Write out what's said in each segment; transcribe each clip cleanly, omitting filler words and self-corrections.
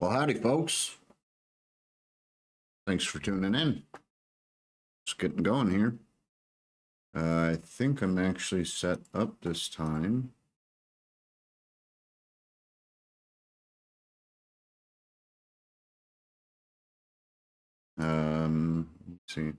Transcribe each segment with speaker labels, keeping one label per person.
Speaker 1: Well, howdy, folks. Thanks for tuning in. Just getting going here. I think I'm actually set up this time. Let's see.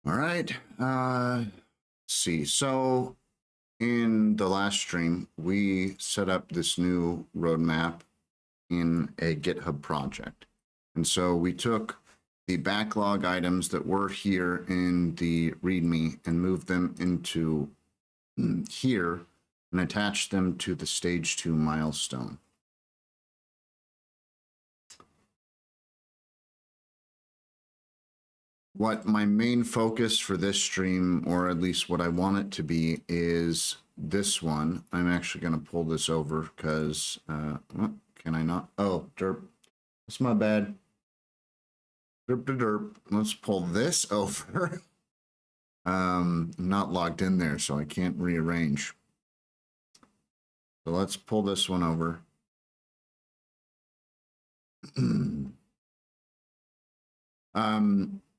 Speaker 1: All right. Let's see. So in the last stream, we set up this new roadmap in a GitHub project. And so we took the backlog items that were here in the README and moved them into here and attached them to the stage 2 milestone. What my main focus for this stream, or at least what I want it to be, is this one. I'm actually going to pull this over because, can I not? Oh, derp. That's my bad. Derp to derp. Let's pull this over. I'm not logged in there, so I can't rearrange. So let's pull this one over.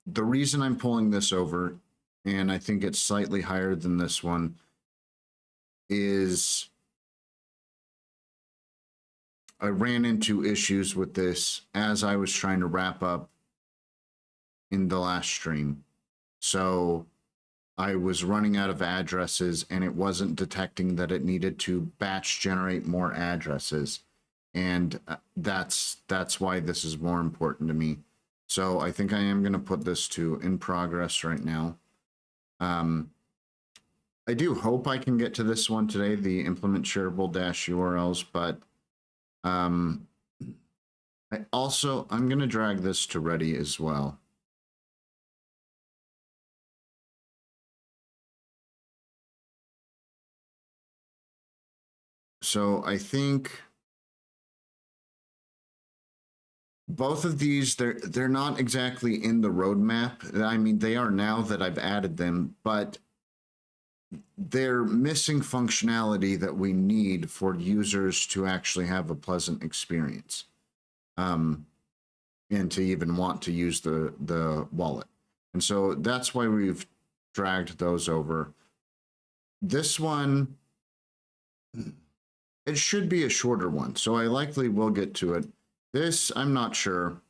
Speaker 1: The reason I'm pulling this over, and I think it's slightly higher than this one, is I ran into issues with this as I was trying to wrap up in the last stream. So I was running out of addresses and it wasn't detecting that it needed to batch generate more addresses. And that's why this is more important to me. So I think I am going to put this to in progress right now. I do hope I can get to this one today, the implement shareable -URLs, but I'm going to drag this to ready as well. So I think both of these, they're not exactly in the roadmap. I mean, they are now that I've added them, but they're missing functionality that we need for users to actually have a pleasant experience, and to even want to use the wallet. And so that's why we've dragged those over. This one, it should be a shorter one, so I likely will get to it. This, I'm not sure.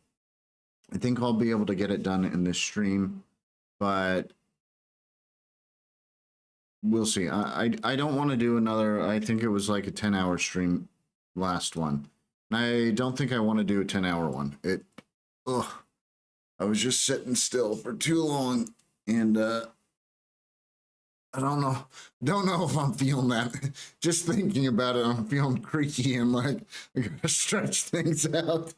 Speaker 1: I think I'll be able to get it done in this stream, but we'll see. I don't want to do another, I think it was like a 10-hour stream last one. I don't think I want to do a 10-hour one. I was just sitting still for too long, and I don't know if I'm feeling that. Just thinking about it, I'm feeling creaky and like I gotta stretch things out.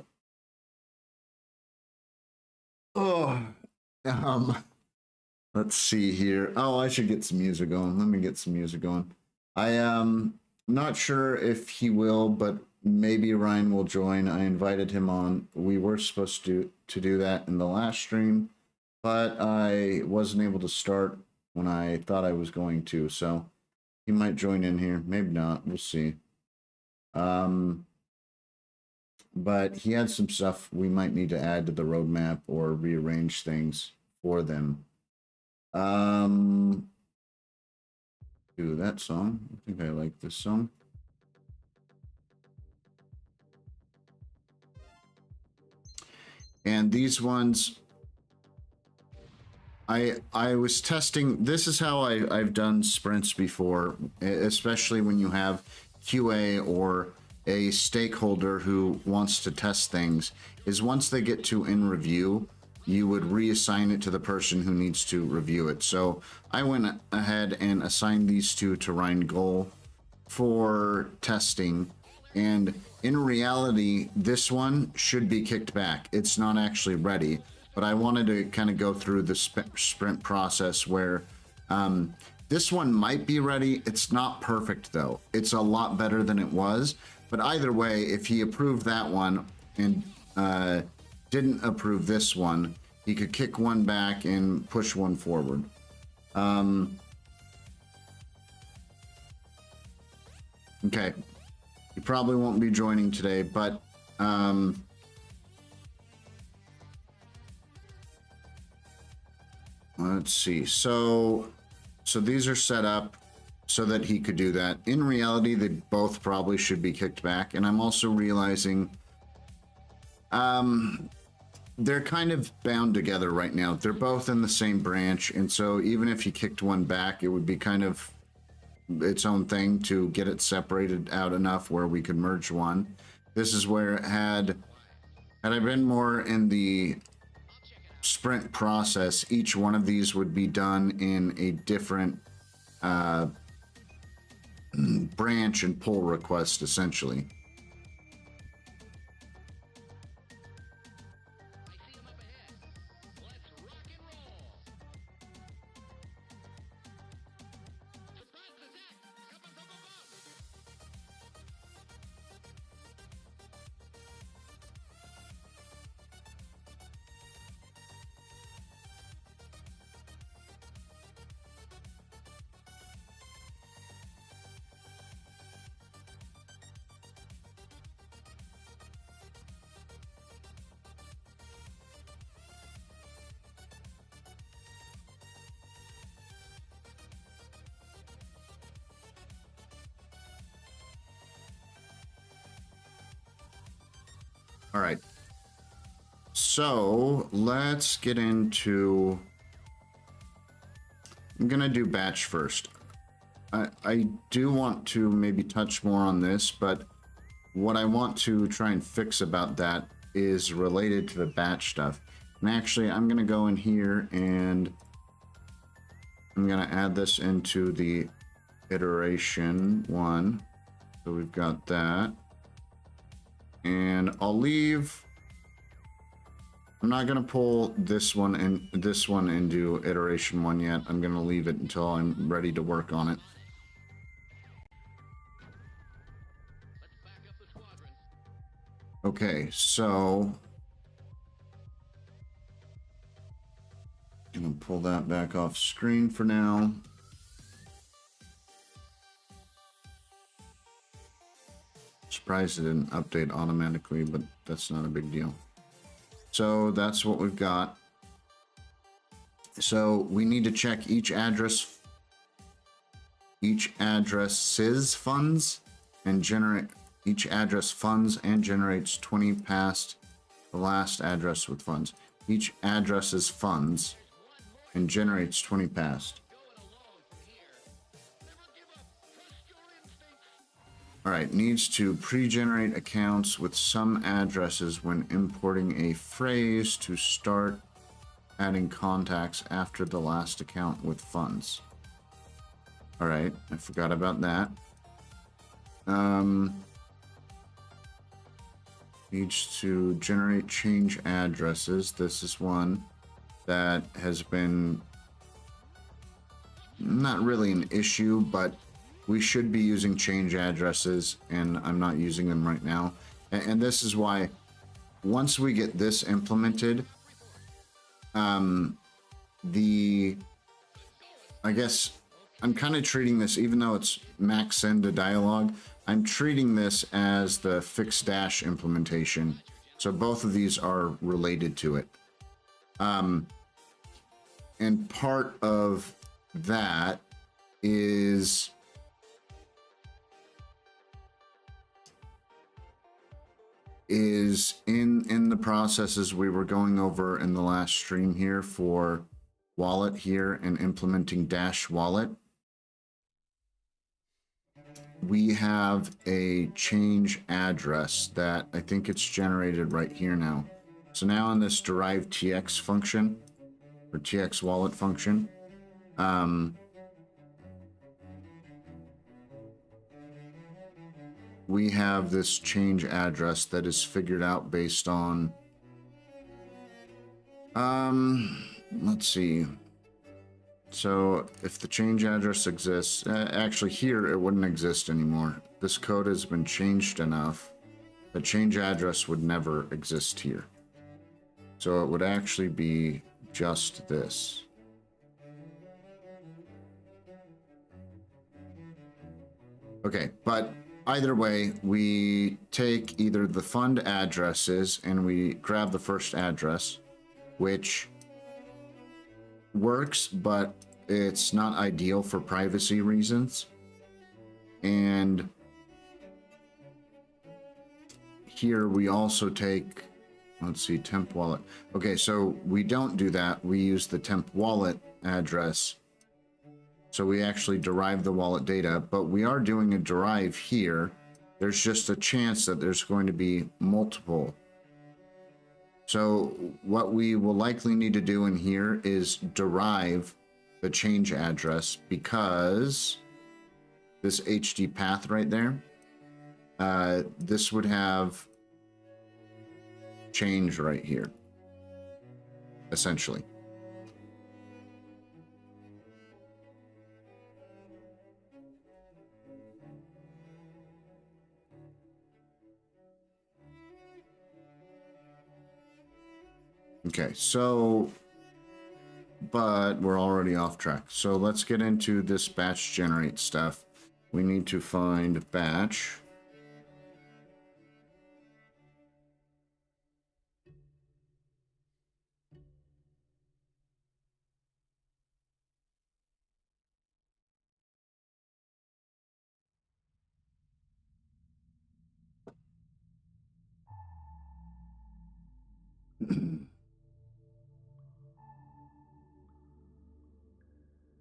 Speaker 1: Let's see here. Oh, I should get some music going. Let me get some music going. I am not sure if he will, but maybe Ryan will join. I invited him on. We were supposed to do that in the last stream, but I wasn't able to start when I thought I was going to, so he might join in here. Maybe not. We'll see. But he had some stuff we might need to add to the roadmap or rearrange things for them. do that song. I think I like this song. And these ones, I was testing. This is how I've done sprints before, especially when you have QA or a stakeholder who wants to test things, is once they get to in review, you would reassign it to the person who needs to review it. So I went ahead and assigned these two to Rheingold for testing. And in reality, this one should be kicked back. It's not actually ready, but I wanted to kind of go through the sprint process where this one might be ready. It's not perfect though. It's a lot better than it was. But either way, if he approved that one and didn't approve this one, he could kick one back and push one forward. Okay. He probably won't be joining today, but let's see. So these are set up so that he could do that. In reality, they both probably should be kicked back. And I'm also realizing they're kind of bound together right now. They're both in the same branch. And so even if you kicked one back, it would be kind of its own thing to get it separated out enough where we could merge one. This is where had I been more in the sprint process, each one of these would be done in a different branch and pull request, essentially. All right. So let's get into, I'm going to do batch first. I do want to maybe touch more on this, but what I want to try and fix about that is related to the batch stuff. And actually, I'm going to go in here and I'm going to add this into the iteration one. So we've got that. And I'll leave, I'm not going to pull this one and this one into iteration one yet. I'm going to leave it until I'm ready to work on it. Okay, so I'm going to pull that back off screen for now. Surprised it didn't update automatically, but that's not a big deal. So that's what we've got. So we need to check each address's funds and generate each address funds and generates 20 past the last address with funds. Each address's funds and generates 20 past. All right, needs to pre-generate accounts with some addresses when importing a phrase to start adding contacts after the last account with funds. All right, I forgot about that. Needs to generate change addresses. This is one that has been not really an issue, but we should be using change addresses, and I'm not using them right now. And this is why, once we get this implemented, I guess I'm kind of treating this, even though it's max send to dialog, I'm treating this as the fix dash implementation. So both of these are related to it. And part of that is in the processes we were going over in the last stream here for wallet here and implementing dash wallet. We have a change address that I think it's generated right here now. So now in this derived TX function or TX wallet function, we have this change address that is figured out based on, let's see. So if the change address exists, actually here it wouldn't exist anymore. This code has been changed enough that change address would never exist here. So it would actually be just this. Okay, but either way, we take either the fund addresses and we grab the first address, which works, but it's not ideal for privacy reasons. And here we also take, let's see, temp wallet. Okay, so we don't do that. We use the temp wallet address. So we actually derive the wallet data, but we are doing a derive here. There's just a chance that there's going to be multiple. So what we will likely need to do in here is derive the change address, because this HD path right there, this would have change right here, essentially. Okay, so, but we're already off track. So let's get into this batch generate stuff. We need to find batch.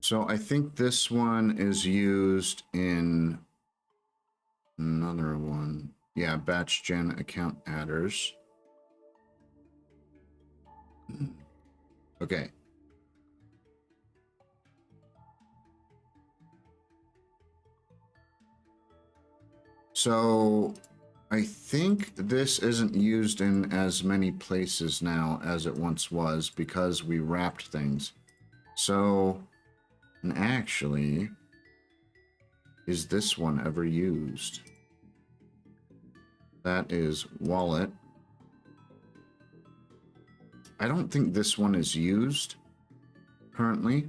Speaker 1: So I think this one is used in another one. Yeah, batch gen account adders. Okay. So I think this isn't used in as many places now as it once was because we wrapped things. So, and actually, is this one ever used? That is wallet. I don't think this one is used currently.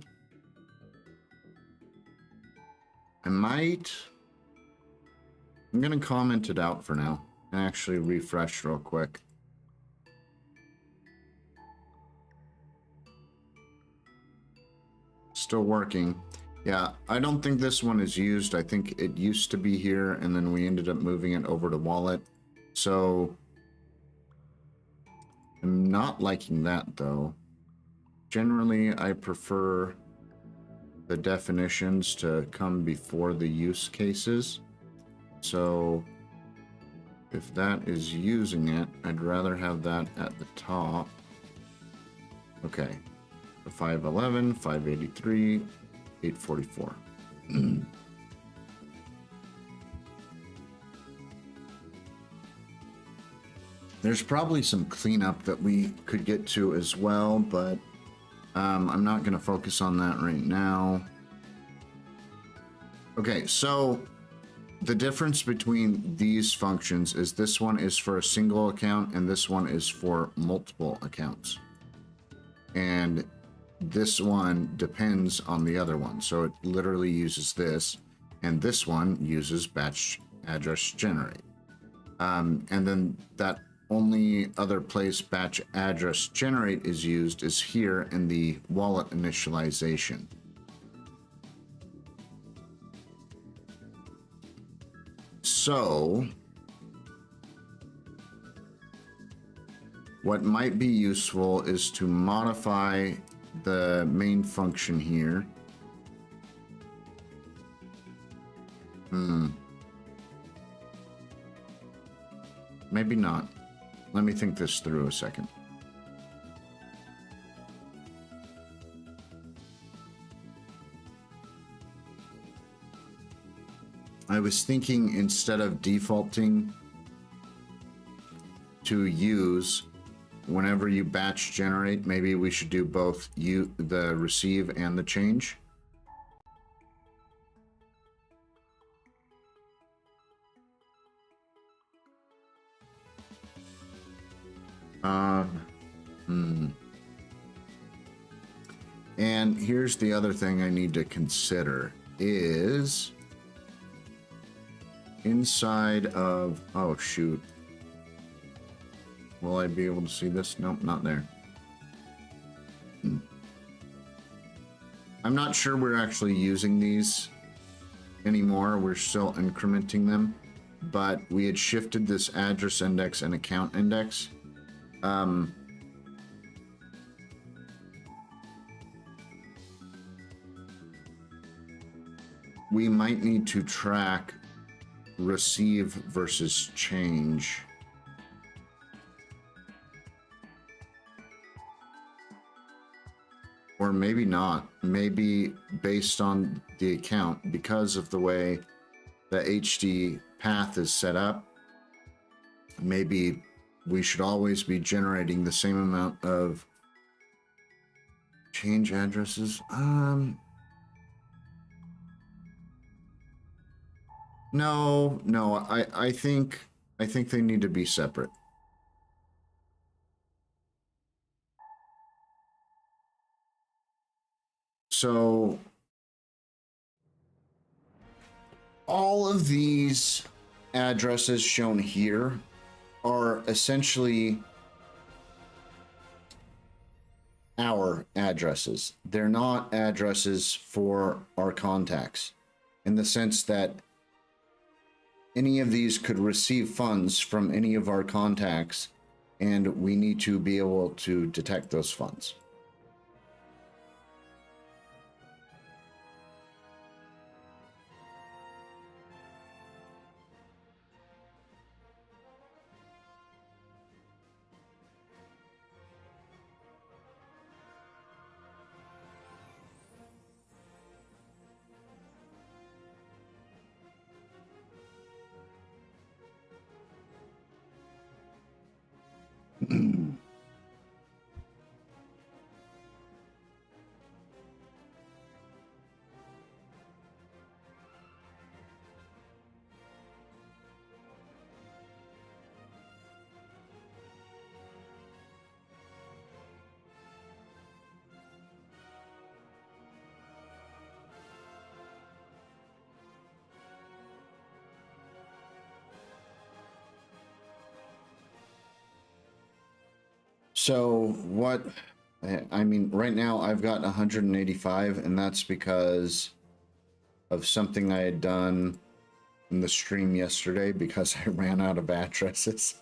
Speaker 1: I'm going to comment it out for now and actually refresh real quick. Still working. Yeah, I don't think this one is used. I think it used to be here and then we ended up moving it over to wallet. So I'm not liking that though. Generally, I prefer the definitions to come before the use cases. So if that is using it, I'd rather have that at the top. Okay. The 511, 583, 844. There's probably some cleanup that we could get to as well, but I'm not going to focus on that right now. Okay, so the difference between these functions is this one is for a single account and this one is for multiple accounts. And this one depends on the other one. So it literally uses this, and this one uses batch address generate. And then that only other place batch address generate is used is here in the wallet initialization. So what might be useful is to modify the main function here. Maybe not. Let me think this through a second. I was thinking instead of defaulting to use whenever you batch generate, maybe we should do both the receive and the change. And here's the other thing I need to consider is inside of, oh shoot. Will I be able to see this? Nope, not there. I'm not sure we're actually using these anymore. We're still incrementing them, but we had shifted this address index and account index. We might need to track receive versus change. Or maybe not. Maybe based on the account, because of the way the HD path is set up, maybe we should always be generating the same amount of change addresses. No, I think they need to be separate. So all of these addresses shown here are essentially our addresses. They're not addresses for our contacts, in the sense that any of these could receive funds from any of our contacts, and we need to be able to detect those funds. So what, I mean, right now I've got 185, and that's because of something I had done in the stream yesterday, because I ran out of addresses.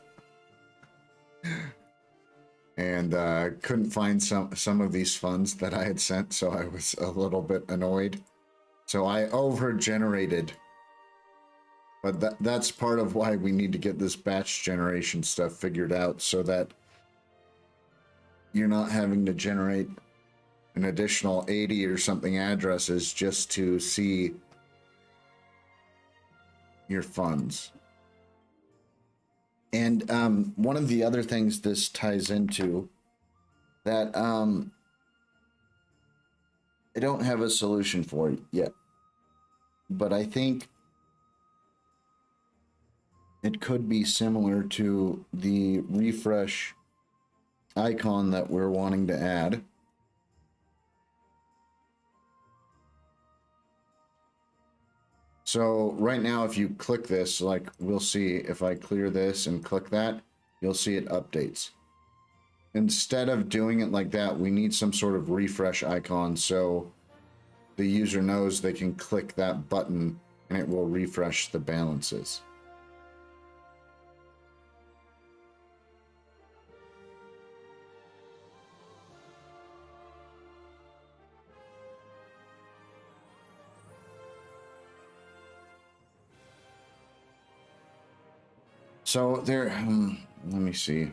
Speaker 1: And couldn't find some of these funds that I had sent, so I was a little bit annoyed. So I over-generated. But that's part of why we need to get this batch generation stuff figured out, so that you're not having to generate an additional 80 or something addresses just to see your funds. And one of the other things this ties into that I don't have a solution for it yet, but I think it could be similar to the refresh icon that we're wanting to add. So right now, if you click this, like we'll see, if I clear this and click that, you'll see it updates. Instead of doing it like that, we need some sort of refresh icon so the user knows they can click that button and it will refresh the balances. So there, let me see.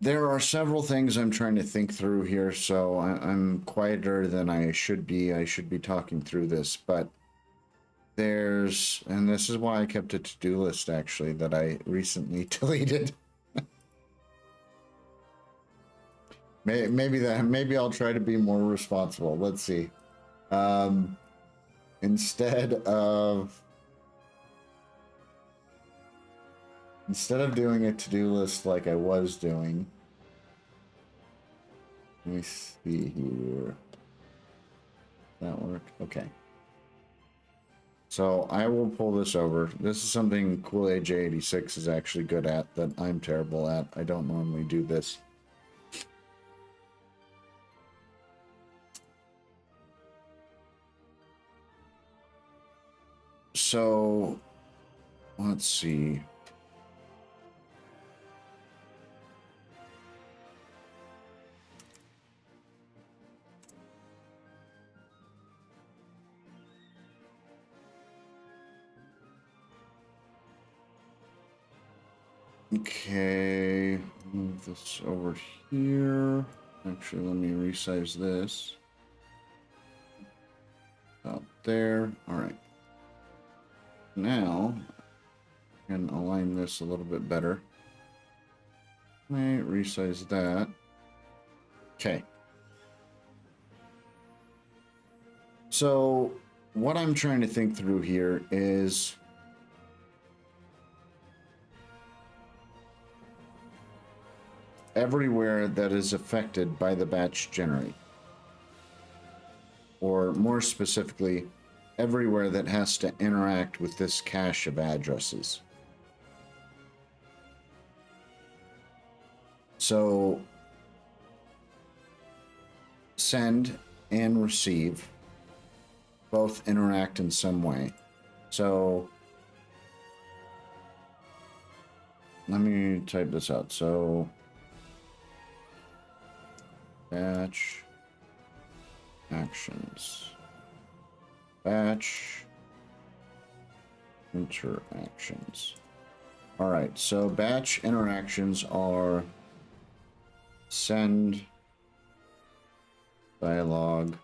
Speaker 1: There are several things I'm trying to think through here, so I'm quieter than I should be. I should be talking through this, but there's, and this is why I kept a to-do list actually that I recently deleted. Maybe I'll try to be more responsible. Let's see. Instead of doing a to-do list like I was doing, let me see here. That work? Okay. So I will pull this over. This is something Kool-Aid J86 is actually good at that I'm terrible at. I don't normally do this. So let's see. Okay, move this over here. Actually, let me resize this. Out there. All right. Now, I can align this a little bit better. Resize that. Okay. So, what I'm trying to think through here is everywhere that is affected by the batch generate, or more specifically, everywhere that has to interact with this cache of addresses. So send and receive both interact in some way. So let me type this out. So batch actions, batch interactions. All right, so batch interactions are send dialog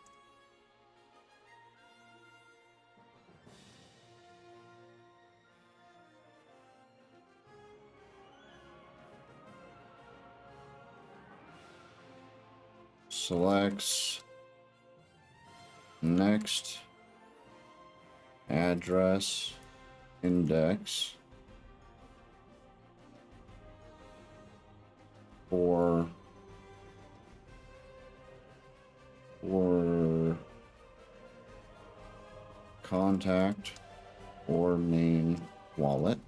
Speaker 1: selects next address index for contact or main wallet.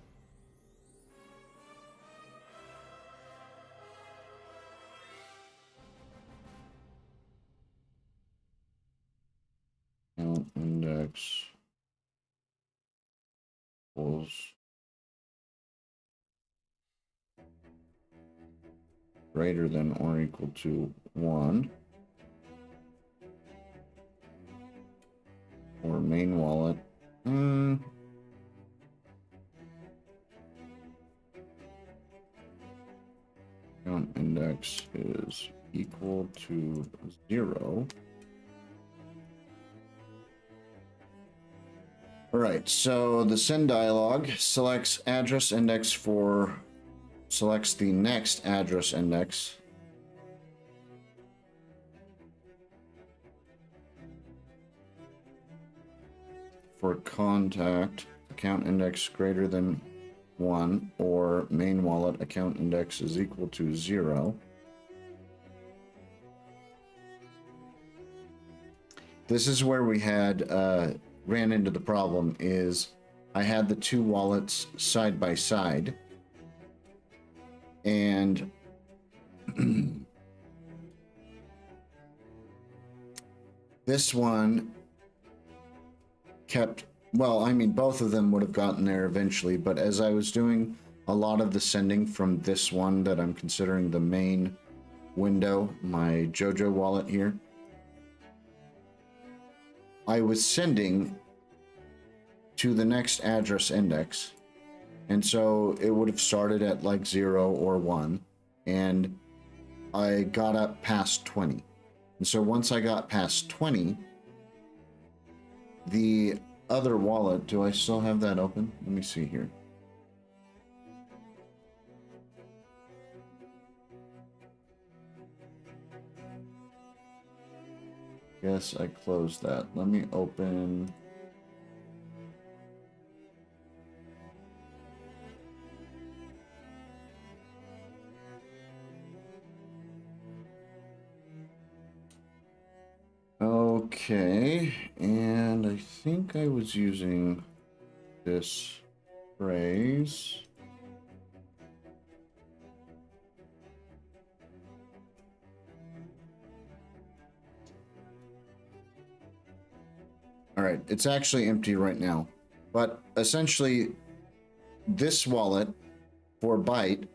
Speaker 1: Count index equals greater than or equal to 1, or main wallet. Count index is equal to 0. All right, so the send dialog selects address index for, selects the next address index. For contact, account index greater than 1, or main wallet account index is equal to 0. This is where we had ran into the problem, is I had the two wallets side by side, and this one kept, well, I mean, both of them would have gotten there eventually, but as I was doing a lot of the sending from this one that I'm considering the main window, my JoJo wallet here, I was sending to the next address index. And so it would have started at like 0 or 1. And I got up past 20. And so once I got past 20, the other wallet, do I still have that open? Let me see here. Yes, I closed that. Let me open. Okay, and I think I was using this phrase. All right, it's actually empty right now. But essentially, this wallet for Byte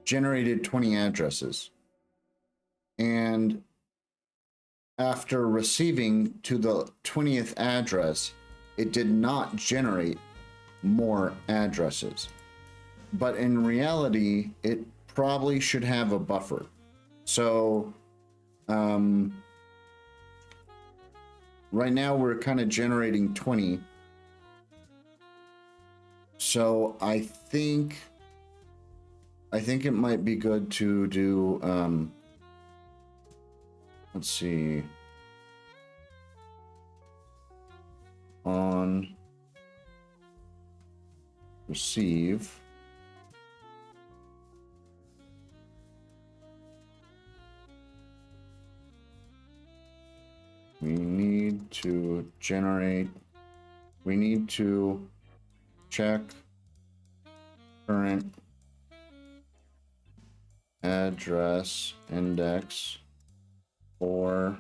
Speaker 1: generated 20 addresses. And after receiving to the 20th address, it did not generate more addresses. But in reality, it probably should have a buffer. So, right now we're kind of generating 20. So I think it might be good to do, let's see, on receive. We need to check current address index for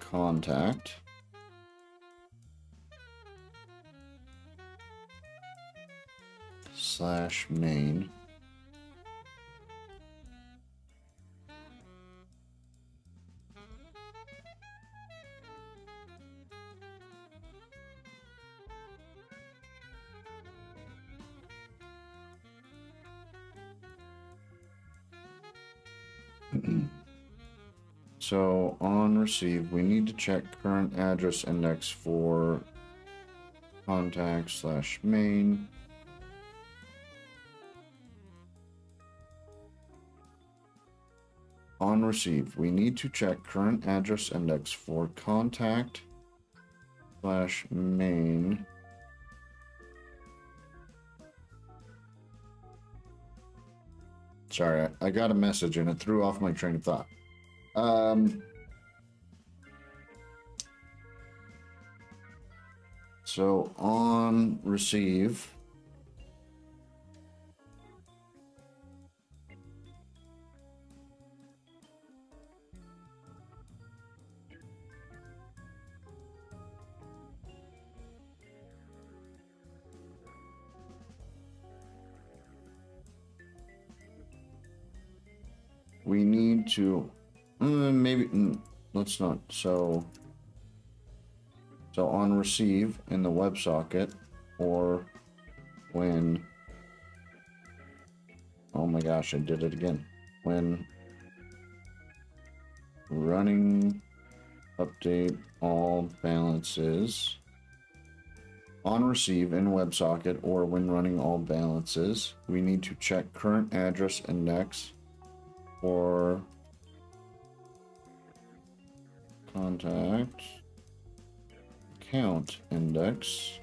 Speaker 1: contact / main. So on receive, we need to check current address index for contact / main. On receive, we need to check current address index for contact / main. Sorry, I got a message and it threw off my train of thought. So on receive, we need to maybe let's not. So on receive in the WebSocket, or when, oh my gosh, I did it again. When running update all balances, on receive in WebSocket, or when running all balances, we need to check current address index for contact account index.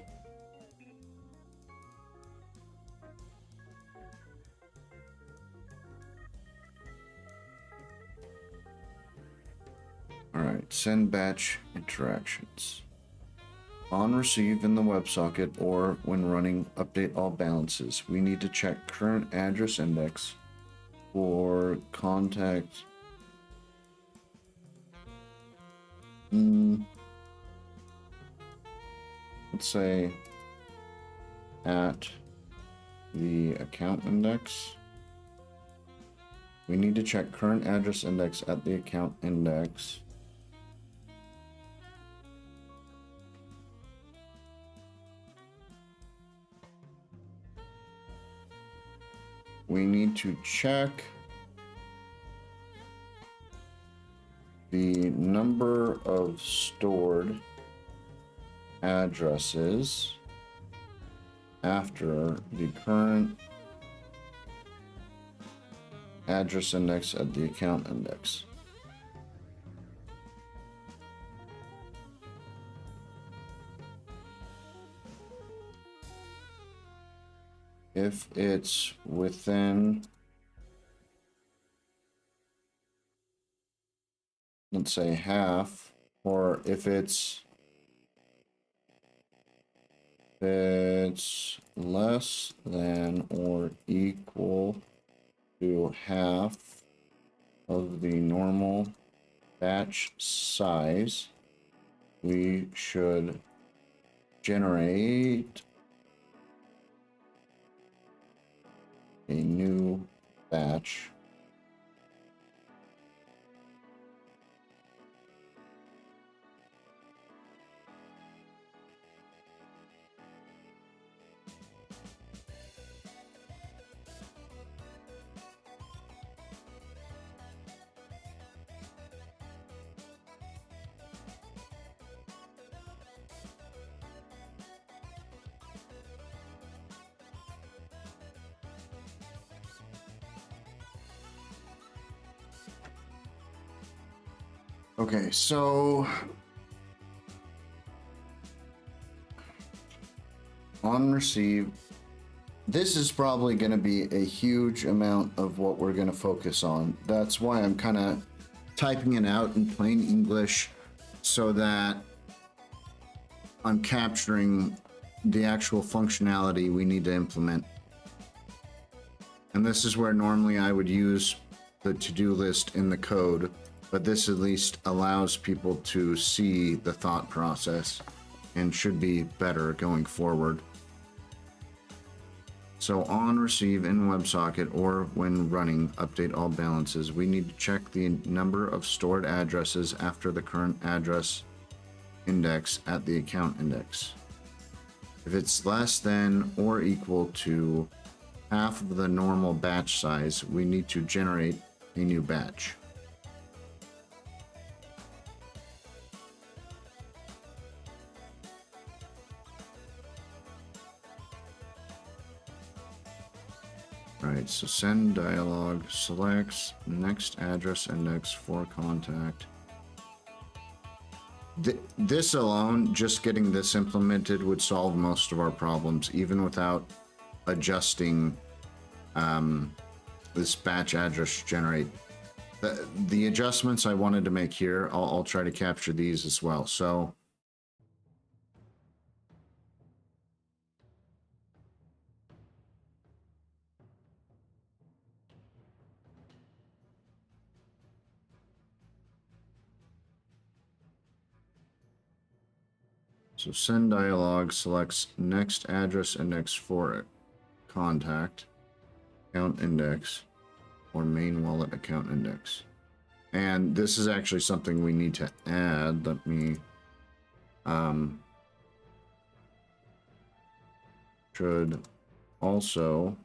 Speaker 1: All right, send batch interactions. On receive in the WebSocket, or when running update all balances, we need to check current address index for contact. Let's say at the account index. We need to check current address index at the account index. We need to check the number of stored addresses after the current address index at the account index. If it's within, let's say half, or if it's less than or equal to half of the normal batch size, we should generate a new batch. Okay, so on receive, this is probably going to be a huge amount of what we're going to focus on. That's why I'm kind of typing it out in plain English so that I'm capturing the actual functionality we need to implement. And this is where normally I would use the to-do list in the code, but this at least allows people to see the thought process and should be better going forward. So on receive in WebSocket or when running update all balances, we need to check the number of stored addresses after the current address index at the account index. If it's less than or equal to half of the normal batch size, we need to generate a new batch. Alright, so send dialog selects next address index for contact. This alone, just getting this implemented would solve most of our problems, even without adjusting this batch address generate. The adjustments I wanted to make here, I'll try to capture these as well. So send dialog selects next address index for contact, account index, or main wallet account index. And this is actually something we need to add. Let me should also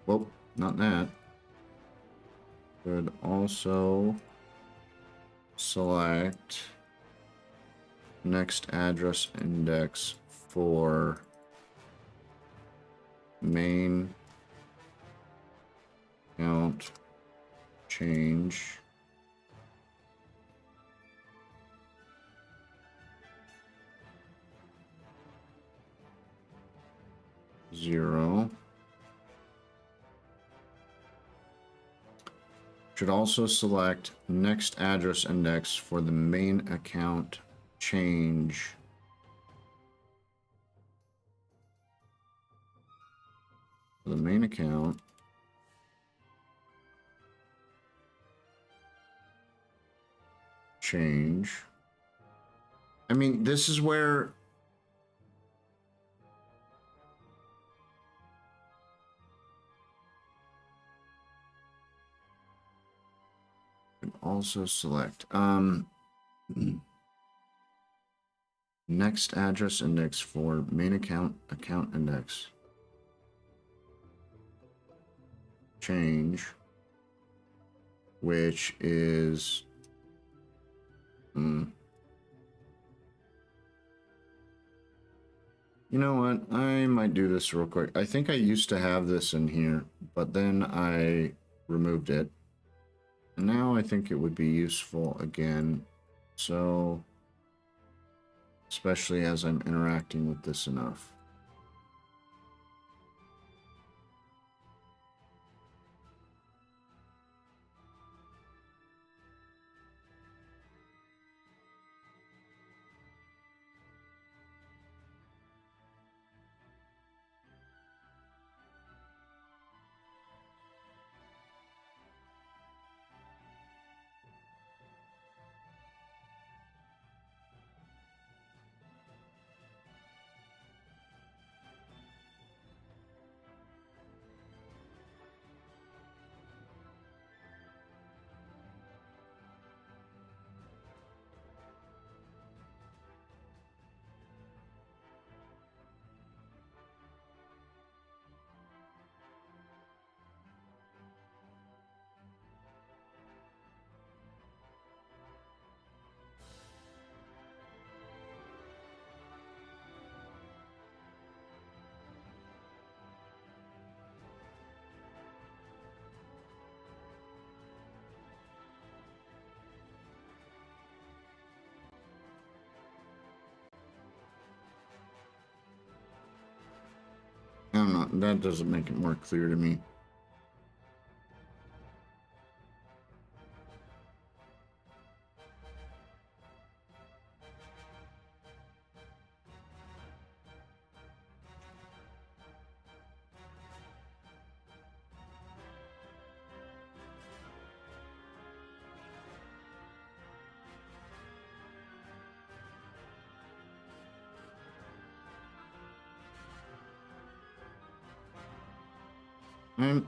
Speaker 1: well, not that. Should also select next address index for main account change zero. Should also select next address index for the main account change for the main account change. I mean, this is where And also select next address index for main account index. Change, which is you know what? I might do this real quick. I think I used to have this in here, but then I removed it. And now I think it would be useful again. So, especially as I'm interacting with this enough. I don't know. That doesn't make it more clear to me.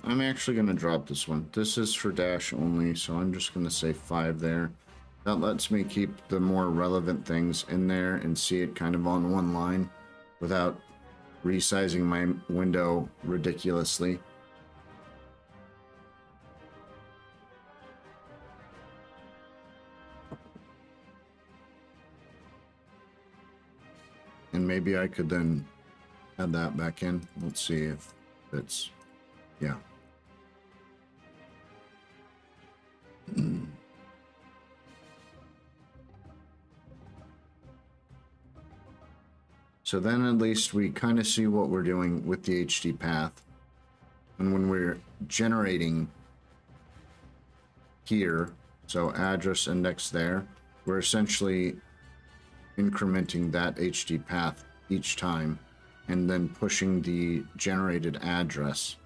Speaker 1: I'm actually going to drop this one. This is for dash only, so I'm just going to say 5 there. That lets me keep the more relevant things in there and see it kind of on one line without resizing my window ridiculously. And maybe I could then add that back in. Let's see if it's, yeah. So then at least we kind of see what we're doing with the HD path. And when we're generating here, so address index there, we're essentially incrementing that HD path each time and then pushing the generated address.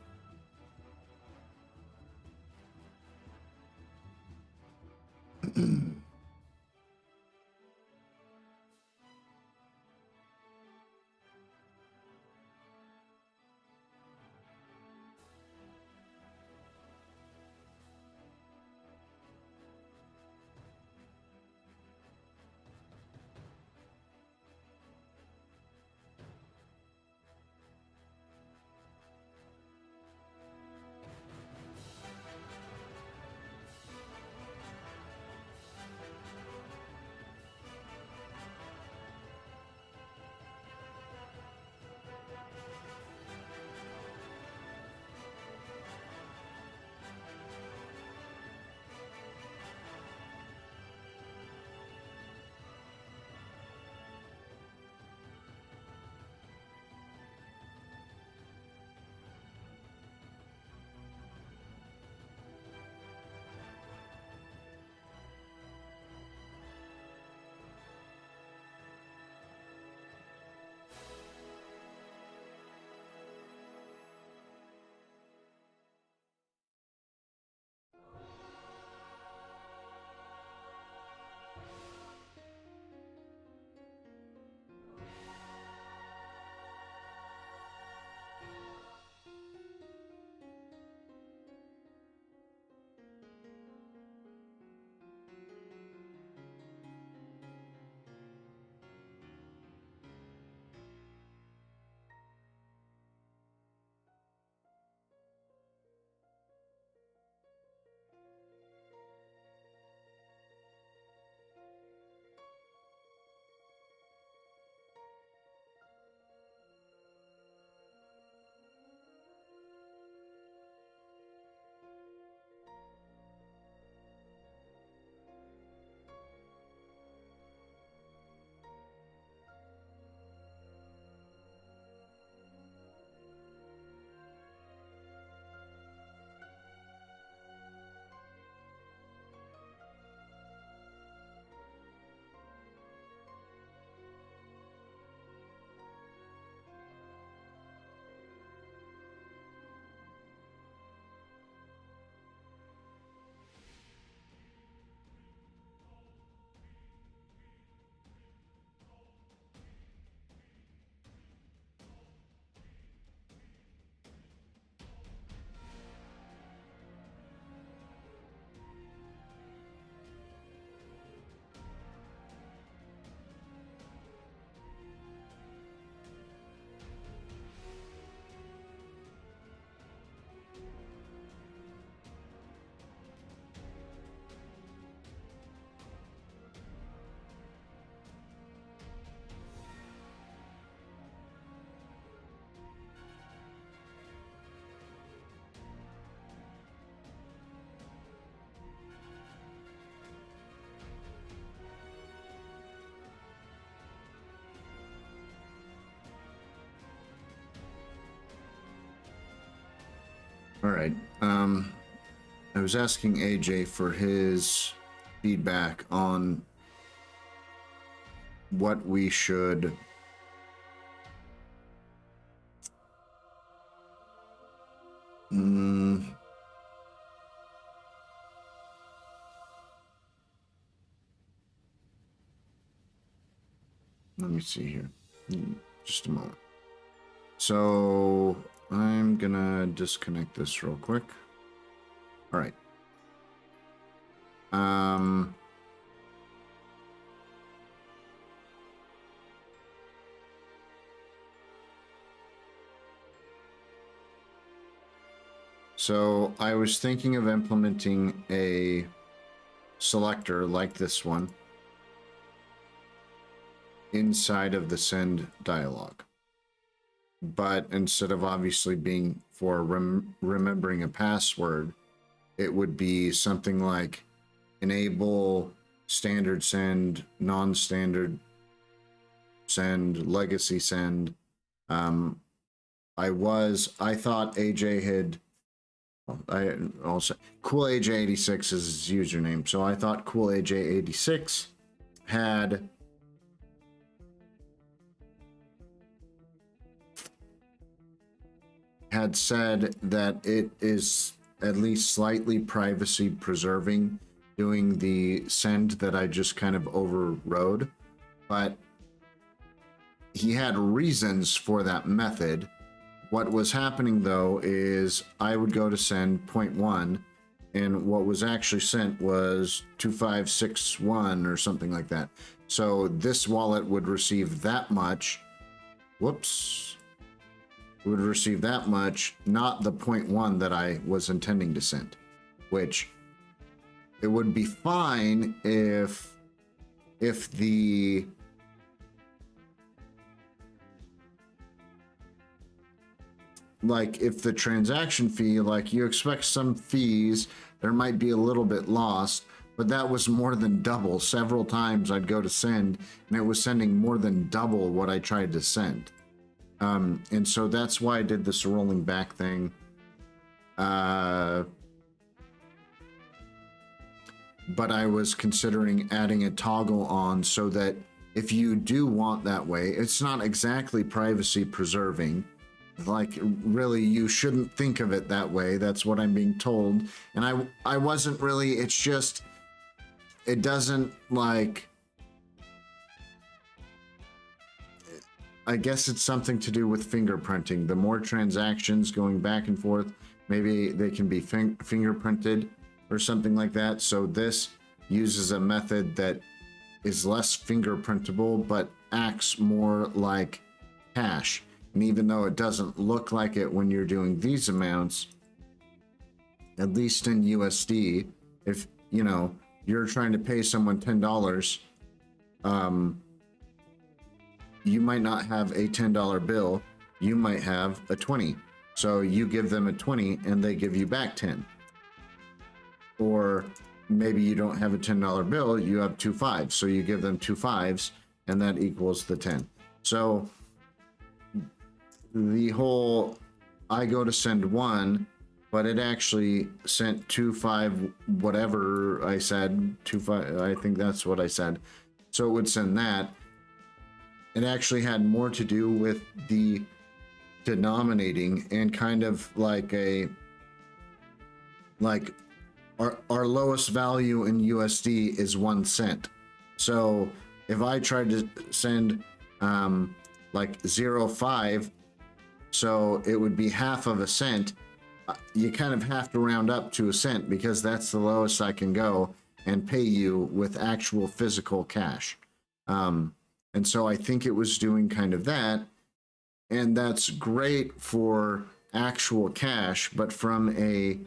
Speaker 1: All right. I was asking AJ for his feedback on what we should let me see here. Just a moment. So I'm gonna disconnect this real quick. All right. So I was thinking of implementing a selector like this one inside of the send dialog. But instead of obviously being for remembering a password, it would be something like enable standard send, non-standard send, legacy send. I thought AJ had, I also, CoolAJ86 is his username. So I thought CoolAJ86 had said that it is at least slightly privacy preserving doing the send that I just kind of overrode, but he had reasons for that method. What was happening though is I would go to send 0.1 and what was actually sent was 2561 or something like that. So this wallet would receive that much. Whoops. Would receive that much, not the 0.1 that I was intending to send, which it would be fine if the if the transaction fee, like you expect some fees, there might be a little bit lost, but that was more than double. Several times I'd go to send and it was sending more than double what I tried to send. And so that's why I did this rolling back thing. But I was considering adding a toggle on so that if you do want that way, it's not exactly privacy preserving. Like, really, you shouldn't think of it that way. That's what I'm being told. And I wasn't really, it's just, it doesn't like, I guess it's something to do with fingerprinting. The more transactions going back and forth, maybe they can be fingerprinted or something like that. So this uses a method that is less fingerprintable, but acts more like cash. And even though it doesn't look like it when you're doing these amounts, at least in USD, if, you know, you're trying to pay someone $10, you might not have a $10 bill, you might have a 20. So you give them a 20 and they give you back 10. Or maybe you don't have a $10 bill, you have 2 5s. So you give them 2 5s and that equals the 10. So the whole, I go to send 1, but it actually sent 2 5, whatever I said, 2 5, I think that's what I said. So it would send that. It actually had more to do with the denominating and kind of like our lowest value in USD is 1 cent. So if I tried to send like 0.5, so it would be half of a cent. You kind of have to round up to a cent because that's the lowest I can go and pay you with actual physical cash. And so I think it was doing kind of that, and that's great for actual cash, but from a,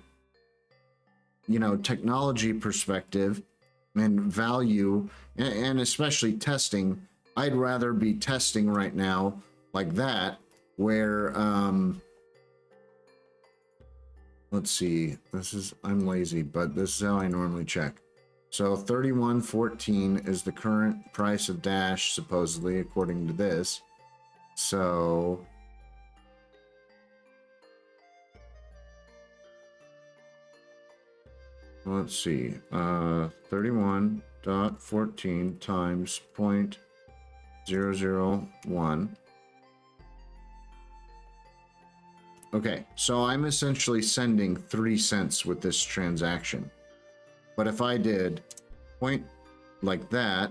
Speaker 1: you know, technology perspective and value, and especially testing, I'd rather be testing right now like that, where, let's see, I'm lazy, but this is how I normally check. So 31.14 is the current price of Dash, supposedly, according to this. So let's see, 31.14 times 0.001. Okay, so I'm essentially sending 3 cents with this transaction. But if I did point like that,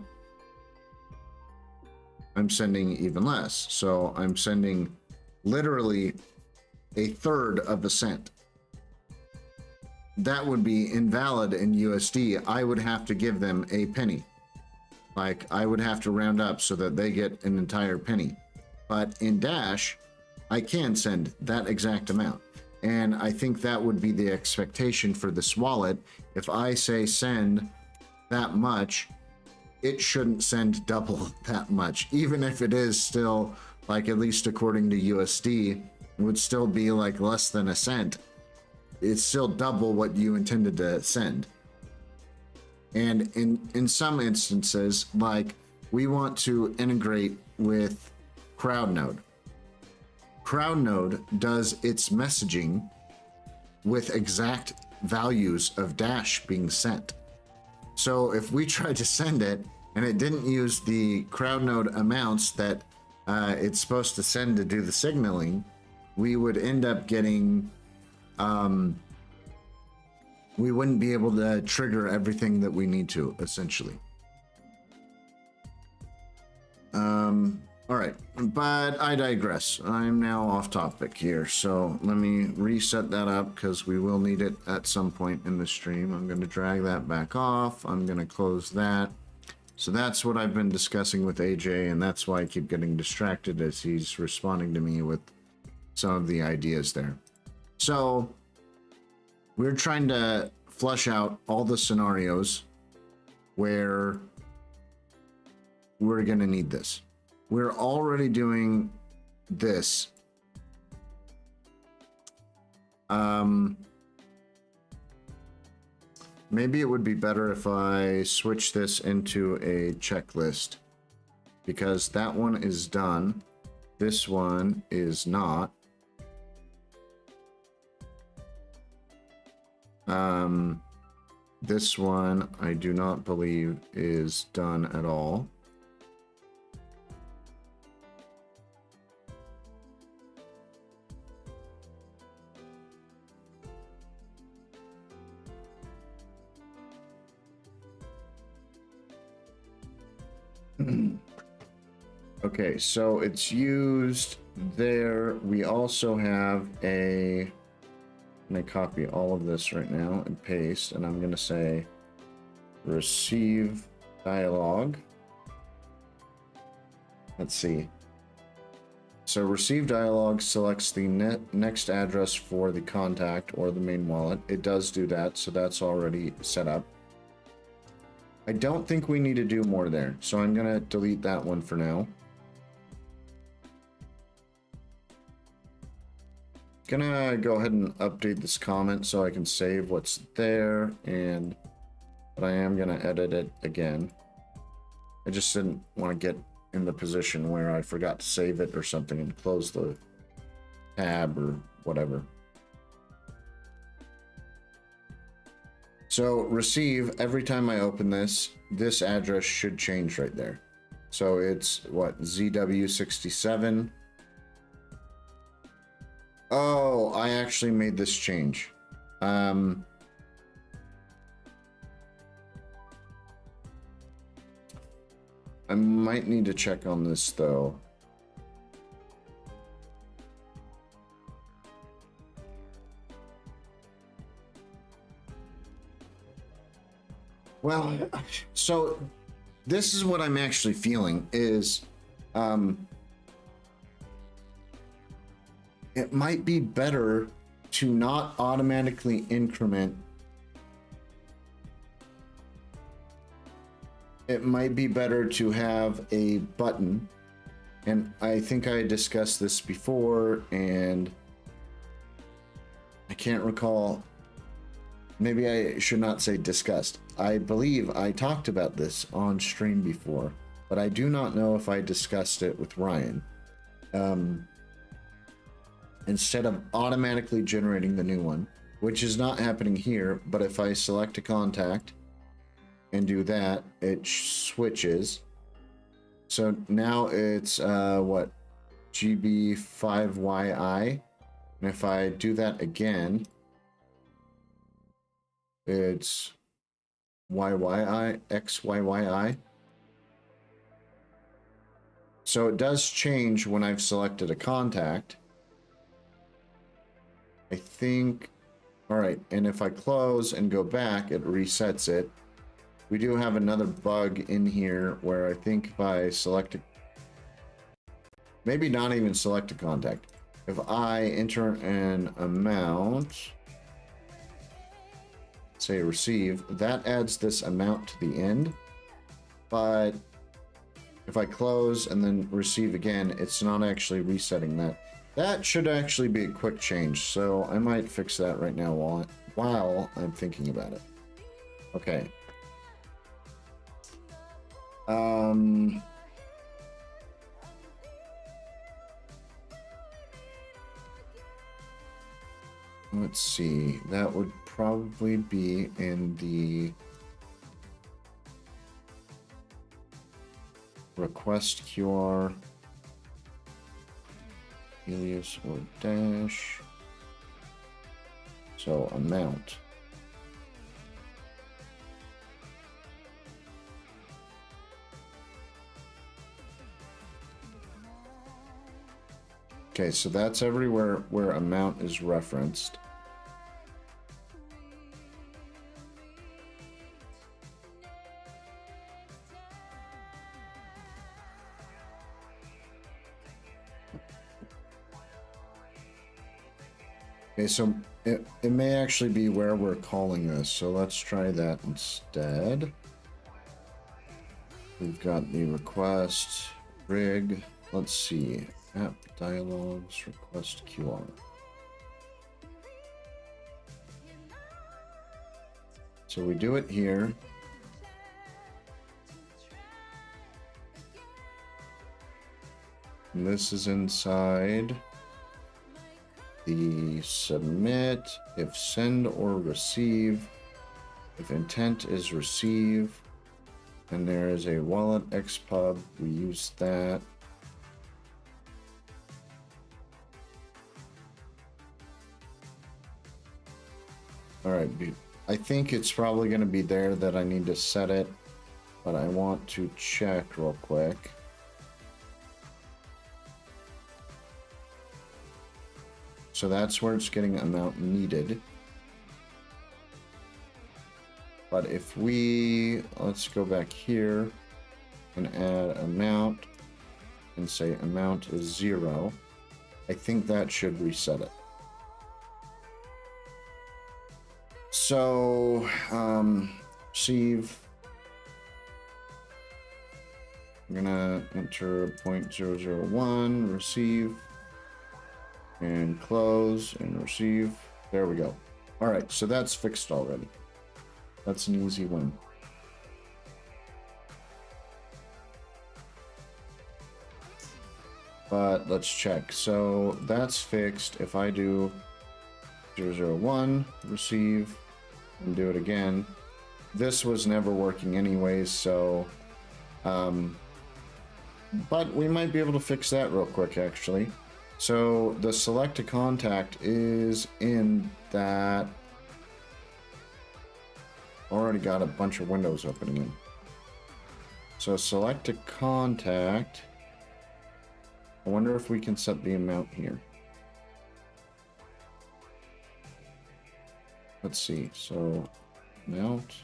Speaker 1: I'm sending even less. So I'm sending literally a third of a cent. That would be invalid in USD. I would have to give them a penny. Like, I would have to round up so that they get an entire penny. But in Dash, I can send that exact amount. And I think that would be the expectation for this wallet. If I say send that much, it shouldn't send double that much. Even if it is still, like, at least according to USD, it would still be like less than a cent. It's still double what you intended to send. And in some instances, like, we want to integrate with CrowdNode. CrowdNode does its messaging with exact values of Dash being sent. So if we tried to send it and it didn't use the CrowdNode amounts that it's supposed to send to do the signaling, we would end up getting, we wouldn't be able to trigger everything that we need to, essentially. All right, but I digress. I'm now off topic here, so let me reset that up because we will need it at some point in the stream. I'm going to drag that back off. I'm going to close that. So that's what I've been discussing with AJ, and that's why I keep getting distracted as he's responding to me with some of the ideas there. So we're trying to flush out all the scenarios where we're going to need this. We're already doing this. Maybe it would be better if I switch this into a checklist, because that one is done. This one is not. This one I do not believe is done at all. Okay, so it's used there. We also have a, I'm going to copy all of this right now and paste, and I'm going to say receive dialog. Let's see. So receive dialog selects the next address for the contact or the main wallet. It does do that, so that's already set up. I don't think we need to do more there, so I'm going to delete that one for now. Gonna go ahead and update this comment so I can save what's there, but I am gonna edit it again. I just didn't want to get in the position where I forgot to save it or something and close the tab or whatever. So receive, every time I open this, this address should change right there. So it's what, ZW67. Oh, I actually made this change. I might need to check on this though. Well, so this is what I'm actually feeling is, it might be better to not automatically increment. It might be better to have a button, and I think I discussed this before, and I can't recall. Maybe I should not say discussed. I believe I talked about this on stream before, but I do not know if I discussed it with Ryan. Instead of automatically generating the new one, which is not happening here. But if I select a contact and do that, it switches. So now it's what, GB5YI, and if I do that again, it's YYI, XYYI. So it does change when I've selected a contact. I think, all right, and if I close and go back, it resets it. We do have another bug in here where I think if I select a, maybe not even select a contact, if I enter an amount, say receive, that adds this amount to the end. But if I close and then receive again, it's not actually resetting that. That should actually be a quick change, so I might fix that right now while I'm thinking about it. Okay. Let's see. That would probably be in the request QR, alias or dash. So amount. Okay, so that's everywhere where amount is referenced. Okay, so it may actually be where we're calling this, so let's try that instead. We've got the request rig. Let's see. App dialogues, request QR. So we do it here. And this is inside the submit, if send or receive, if intent is receive, and there is a wallet xpub, we use that. All right, I think it's probably going to be there that I need to set it, but I want to check real quick. So that's where it's getting amount needed. But if we, let's go back here and add amount and say amount is 0, I think that should reset it. So, receive, I'm gonna enter 0.001, receive, and close, and receive. There we go. All right, so that's fixed already. That's an easy win. But let's check. So that's fixed. If I do 001, receive, and do it again, this was never working anyways, so but we might be able to fix that real quick actually. So the select a contact is in that, already got a bunch of windows opening. So select a contact. I wonder if we can set the amount here. Let's see, so amount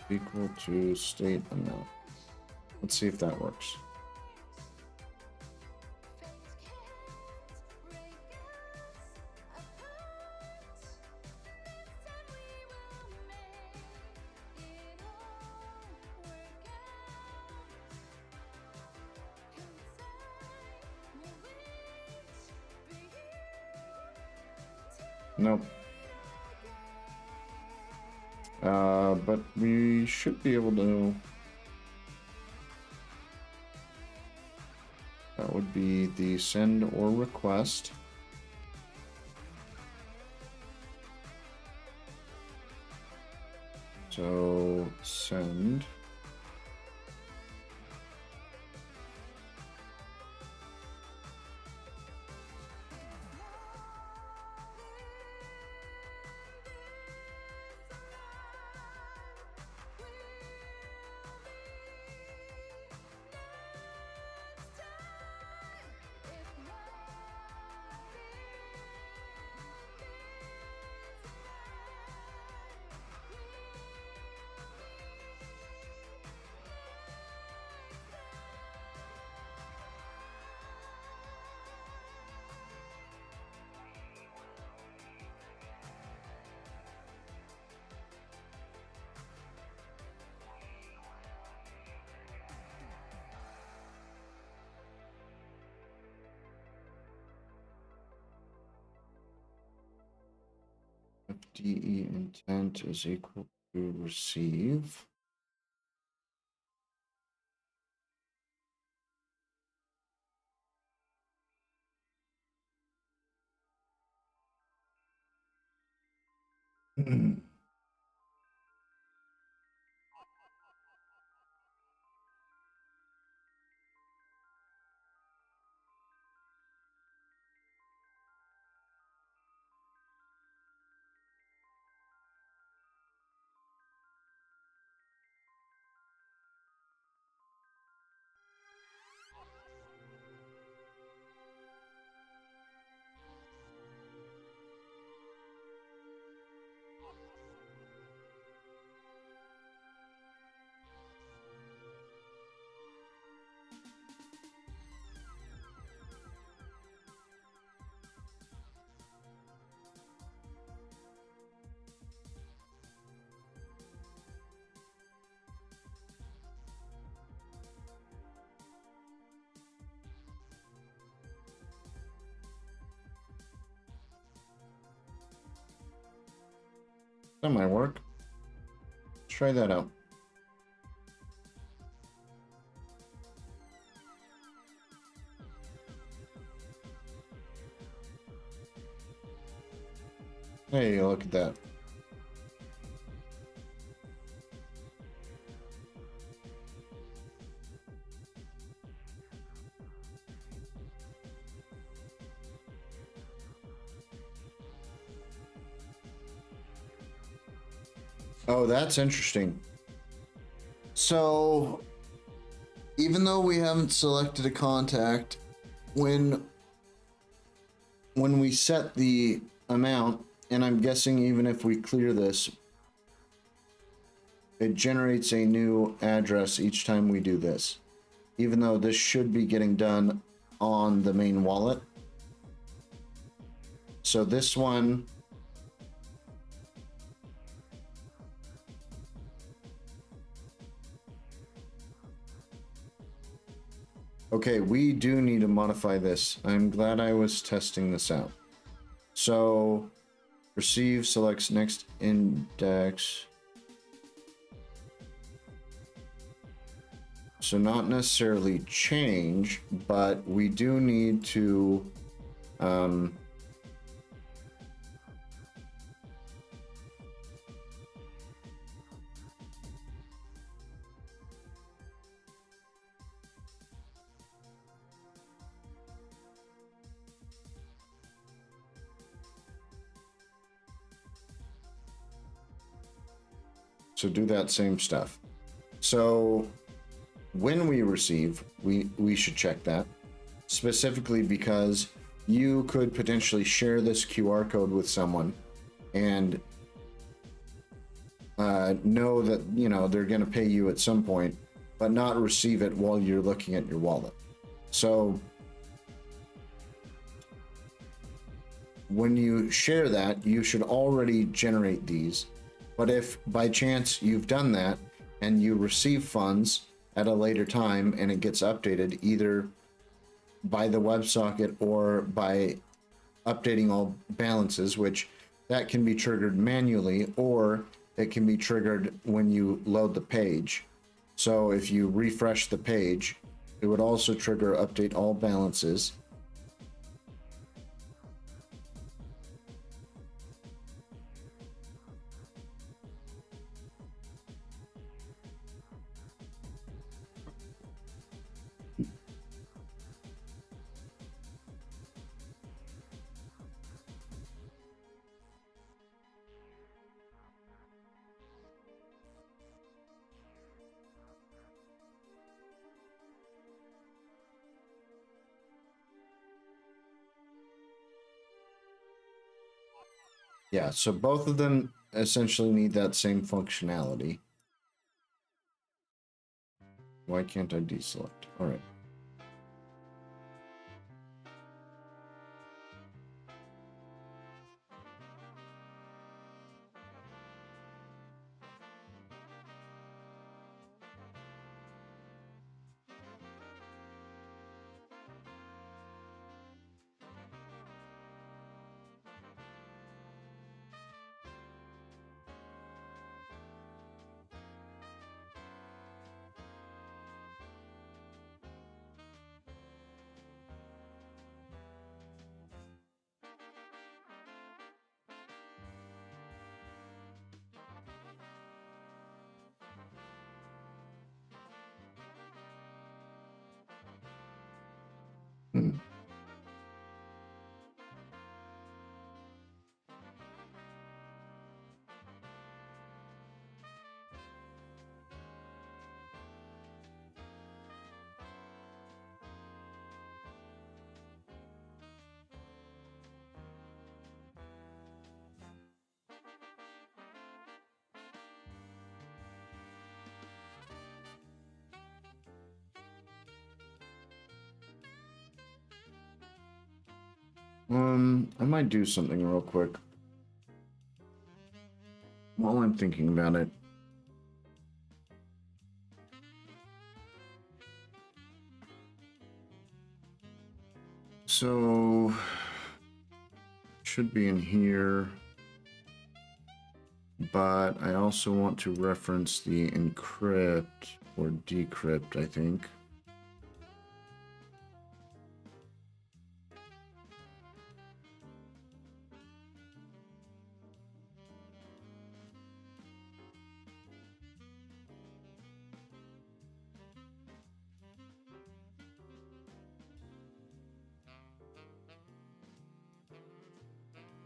Speaker 1: equal to state amount. Let's see if that works. Nope. But we should be able to. That would be the send or request. So send. FDE intent is equal to receive. That might work. Try that out. Hey, look at that. Oh, that's interesting. So, even though we haven't selected a contact, when we set the amount, and I'm guessing even if we clear this, it generates a new address each time we do this, even though this should be getting done on the main wallet. So this one, okay, we do need to modify this. I'm glad I was testing this out. So receive selects next index. So not necessarily change, but we do need to so do that same stuff. So when we receive, we should check that, specifically because you could potentially share this QR code with someone and know that, you know, they're going to pay you at some point, but not receive it while you're looking at your wallet. So when you share that, you should already generate these. But if by chance you've done that and you receive funds at a later time and it gets updated either by the WebSocket or by updating all balances, which that can be triggered manually, or it can be triggered when you load the page. So if you refresh the page, it would also trigger update all balances. Yeah, so both of them essentially need that same functionality. Why can't I deselect? All right. Hmm. I might do something real quick while I'm thinking about it. So, should be in here, but I also want to reference the encrypt or decrypt, I think.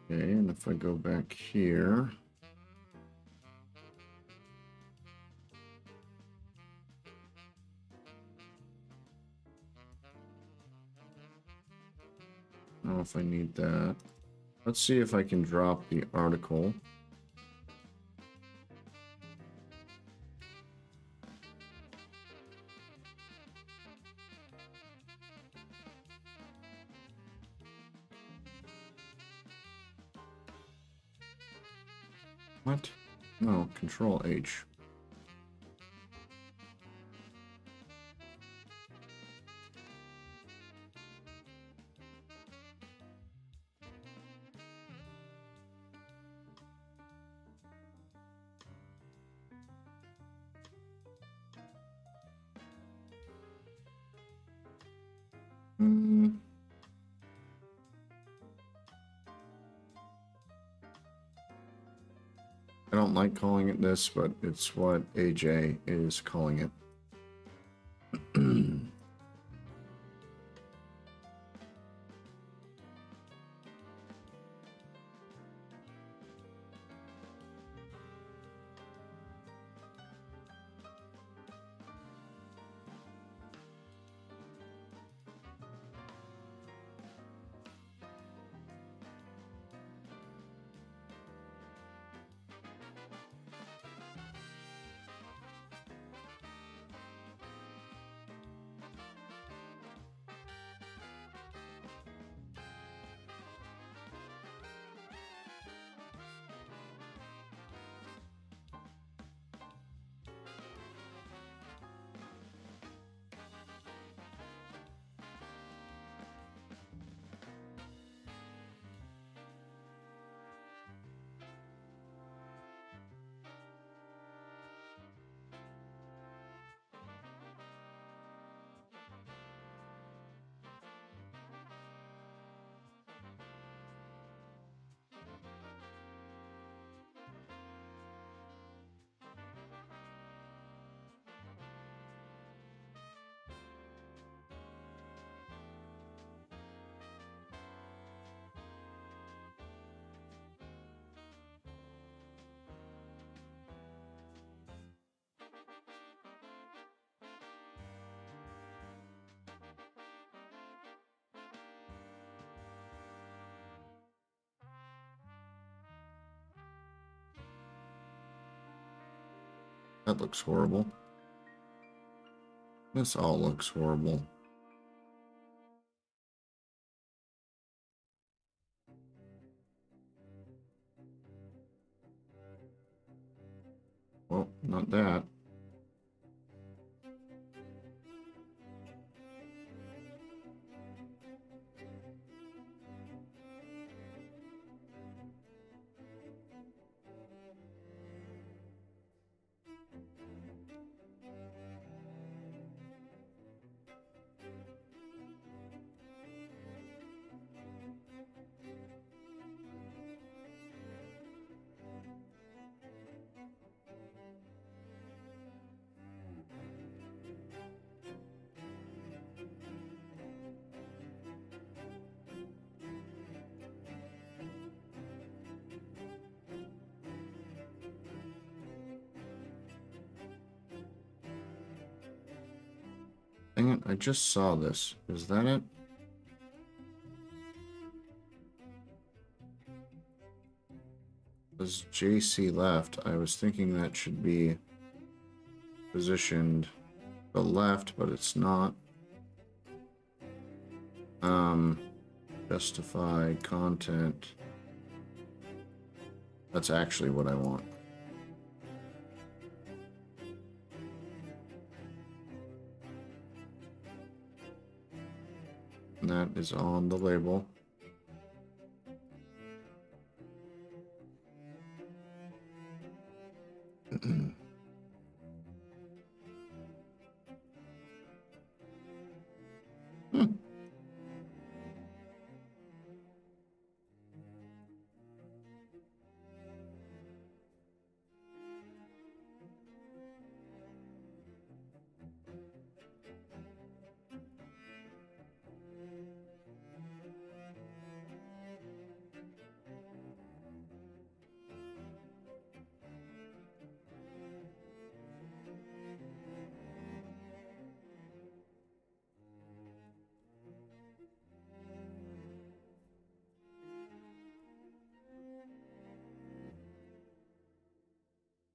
Speaker 1: Okay, and if I go back here, I don't know if I need that. Let's see if I can drop the article. What? No, Control H. I don't like calling it this, but it's what AJ is calling it. That looks horrible. This all looks horrible. Well, not that. Dang it, I just saw this. Is that it? As JC left, I was thinking that should be positioned to the left, but it's not. Justify content. That's actually what I want. And that is on the label.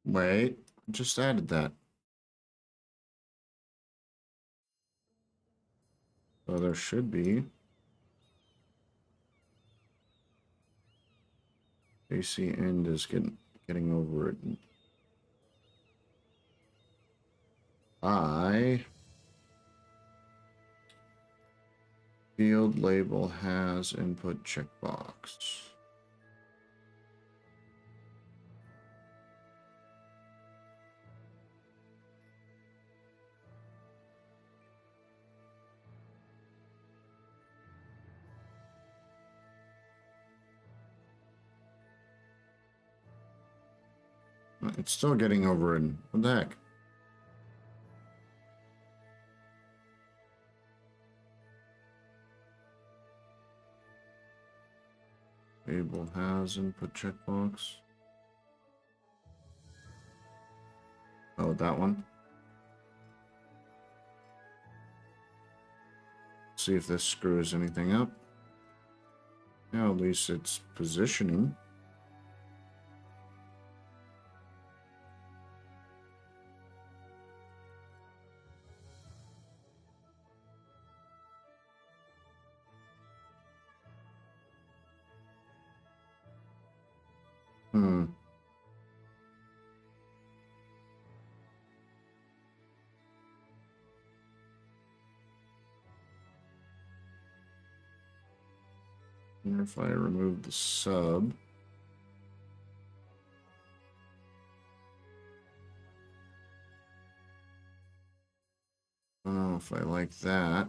Speaker 1: Wait, I just added that. So there should be. AC end is getting over it. Field label has input checkbox. It's still getting over it. What the heck? Label has input checkbox. Oh, that one. See if this screws anything up. Yeah, at least it's positioning. And if I remove the sub. I don't know if I like that.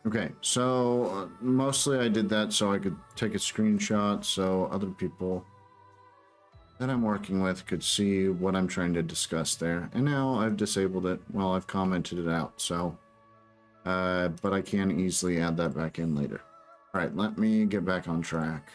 Speaker 1: Okay, so mostly I did that so I could take a screenshot so other people that I'm working with could see what I'm trying to discuss there. And now I've disabled it. Well, I've commented it out, so but I can easily add that back in later. All right, let me get back on track.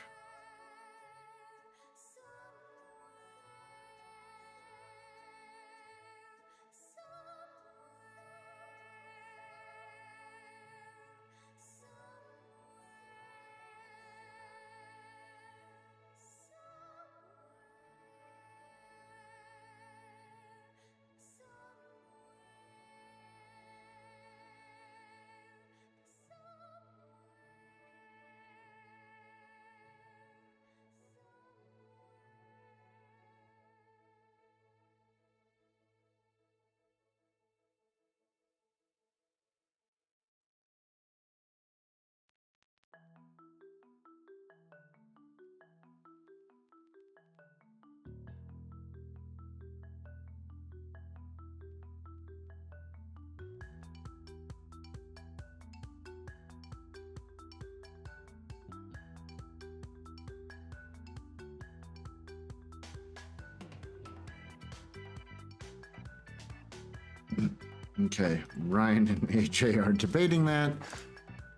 Speaker 1: Okay, Ryan and AJ are debating that.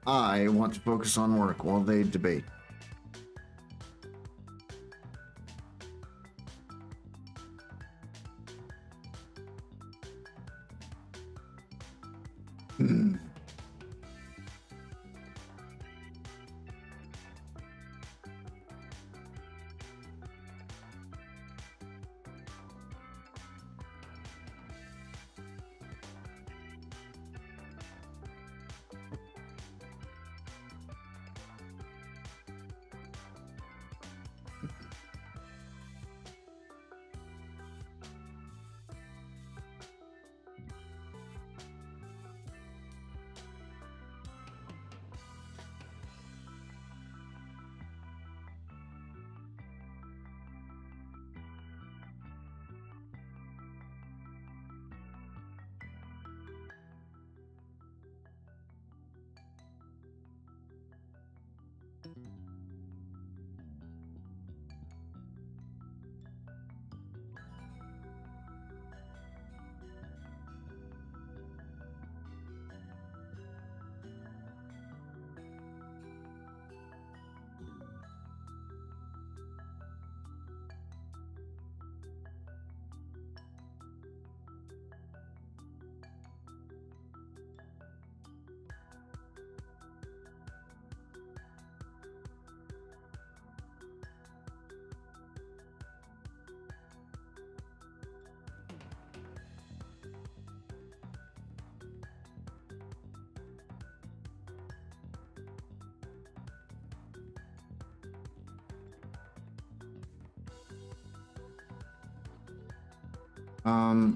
Speaker 1: I want to focus on work while they debate.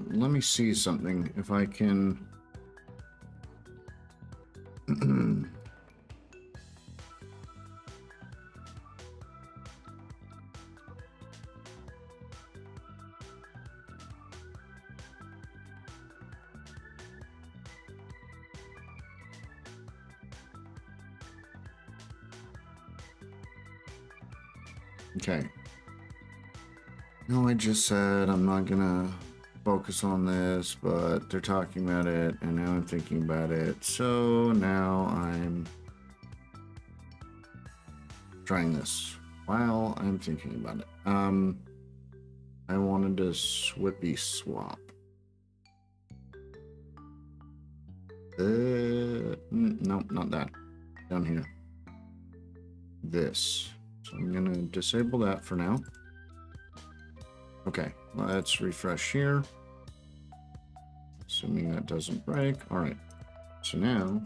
Speaker 1: Let me see something if I can. Okay. No, I just said I'm not gonna focus on this, but they're talking about it, and now I'm thinking about it. So now I'm trying this while I'm thinking about it. I wanted to swippy swap. No, not that. Down here. This. So I'm gonna disable that for now. Okay, let's refresh here. Assuming that doesn't break. All right. So now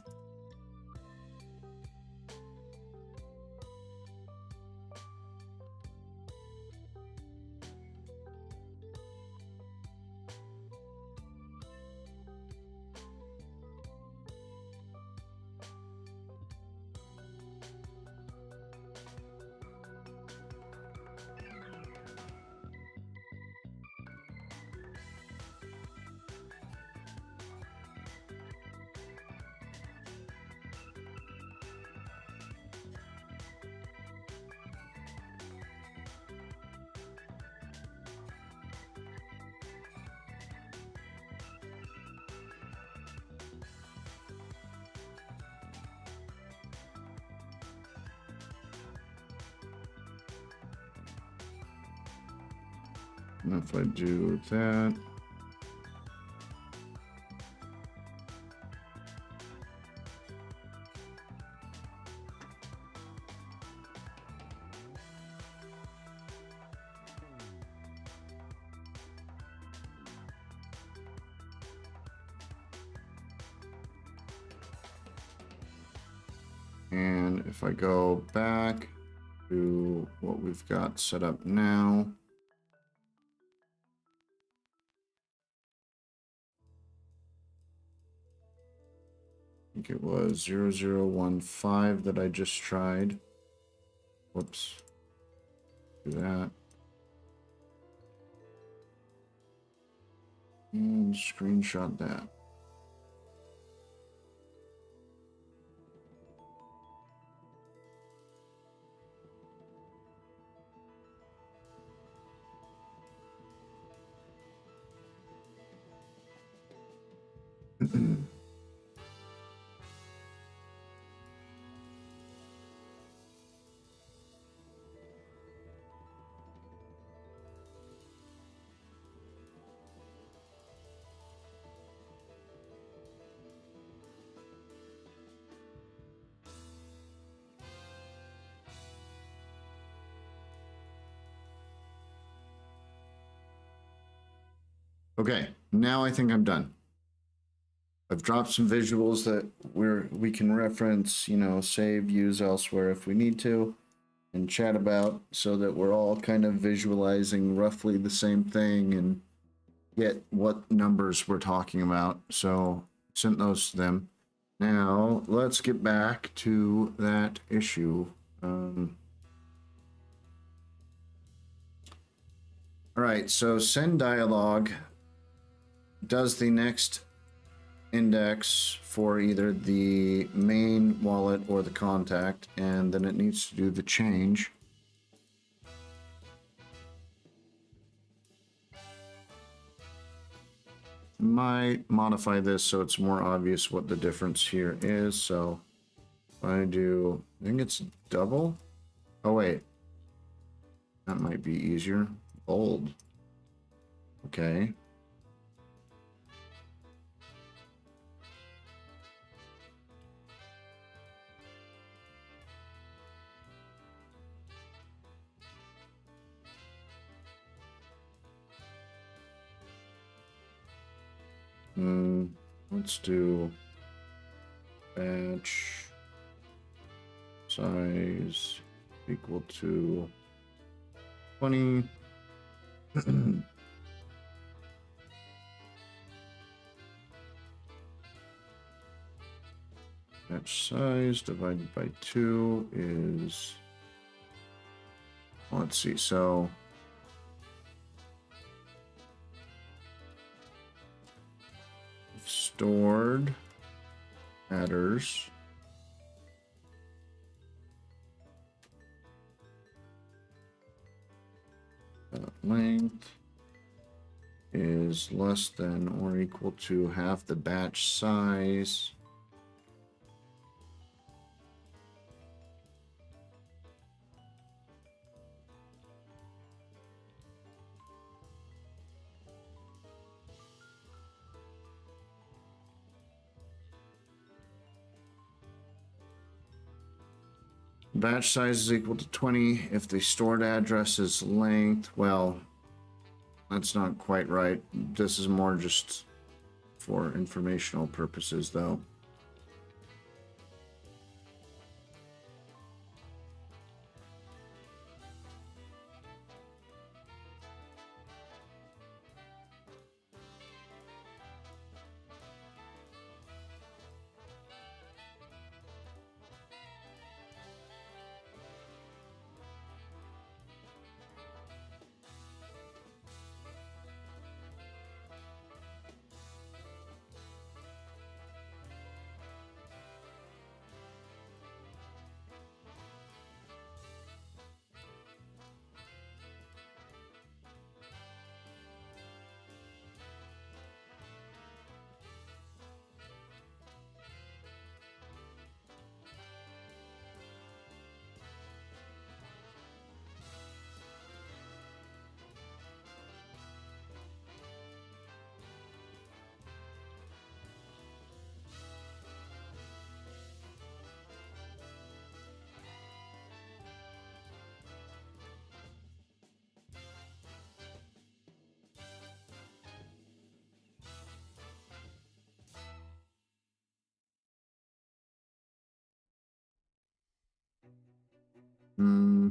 Speaker 1: And if I do that, and if I go back to what we've got set up now, I think it was 0015 that I just tried. Whoops. Do that. And screenshot that. Okay, now I think I'm done. I've dropped some visuals that we can reference, you know, save, use elsewhere if we need to, and chat about, so that we're all kind of visualizing roughly the same thing and get what numbers we're talking about. So sent those to them. Now let's get back to that issue. All right, so send dialog does the next index for either the main wallet or the contact, and then it needs to do the change. Might modify this so it's more obvious what the difference here is. So if I do, I think it's double. Oh wait, that might be easier. Bold. Okay. Let's do batch size equal to 20. Batch size divided by 2 is, let's see, so stored headers length is less than or equal to half the batch size. Batch size is equal to 20 if the stored address is length. Well, that's not quite right. This is more just for informational purposes, though. Hmm.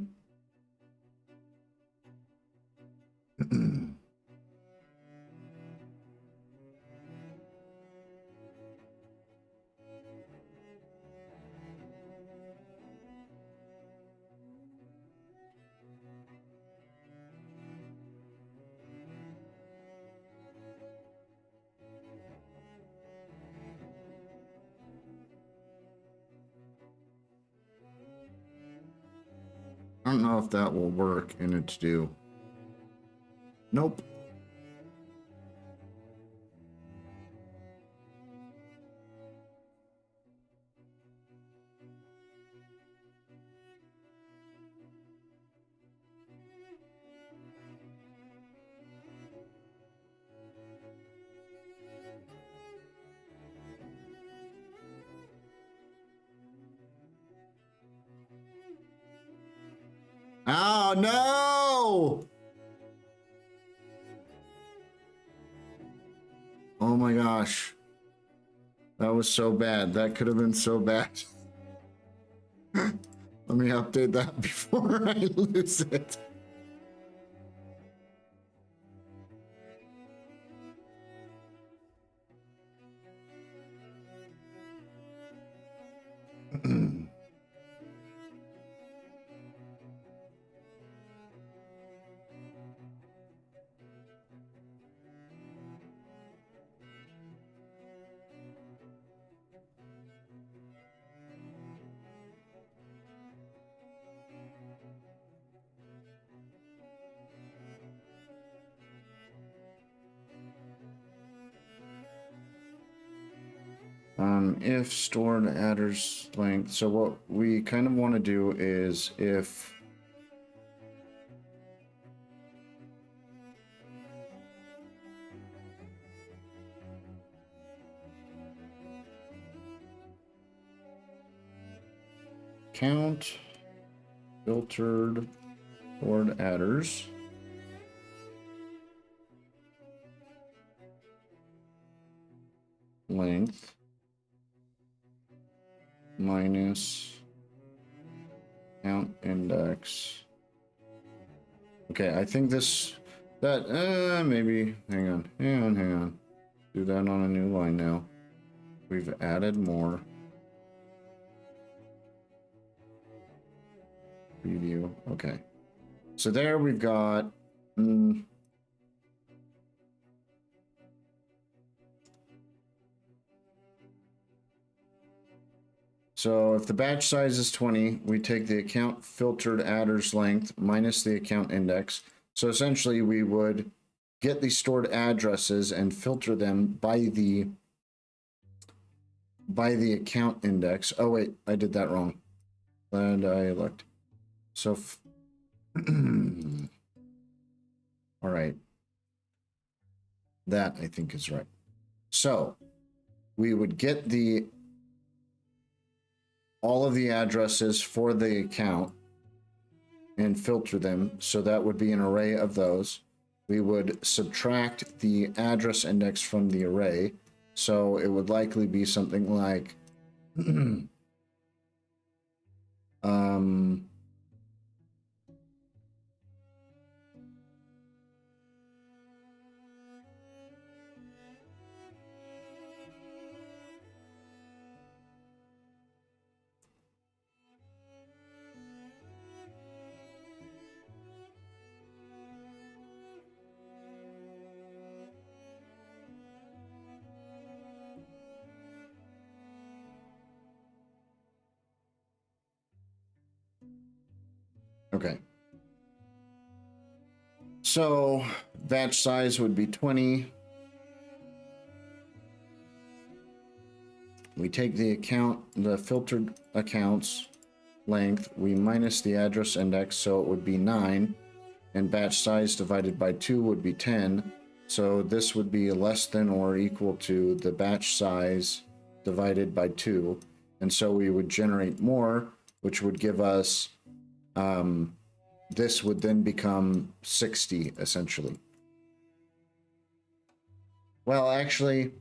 Speaker 1: I don't know if that will work in its due. Nope. Oh no! Oh my gosh. That was so bad. That could have been so bad. Let me update that before I lose it. If stored address length. So what we kind of want to do is if count filtered stored adders length minus count index. Okay, I think maybe hang on. Do that on a new line now. We've added more. Preview. Okay. So there we've got so if the batch size is 20, we take the account filtered adders length minus the account index. So essentially we would get the stored addresses and filter them by the account index. Oh wait, I did that wrong. Glad I looked. So all right. That I think is right. So we would get all of the addresses for the account and filter them. So that would be an array of those. We would subtract the address index from the array. So it would likely be something like okay. So batch size would be 20. We take the filtered accounts length, we minus the address index, so it would be 9, and batch size divided by 2 would be 10. So this would be less than or equal to the batch size divided by 2. And so we would generate more, which would give us, this would then become 60, essentially. Well, actually,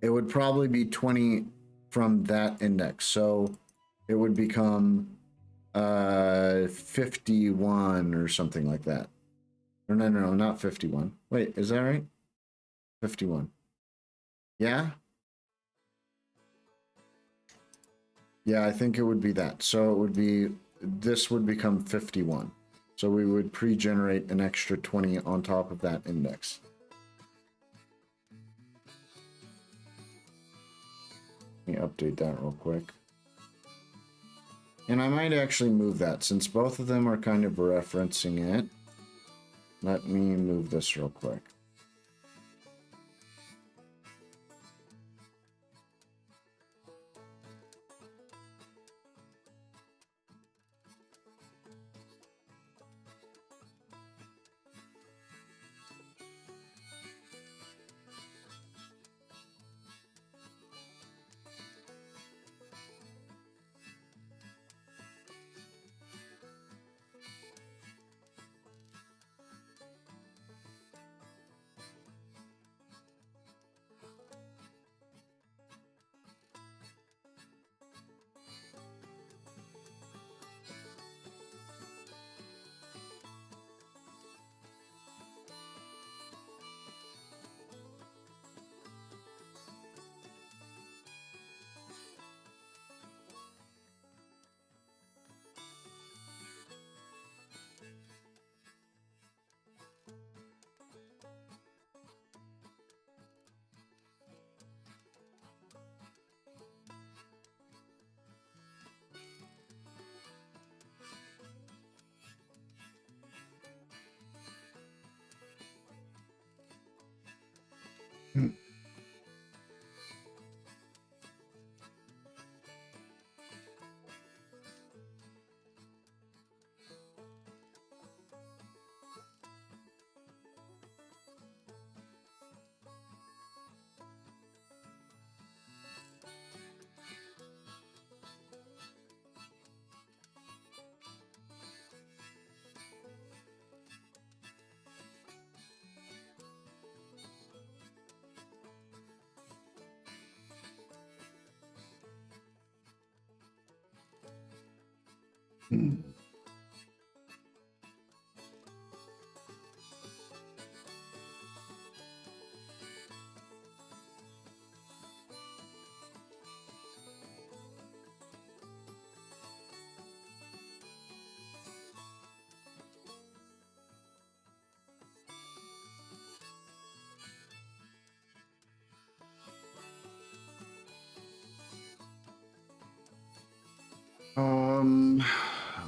Speaker 1: it would probably be 20 from that index. So it would become 51 or something like that. Or no, not 51. Wait, is that right? 51. Yeah? Yeah, I think it would be that. So it would be, this would become 51. So we would pre-generate an extra 20 on top of that index. Let me update that real quick. And I might actually move that since both of them are kind of referencing it. Let me move this real quick.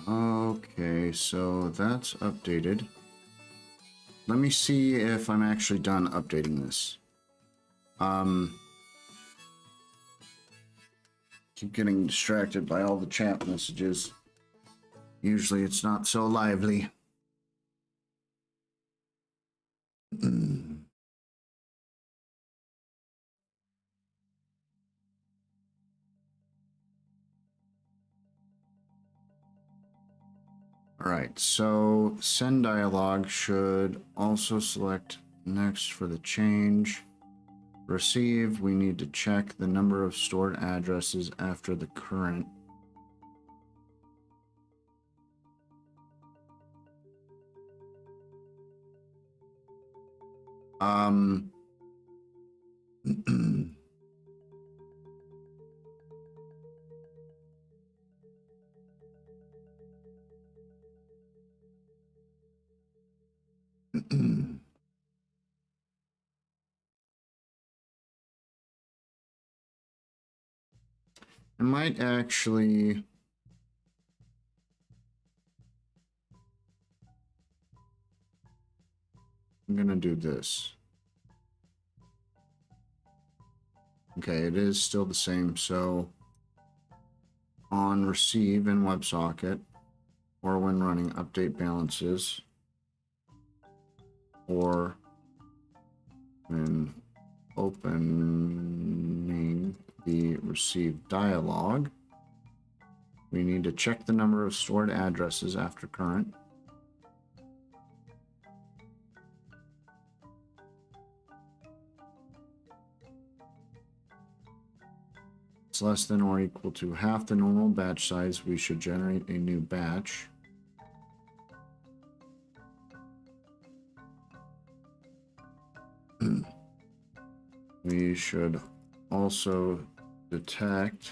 Speaker 1: Okay, so that's updated. Let me see if I'm actually done updating this. Keep getting distracted by all the chat messages. Usually it's not so lively. All right, so send dialog should also select next for the change. Receive, we need to check the number of stored addresses after the current. I might actually... I'm gonna do this. Okay, it is still the same, so on receive in WebSocket, or when running update balances, or when opening the receive dialog, we need to check the number of stored addresses after current. is less than or equal to half the normal batch size, we should generate a new batch. We should also detect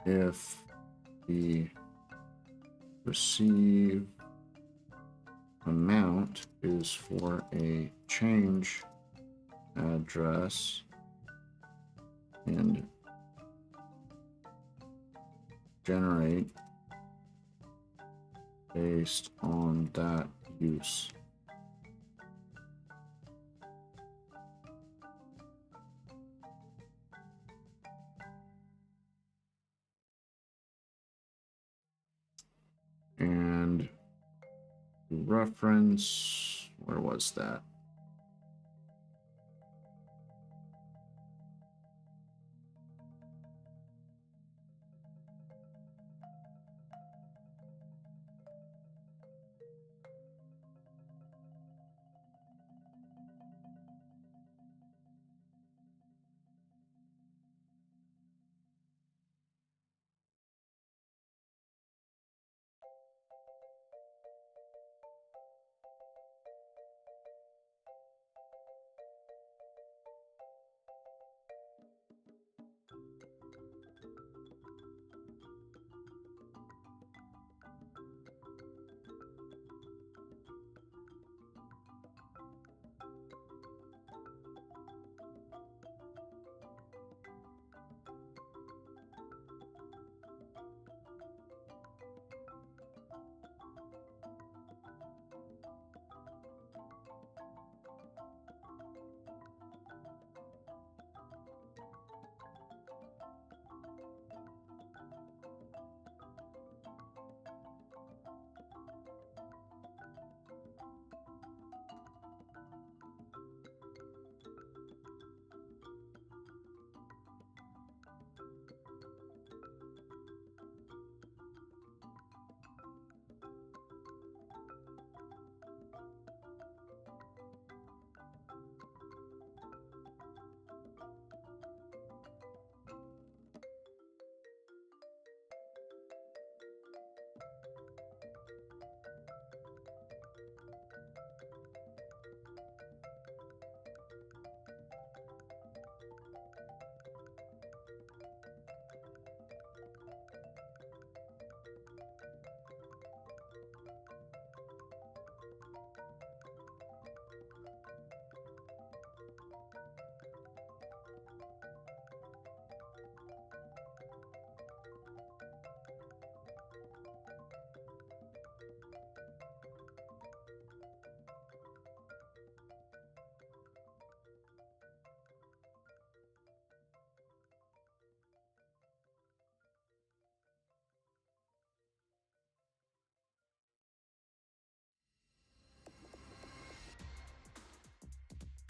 Speaker 1: if the receive amount is for a change address and generate based on that use. And reference, where was that?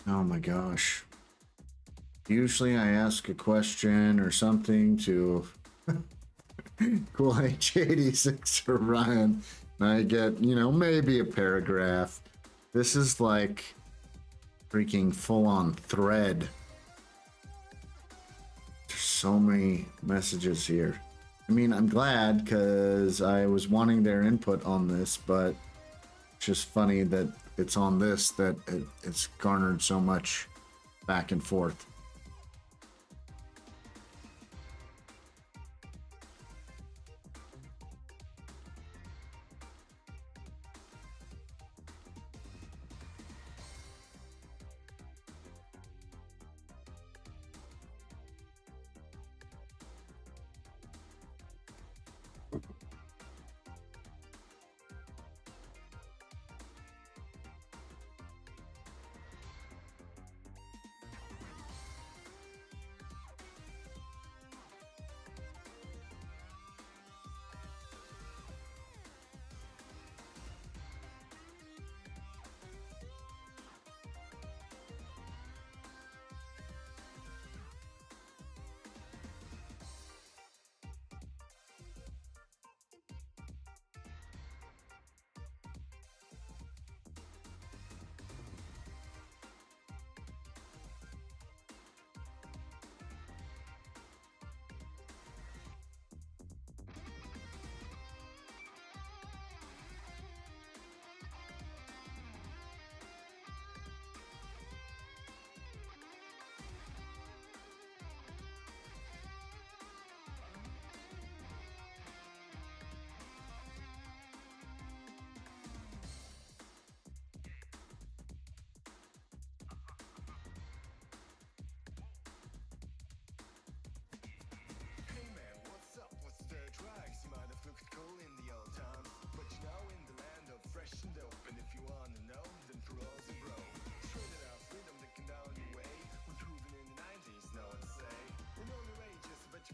Speaker 1: Oh my gosh. Usually I ask a question or something to Cool H86 or Ryan, and I get, you know, maybe a paragraph. This is like freaking full-on thread. There's so many messages here. I mean, I'm glad because I was wanting their input on this, but it's just funny that it's on this that it's garnered so much back and forth.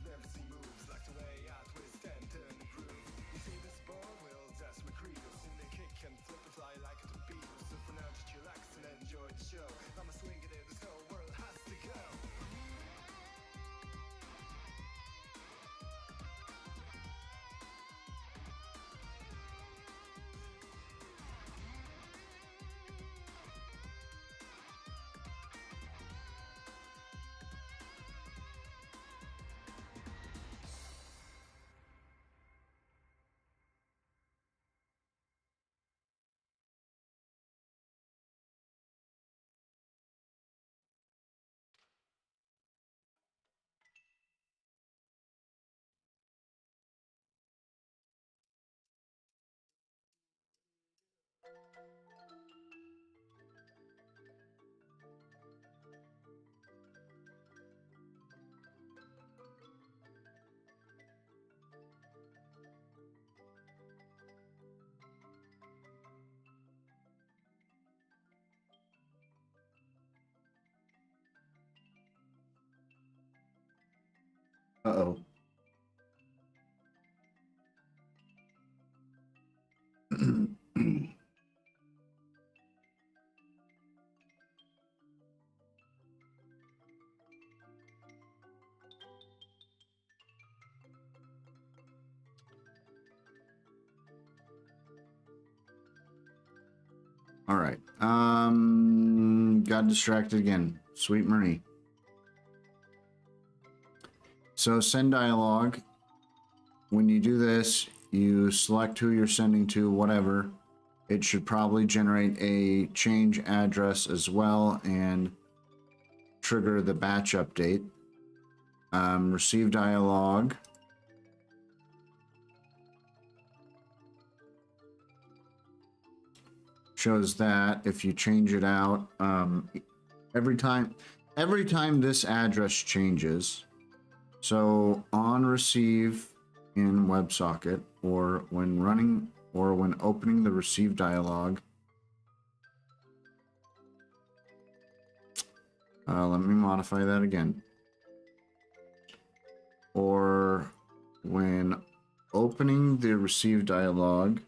Speaker 2: never see moves like the way I twist and turn and groove. You see this ball? Well, that's my credo. Sing the kick and flip and fly like a torpedo. So for now, just relax and enjoy the show. I'ma swing it in, this whole world has to go.
Speaker 1: Uh-oh. All right. Got distracted again. Sweet Marie. So send dialogue. When you do this, you select who you're sending to, whatever. It should probably generate a change address as well and trigger the batch update. Receive dialogue. Shows that if you change it out, every time this address changes, so on receive in WebSocket or when running or when opening the receive dialog, let me modify that again, or when opening the receive dialog,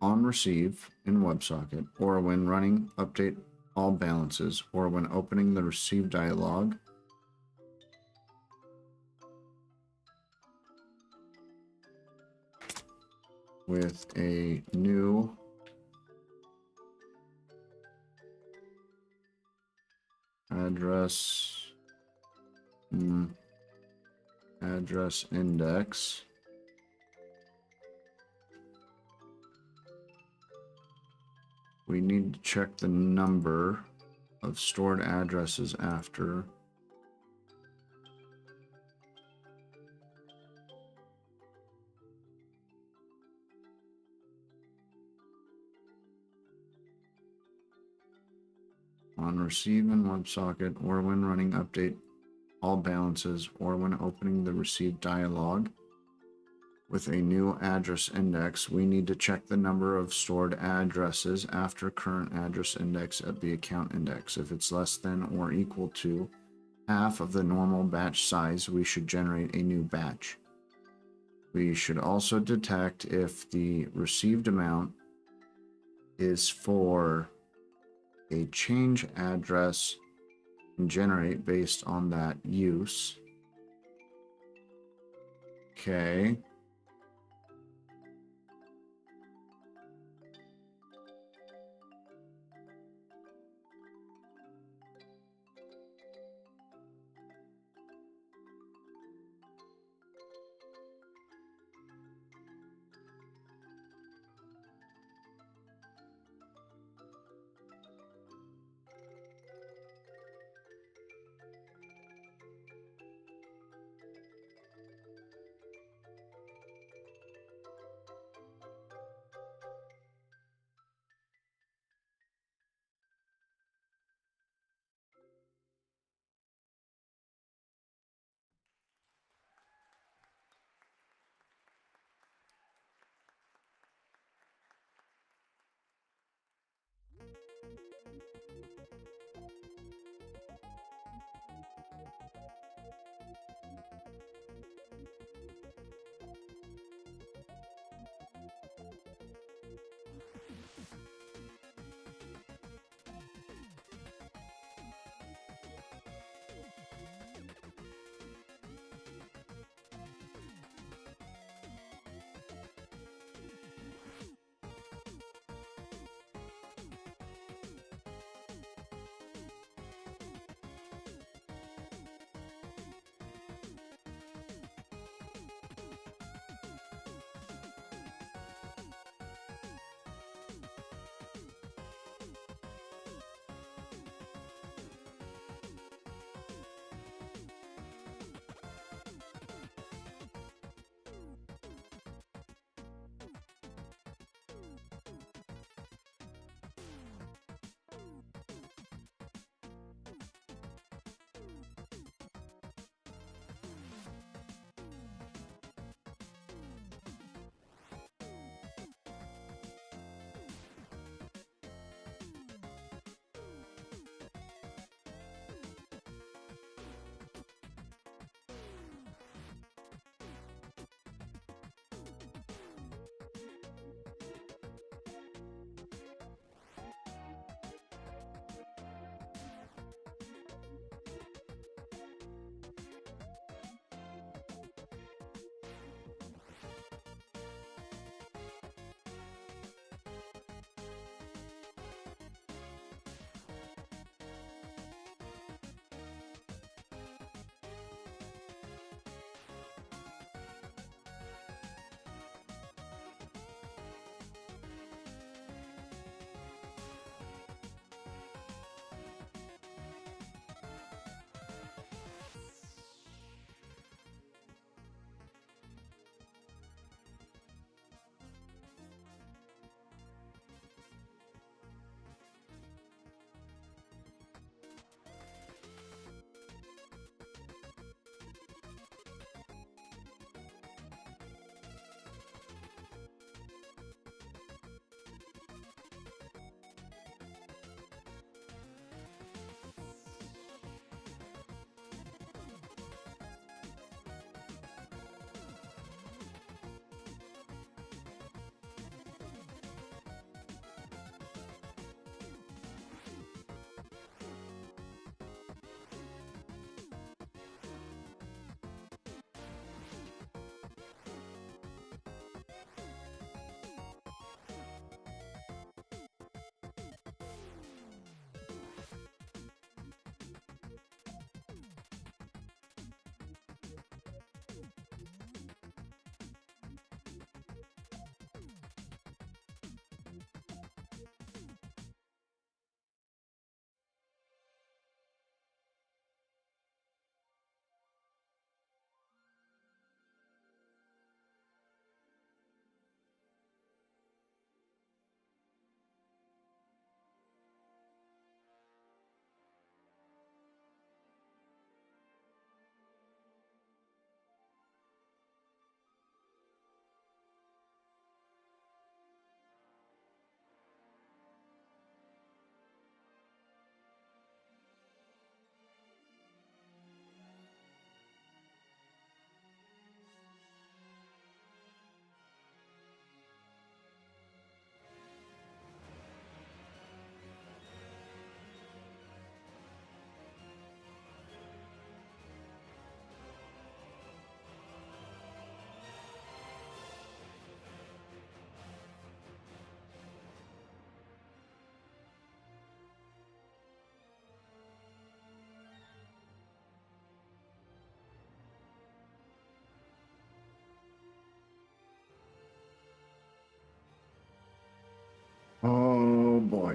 Speaker 1: on receive in WebSocket, or when running update all balances, or when opening the receive dialog, with a new address index. We need to check the number of stored addresses after. On receive in WebSocket, or when running update all balances, or when opening the receive dialog with a new address index, we need to check the number of stored addresses after current address index at the account index. If it's less than or equal to half of the normal batch size, we should generate a new batch. We should also detect if the received amount is for a change address and generate based on that use. Okay.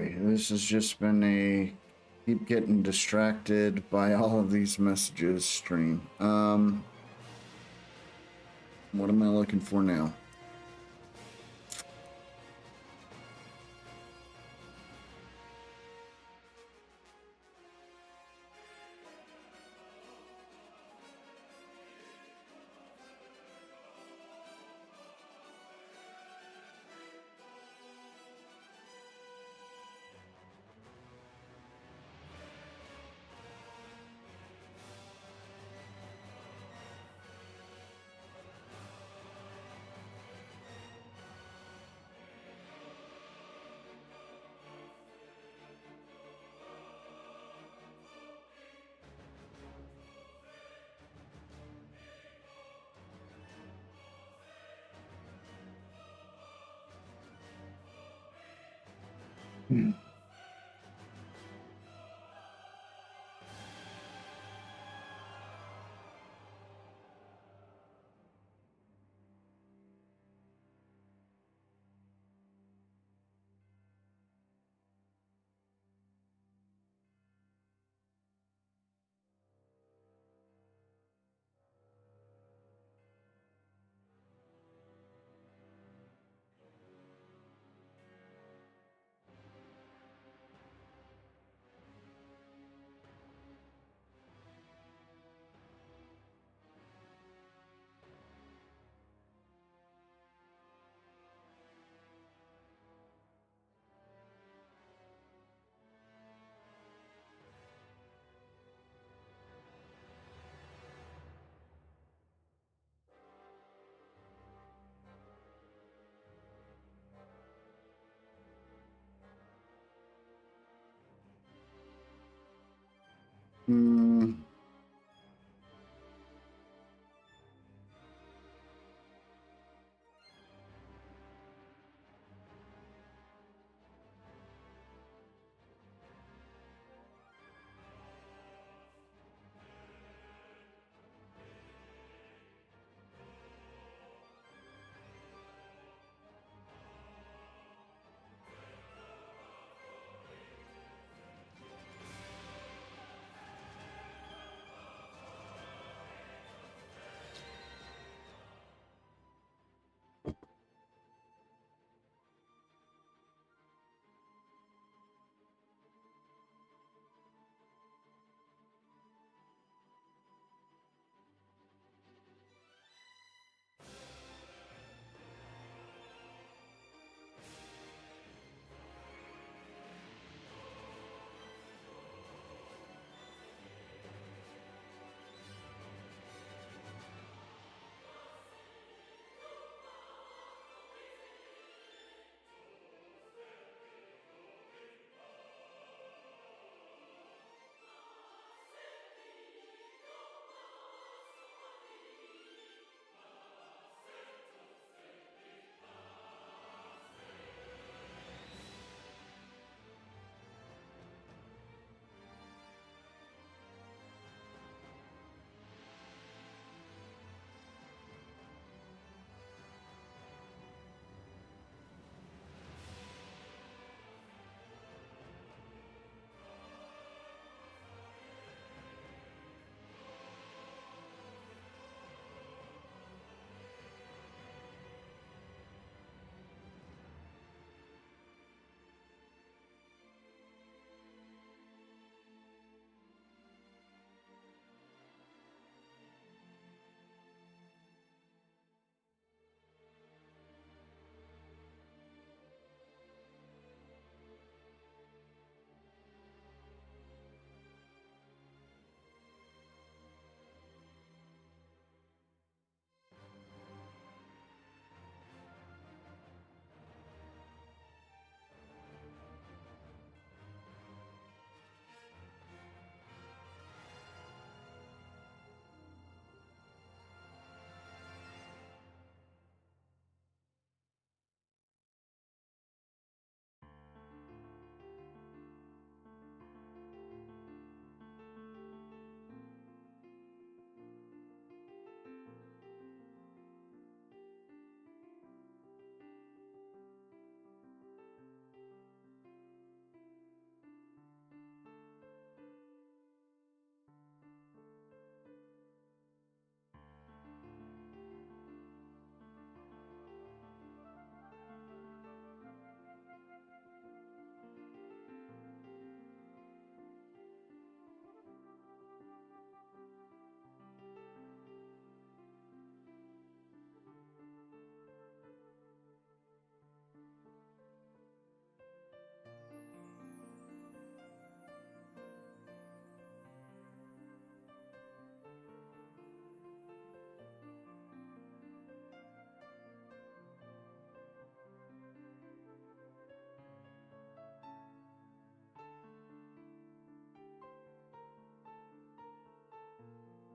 Speaker 1: boy, this has just been a keep getting distracted by all of these messages stream. What am I looking for now? Hmm.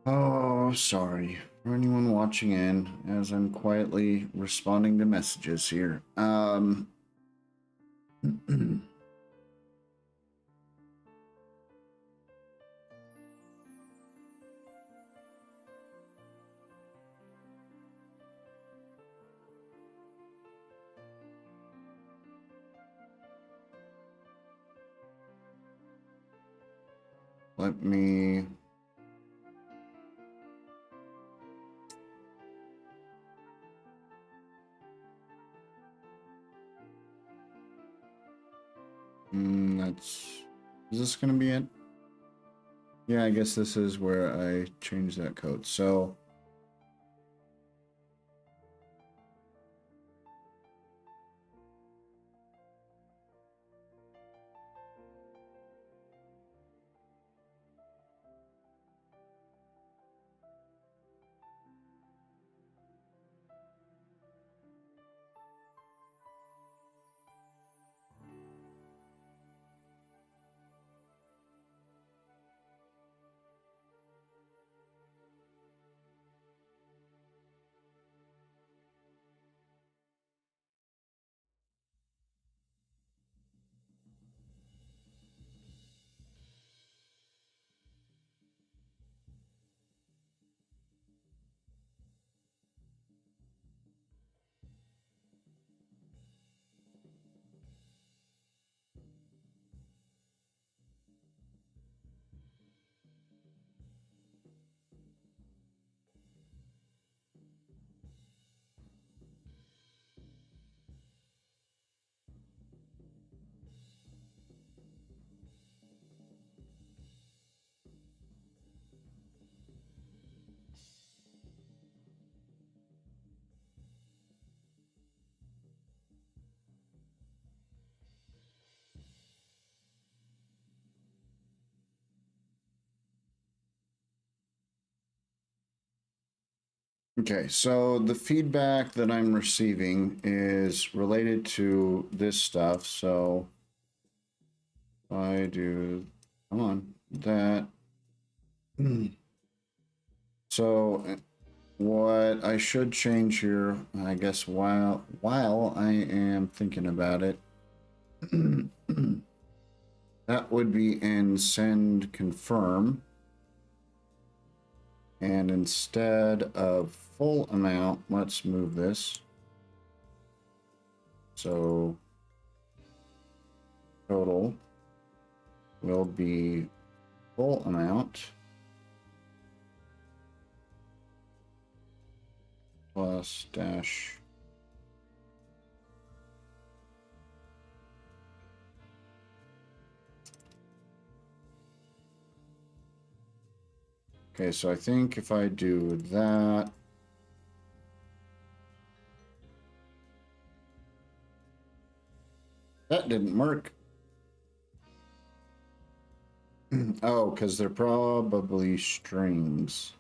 Speaker 1: Oh, sorry for anyone watching in as I'm quietly responding to messages here. Let me. That's. Is this going to be it? Yeah, I guess this is where I change that code. So. Okay, so the feedback that I'm receiving is related to this stuff. So I do, come on, that. So what I should change here, I guess, while I am thinking about it, that would be in send confirm. And instead of full amount, let's move this. So total will be full amount plus dash. Okay, so I think if I do that, that didn't work. Oh, because they're probably strings.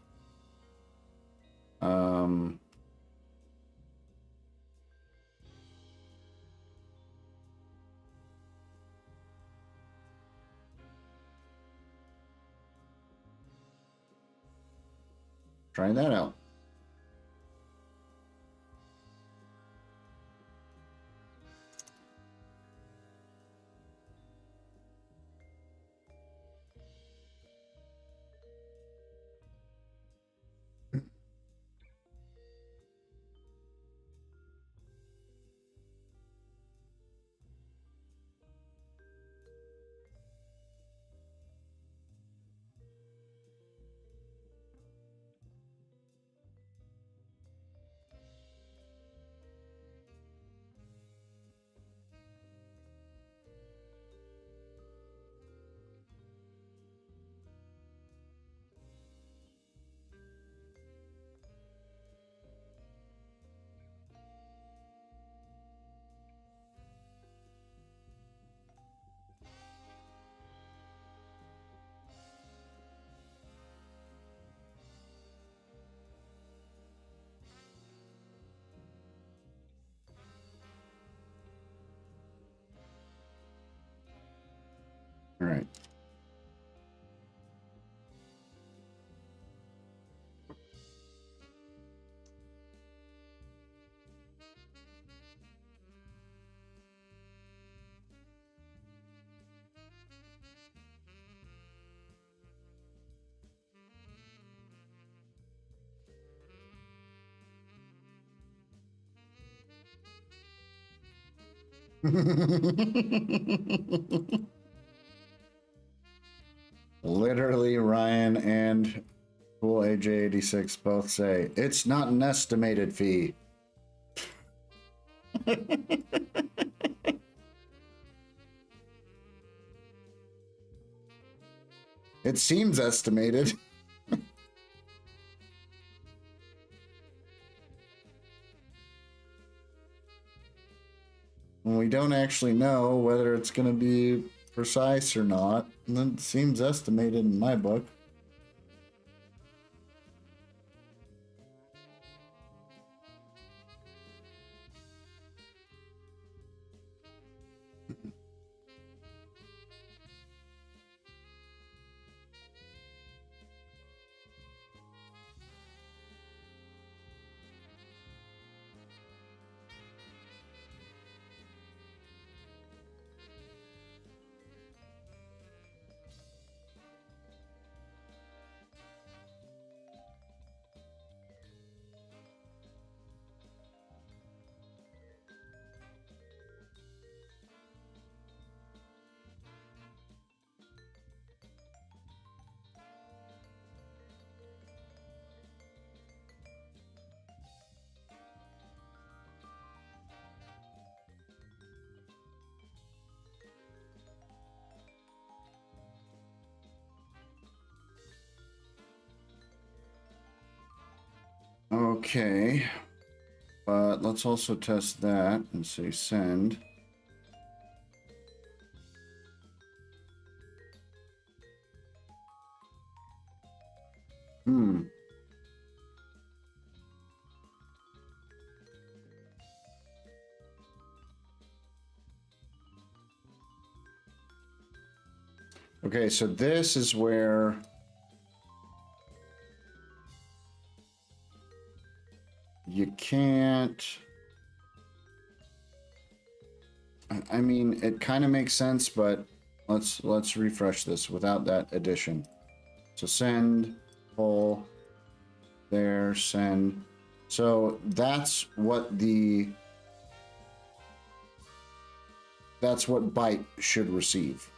Speaker 1: Try that out. All right. Literally, Ryan and Cool AJ86 both say it's not an estimated fee. It seems estimated. We don't actually know whether it's going to be precise or not. And then it seems estimated in my book. Okay, but let's also test that and say send. Okay, so this is where you can't. I mean, it kind of makes sense, but let's refresh this without that addition. So send, pull, there, send. So that's what byte should receive.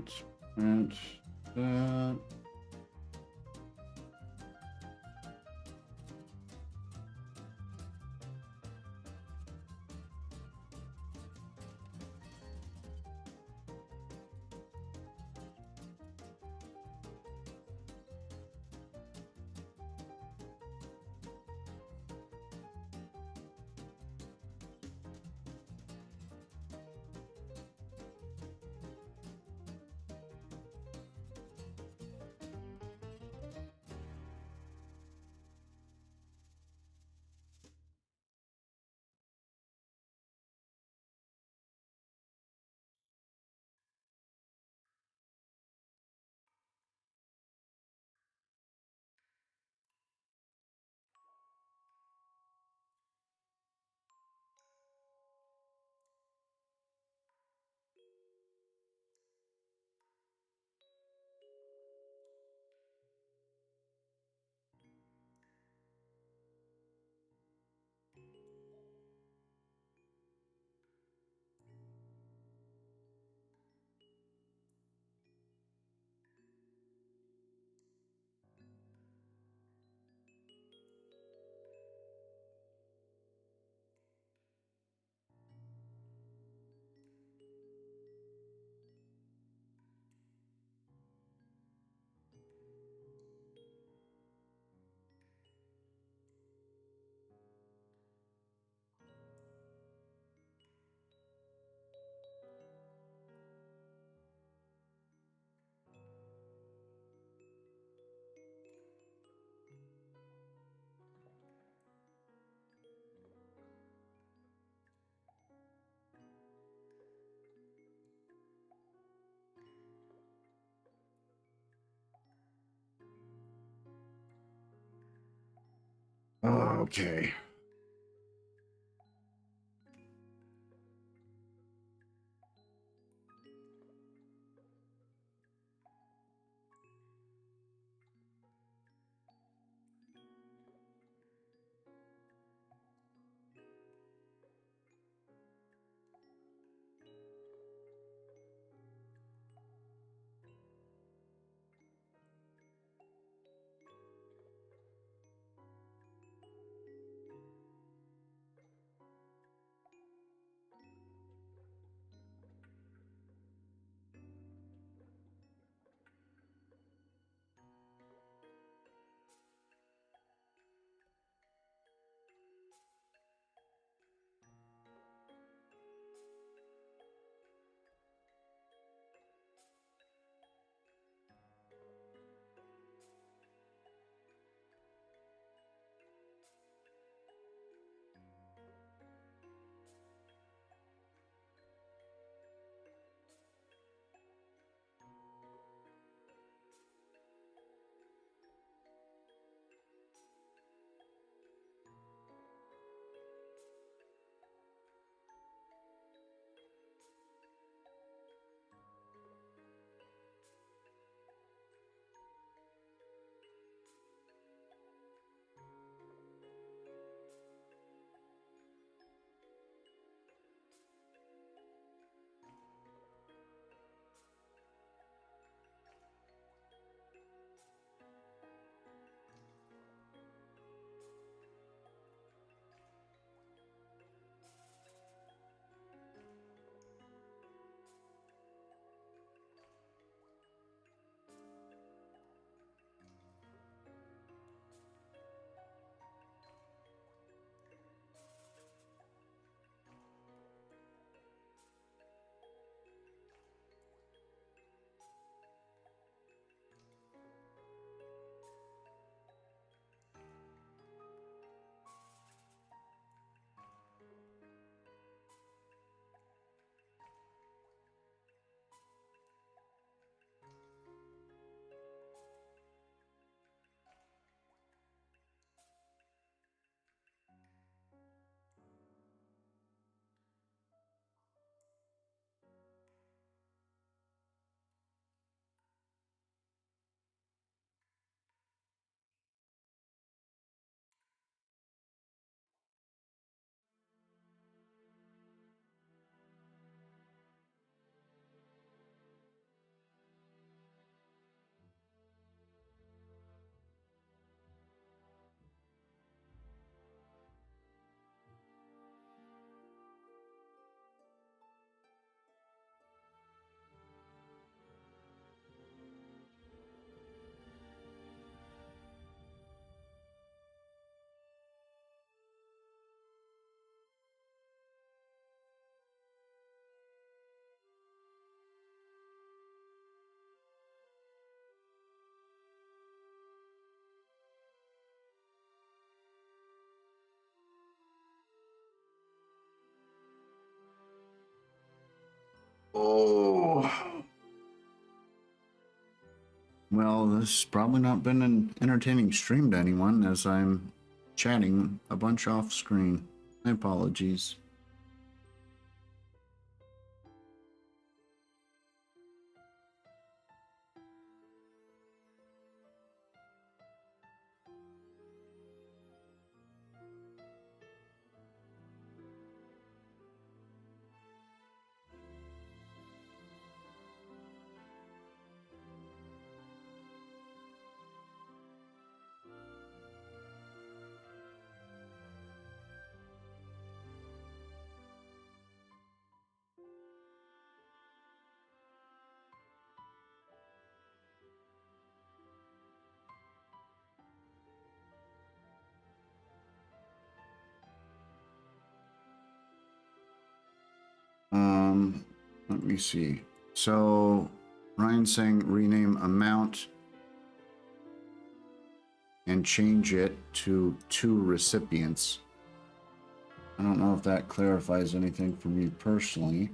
Speaker 3: let's print that.
Speaker 1: Okay. Oh. Well, this has probably not been an entertaining stream to anyone as I'm chatting a bunch off screen. My apologies. Let me see. So Ryan's saying rename amount and change it to 2 recipients. I don't know if that clarifies anything for me personally.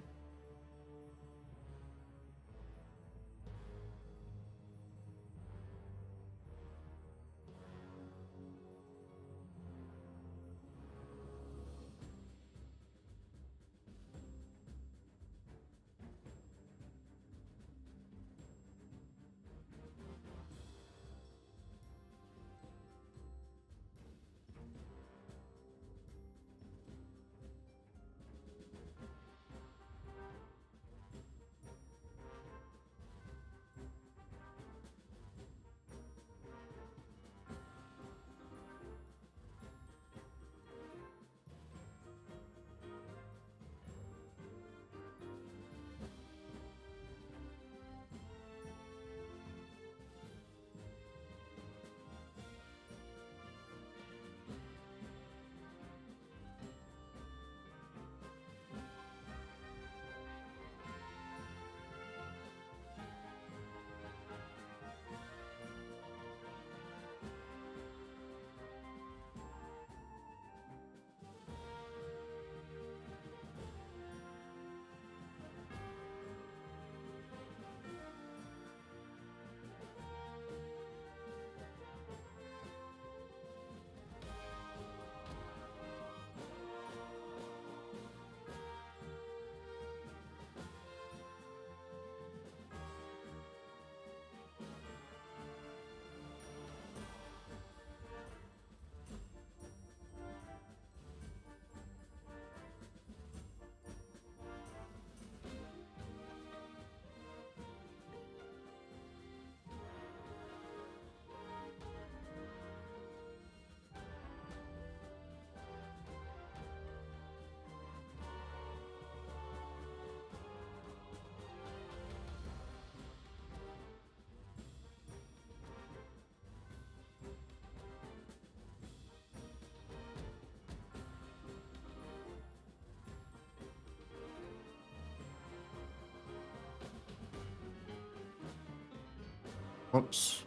Speaker 1: Whoops.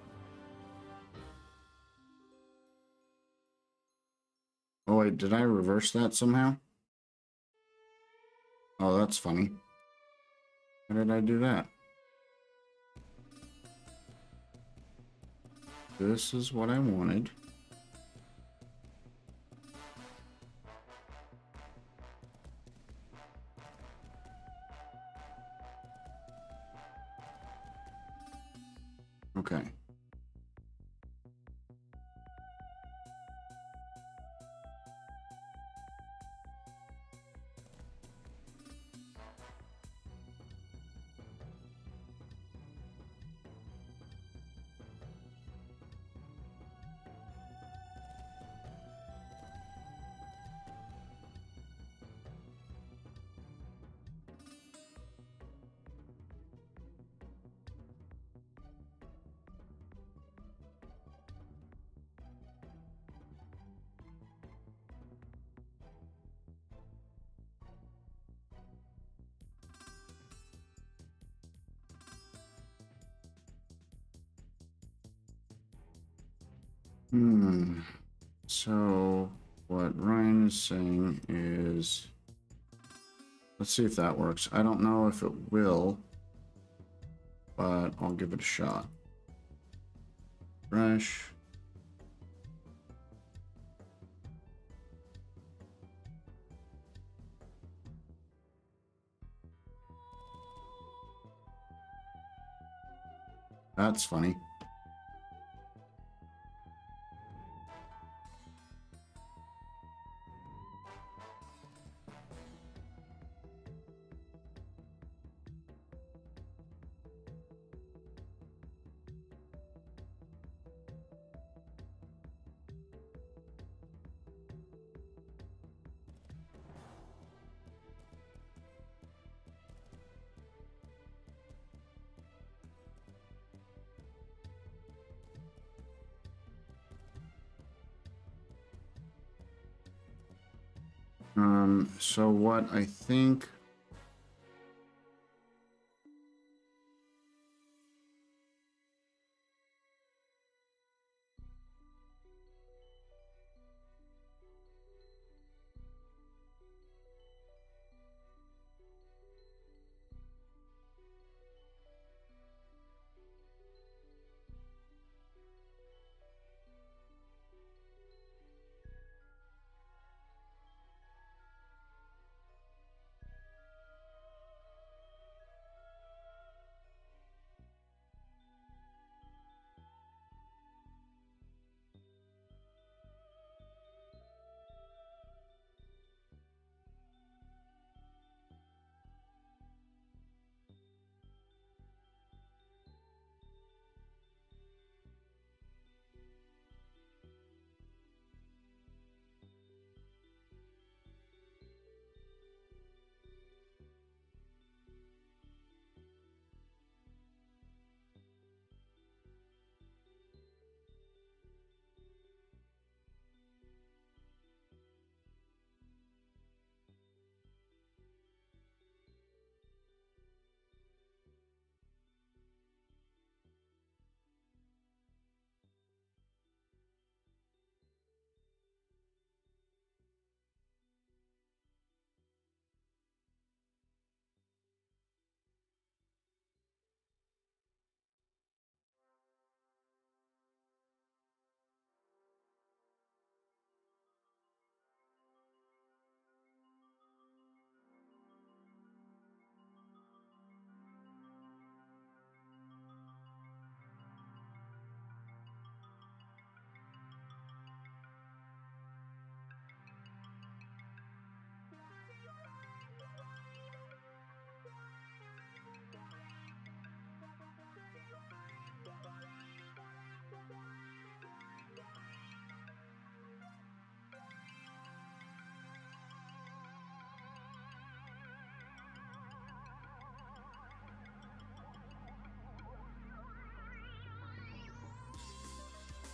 Speaker 1: Oh wait, did I reverse that somehow? Oh, that's funny. How did I do that? This is what I wanted. Okay. So what Ryan is saying is Let's see if that works. I don't know if it will, but I'll give it a shot. Fresh. That's funny. So what I think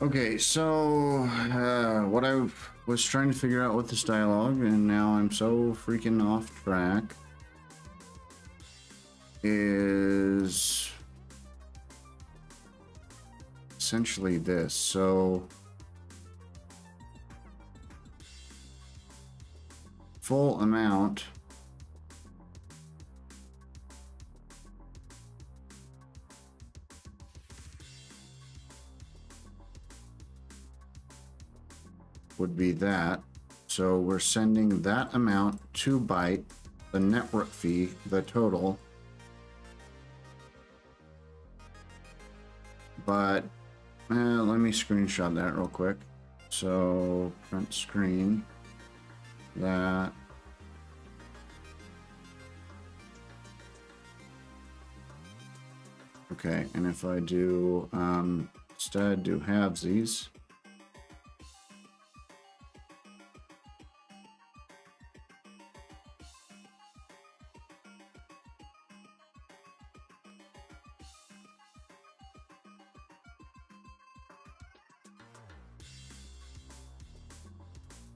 Speaker 1: okay, so what I was trying to figure out with this dialogue, and now I'm so freaking off track, is essentially this. So full amount would be that. So we're sending that amount to Byte, the network fee, the total. But let me screenshot that real quick. So print screen that. Okay, and if I do instead do halvesies.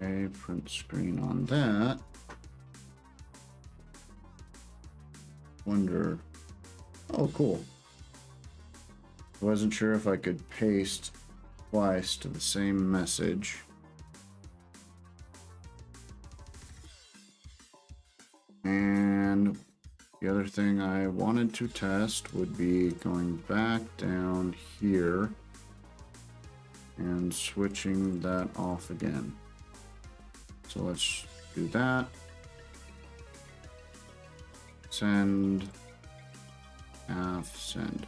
Speaker 1: Okay, print screen on that. Wonder. Oh, cool. Wasn't sure if I could paste twice to the same message. And The other thing I wanted to test would be going back down here and switching that off again. So let's do that. Send, half, send.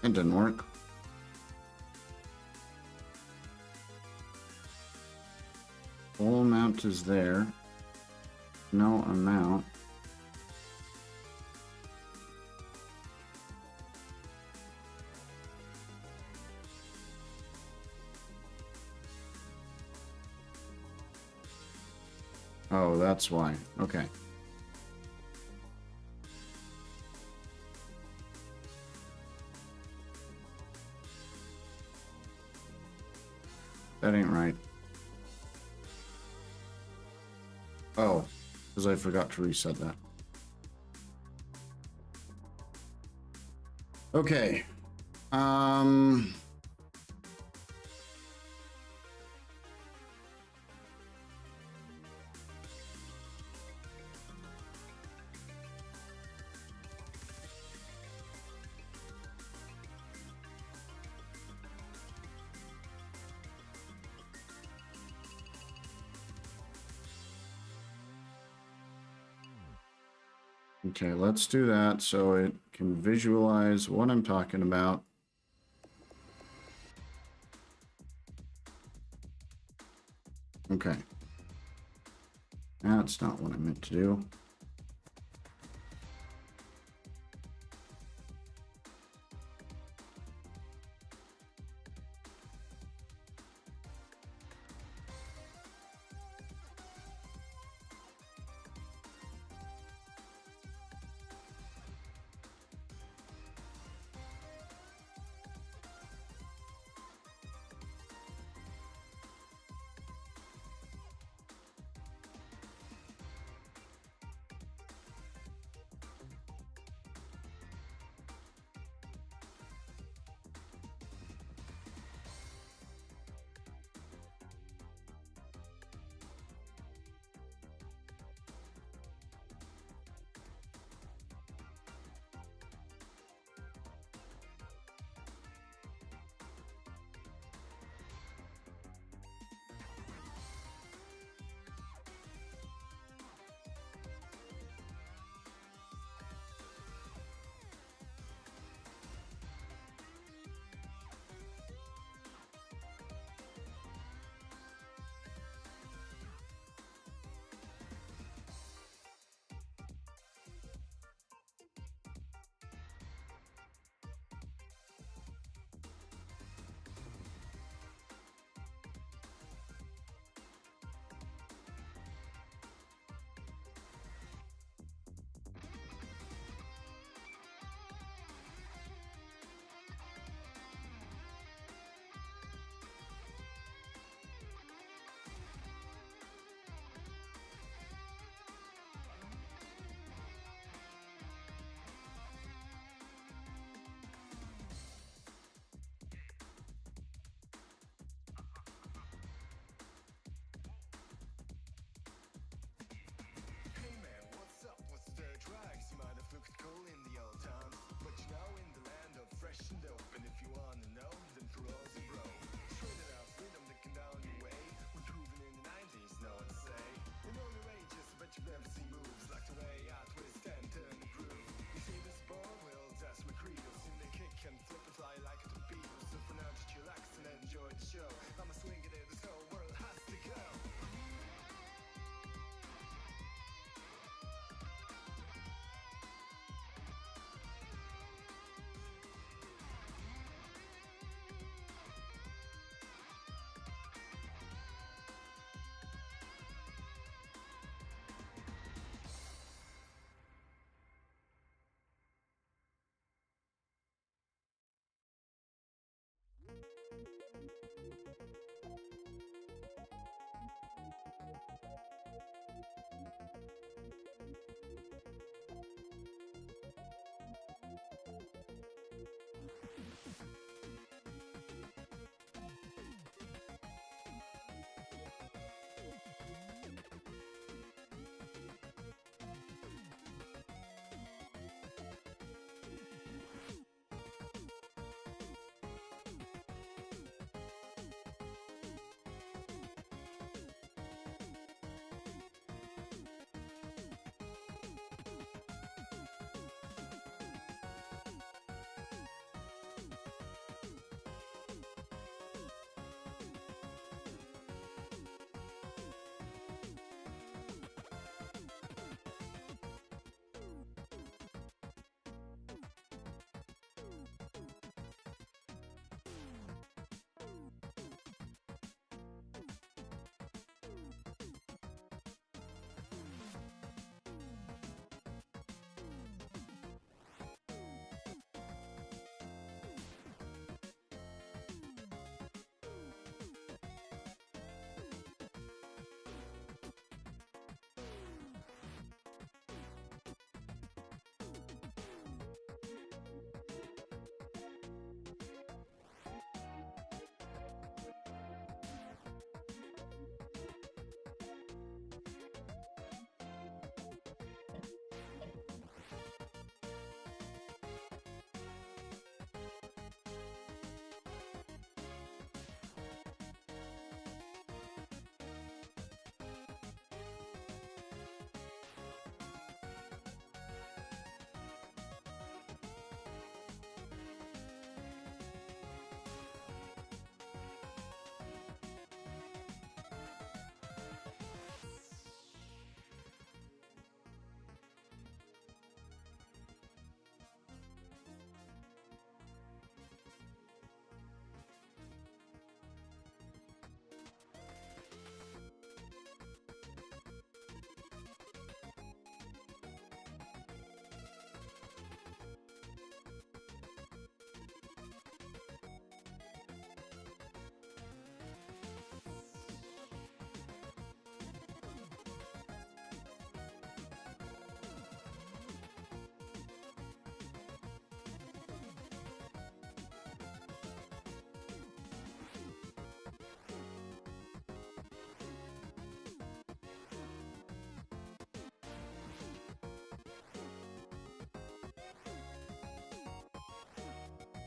Speaker 1: It didn't work. Full amount is there. No amount. Oh, that's why. Okay. That ain't right. Oh, because I forgot to reset that. Okay. Okay, let's do that so it can visualize what I'm talking about. Okay. That's not what I meant to do.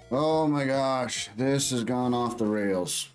Speaker 1: Oh my gosh, this has gone off the rails.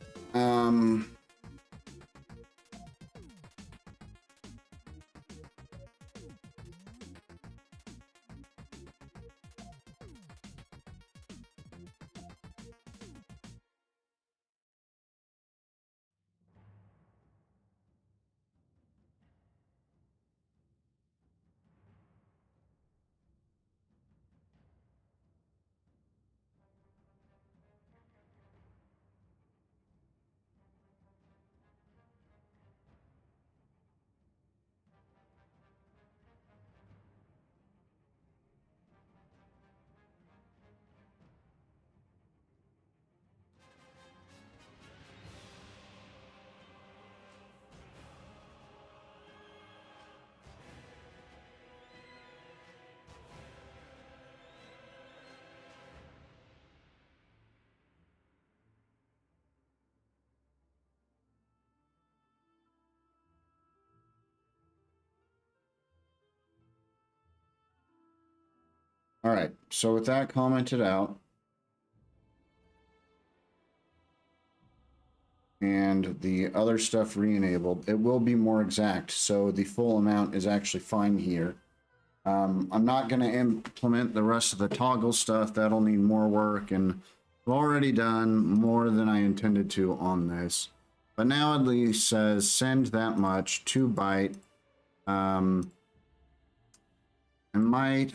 Speaker 1: All right, so with that commented out, and the other stuff re-enabled, it will be more exact. So the full amount is actually fine here. I'm not going to implement the rest of the toggle stuff. That'll need more work, and I've already done more than I intended to on this. But now at least says send that much to byte. I might...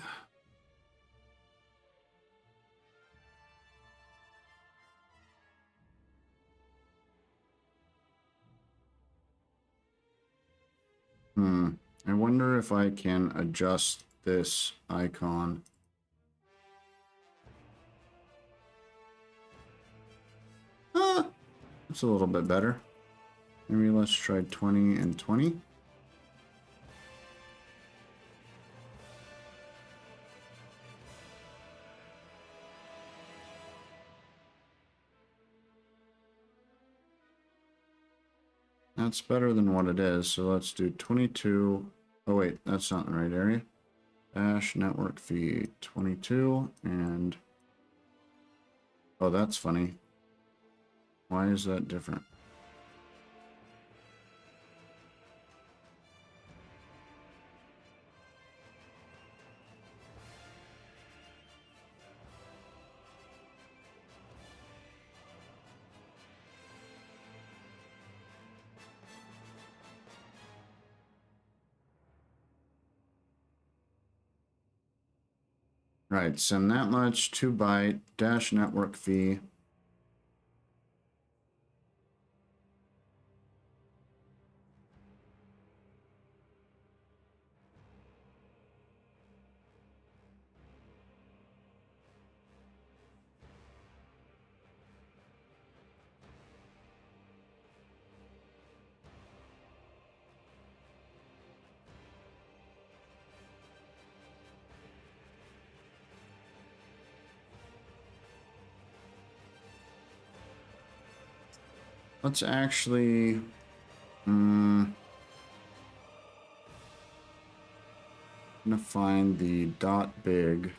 Speaker 1: I wonder if I can adjust this icon. Ah, it's a little bit better. Maybe let's try 20 and 20. That's better than what it is, so let's do 22. Oh wait, that's not the right area. Dash network fee 22 and... Oh, that's funny. Why is that different? Right, send that much, 2 byte, dash network fee. Let's actually... I'm gonna find the dot big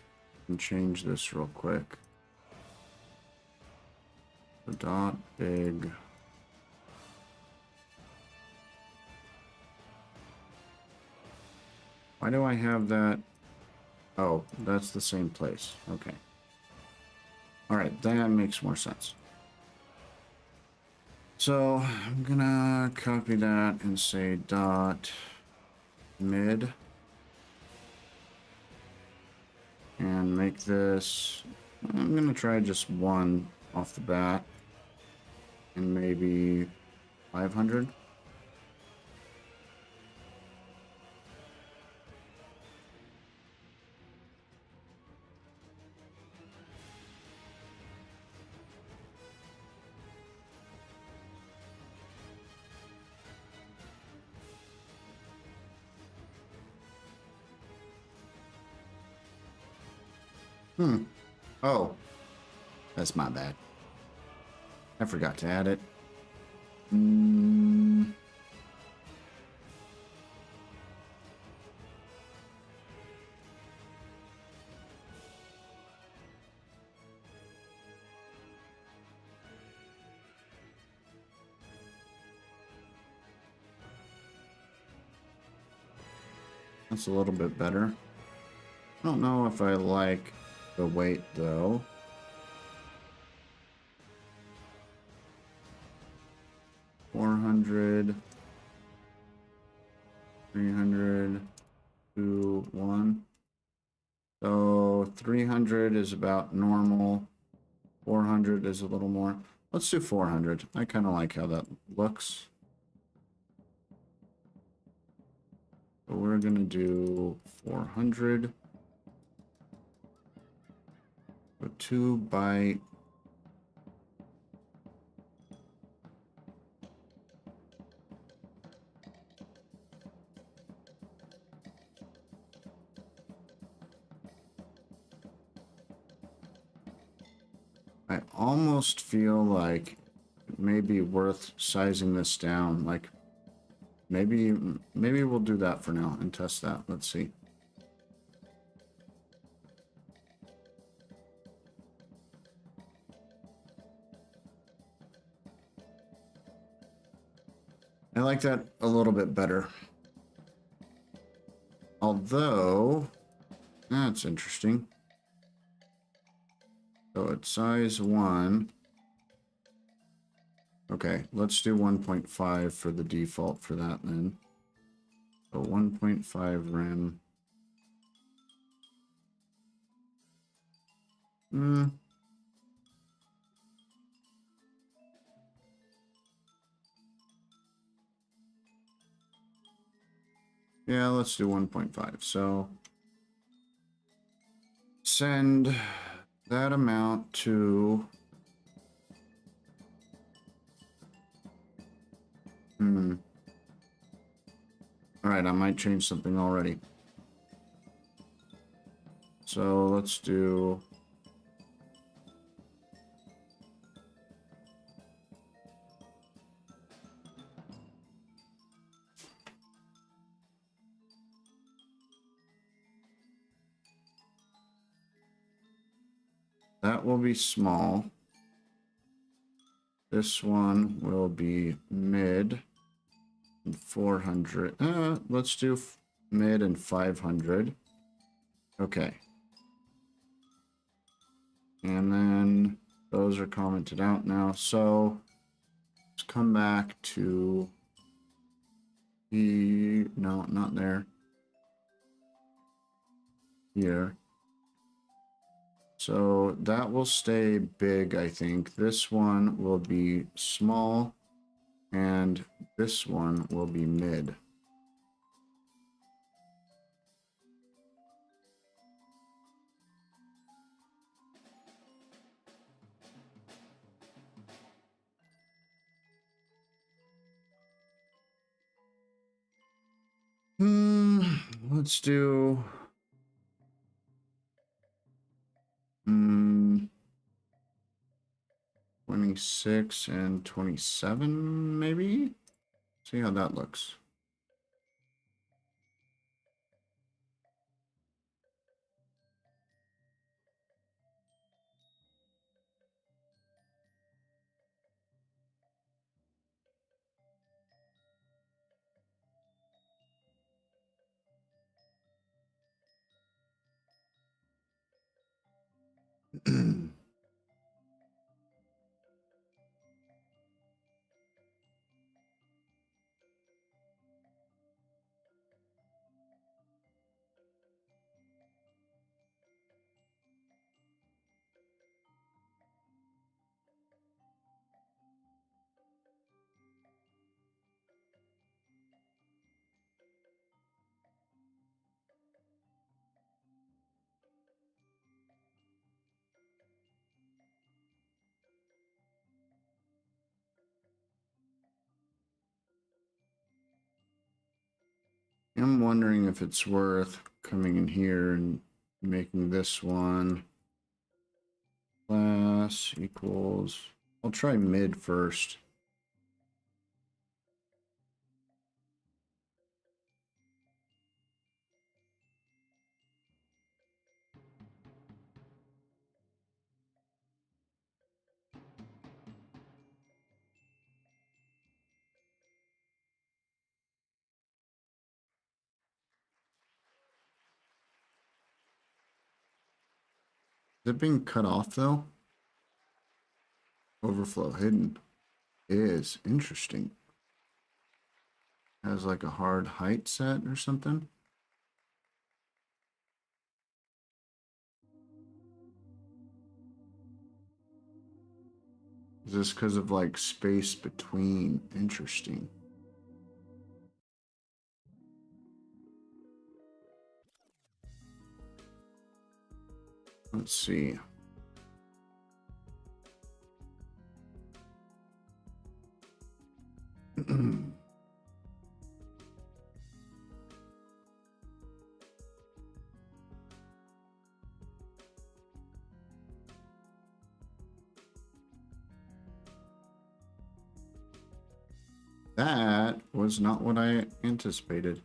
Speaker 1: and change this real quick. The dot big. Why do I have that? Oh, that's the same place. Okay. All right, that makes more sense. So I'm gonna copy that and say dot mid and make this, I'm gonna try just 1 off the bat and maybe 500. Oh, that's my bad. I forgot to add it. That's a little bit better. I don't know if I like the weight though. $400, 300, 2, 1. So 300 is about normal. 400 is a little more. Let's do 400. I kind of like how that looks. So we're gonna do 400. So 2 byte. I almost feel like it may be worth sizing this down. Like maybe we'll do that for now and test that. Let's see. I like that a little bit better. Although, that's interesting. So it's size 1. Okay, let's do 1.5 for the default for that then. So 1.5 rem. Yeah, let's do 1.5. So send that amount to all right, I might change something already. So let's do that will be small. This one will be mid and 400. Let's do mid and 500. Okay. And then those are commented out now. So let's come back to the, no, not there. Here. So that will stay big, I think. This one will be small, and this one will be mid. Let's do 26 and 27, maybe? See how that looks. I'm wondering if it's worth coming in here and making this one class equals. I'll try mid first. Is it being cut off though? Overflow hidden is interesting. Has like a hard height set or something. Is this because of like space between? Interesting. Let's see. That was not what I anticipated.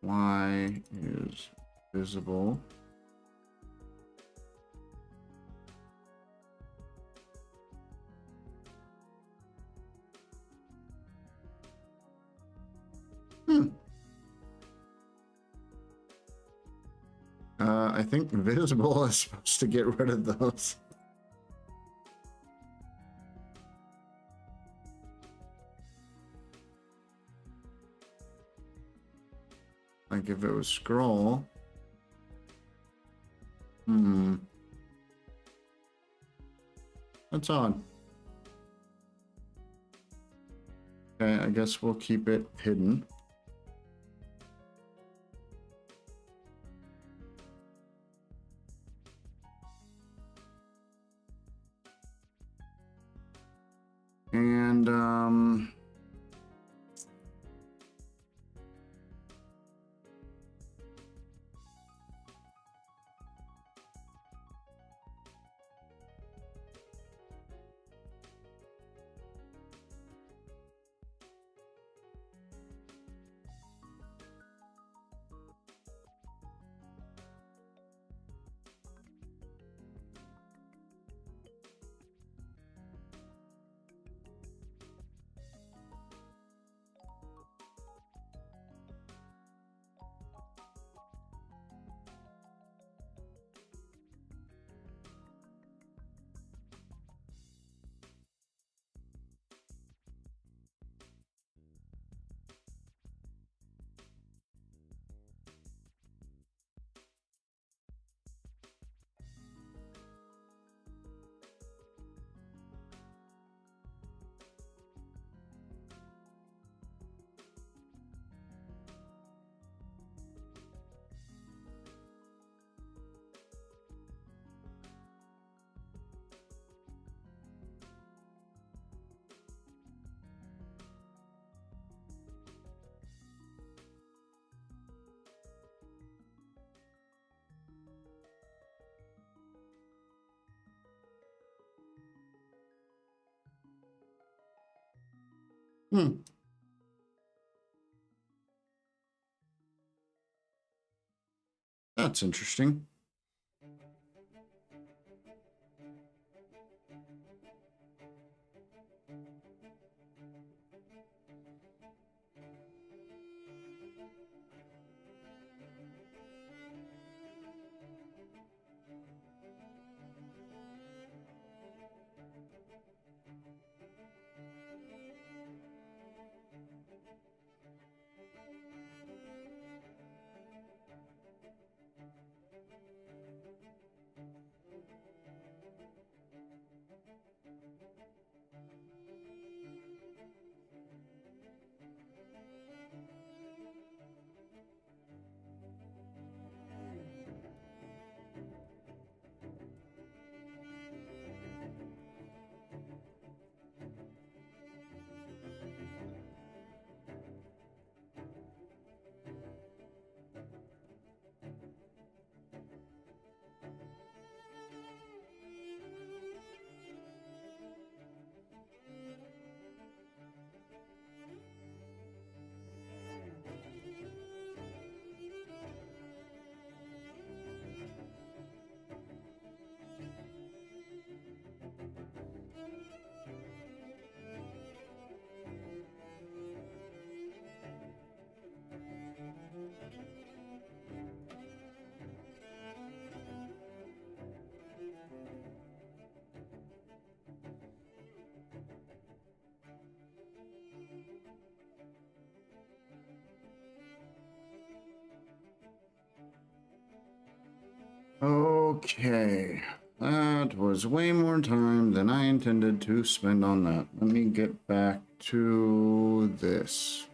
Speaker 1: Y is visible. I think visible is supposed to get rid of those. Like if it was scroll. That's odd. Okay, I guess we'll keep it hidden. And that's interesting. Okay. That was way more time than I intended to spend on that. Let me get back to this.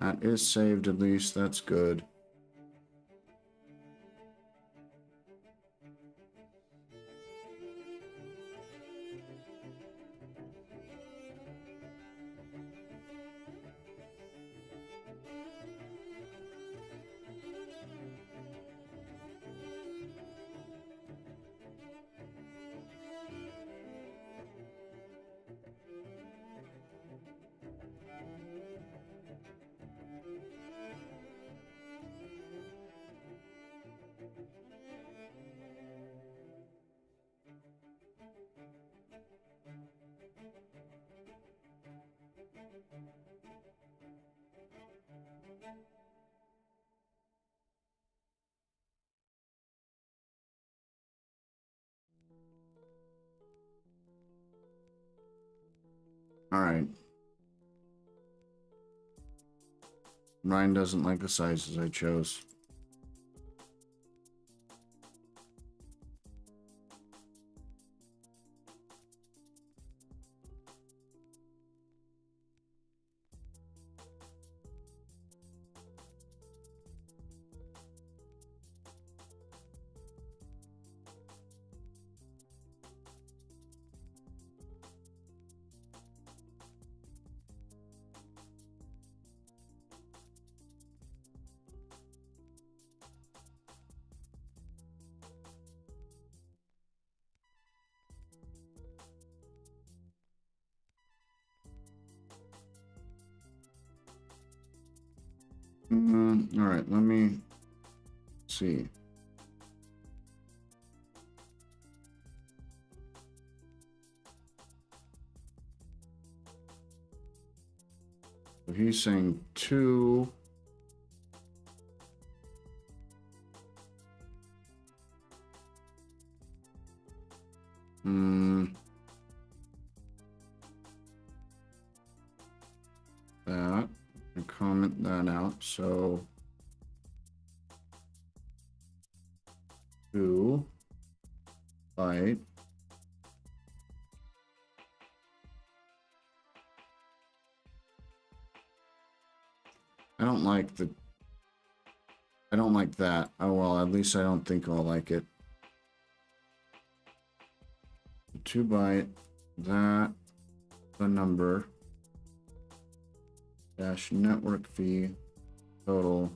Speaker 1: That is saved at least. That's good. All right. Ryan doesn't like the sizes I chose. All right, let me see. So he's saying 2. That. And comment that out. So 2 byte. I don't like that. Oh well, at least I don't think I'll like it. 2 byte, that, the number, dash network fee, total.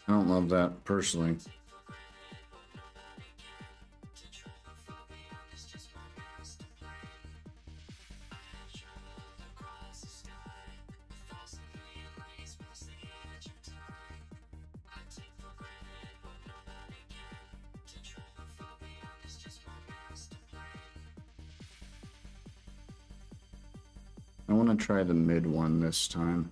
Speaker 1: I don't love that personally. I want to try the mid one this time.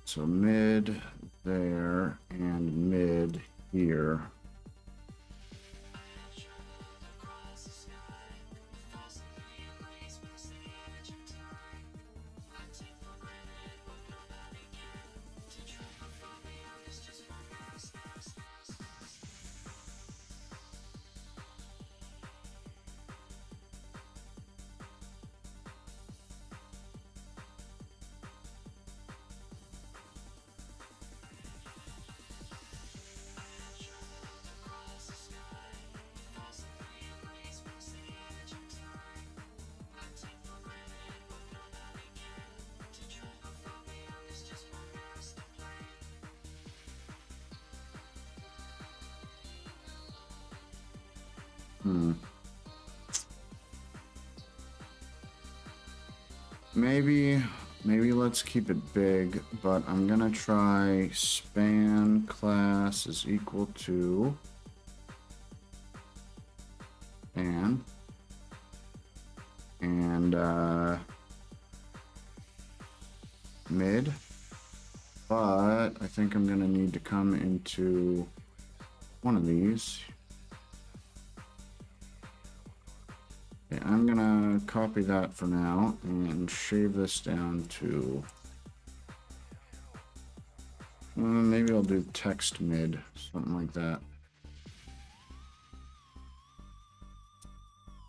Speaker 1: So mid there and mid here. Maybe let's keep it big, but I'm gonna try span class is equal to span and mid, but I think I'm gonna need to come into one of these. Okay, I'm gonna copy that for now and shave this down to maybe I'll do text mid, something like that.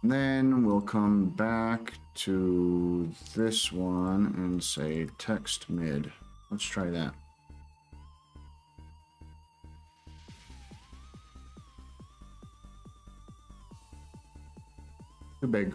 Speaker 1: And then we'll come back to this one and say text mid. Let's try that. Too big.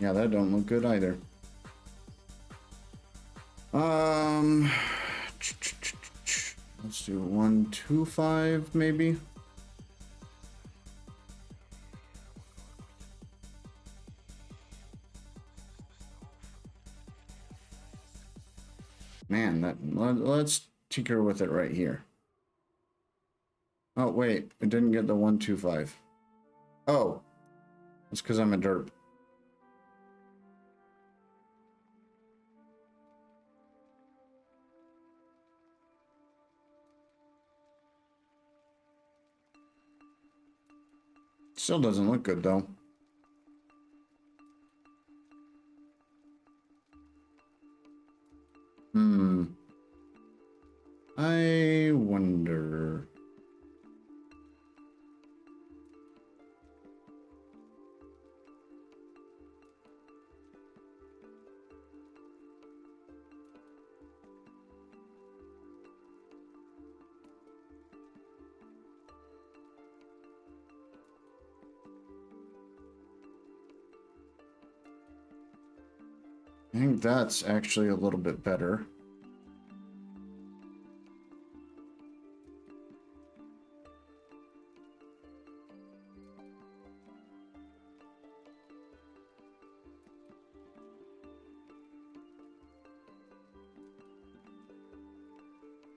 Speaker 1: Yeah, that don't look good either. Let's do 125 maybe. Man, let's tinker with it right here. Oh wait, it didn't get the 125. Oh, it's because I'm a derp. Still doesn't look good though. I wonder. I think that's actually a little bit better.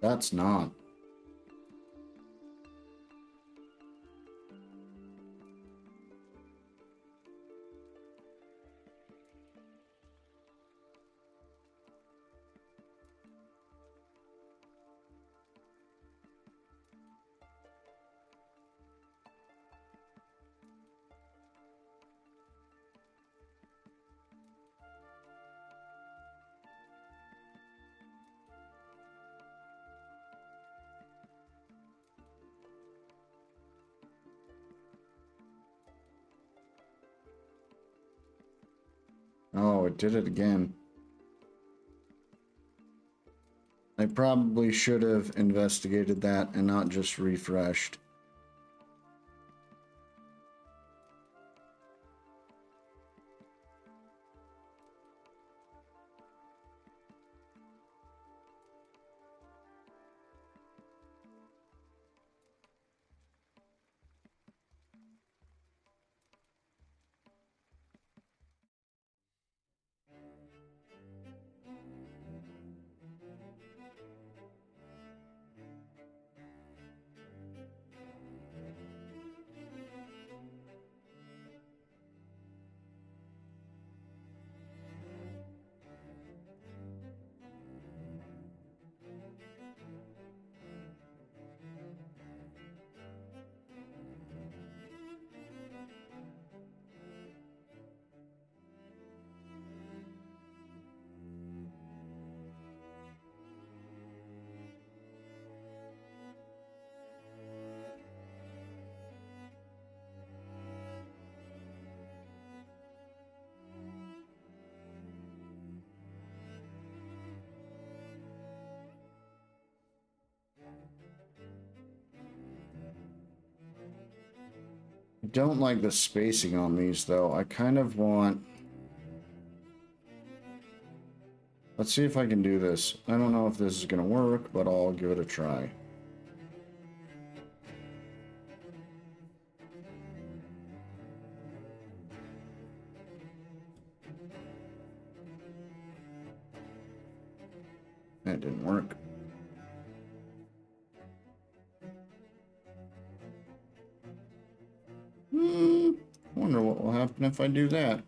Speaker 1: That's not. Oh, it did it again. I probably should have investigated that and not just refreshed. don't like the spacing on these, though. I kind of want... Let's see if I can do this. I don't know if this is going to work, but I'll give it a try. That didn't work. Wonder what will happen if I do that.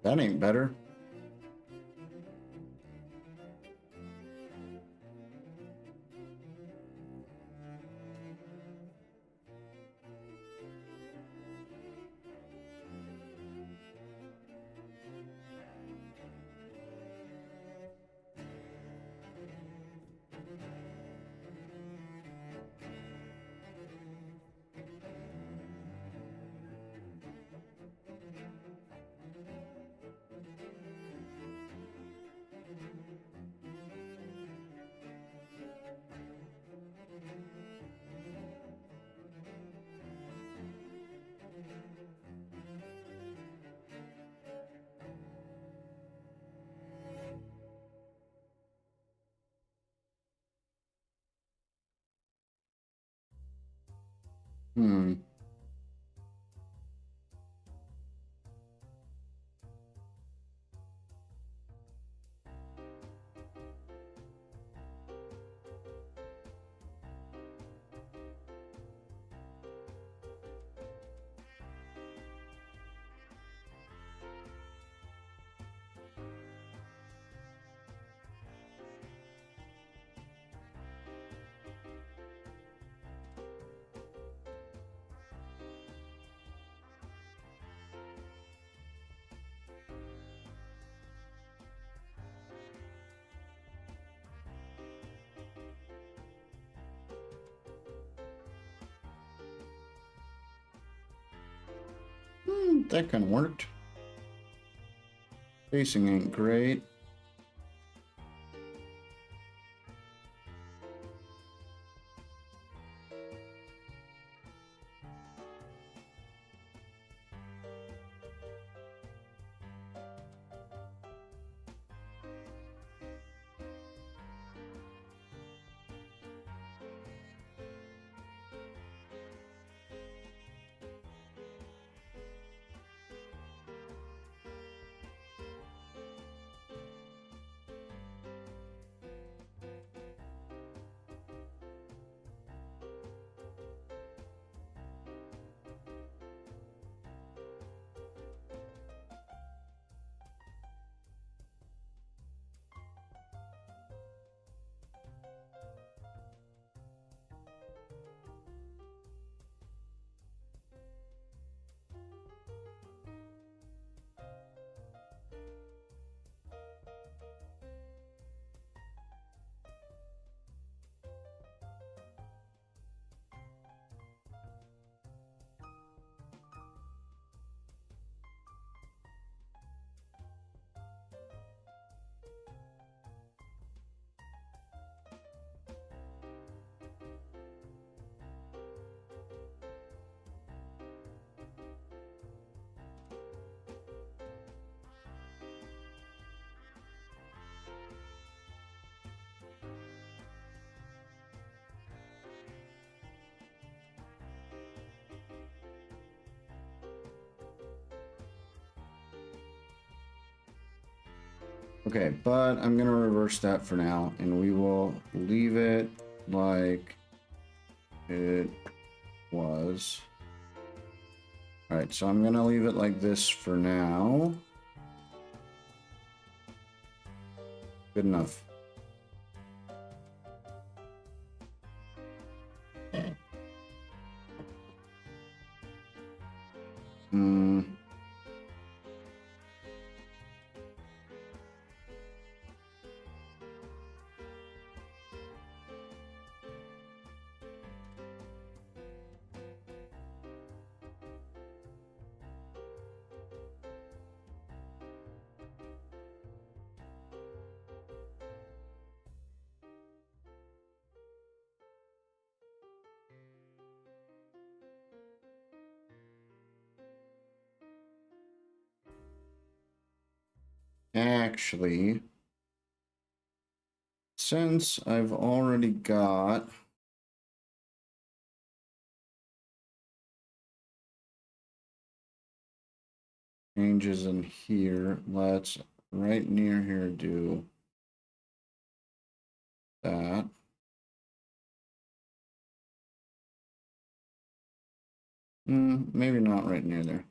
Speaker 1: That ain't better. Hmm. That kind of worked. Spacing ain't great. Okay, but I'm gonna reverse that for now, and we will leave it like it was. All right, so I'm gonna leave it like this for now. Good enough. Hmm. Actually, since I've already got changes in here, let's right near here do that. Maybe not right near there.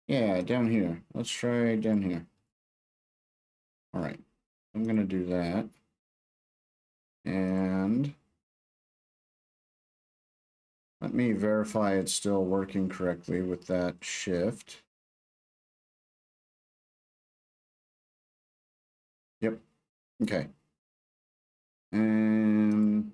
Speaker 1: Yeah, down here. Let's try down here. All right, I'm gonna do that. And let me verify it's still working correctly with that shift. Yep. Okay. And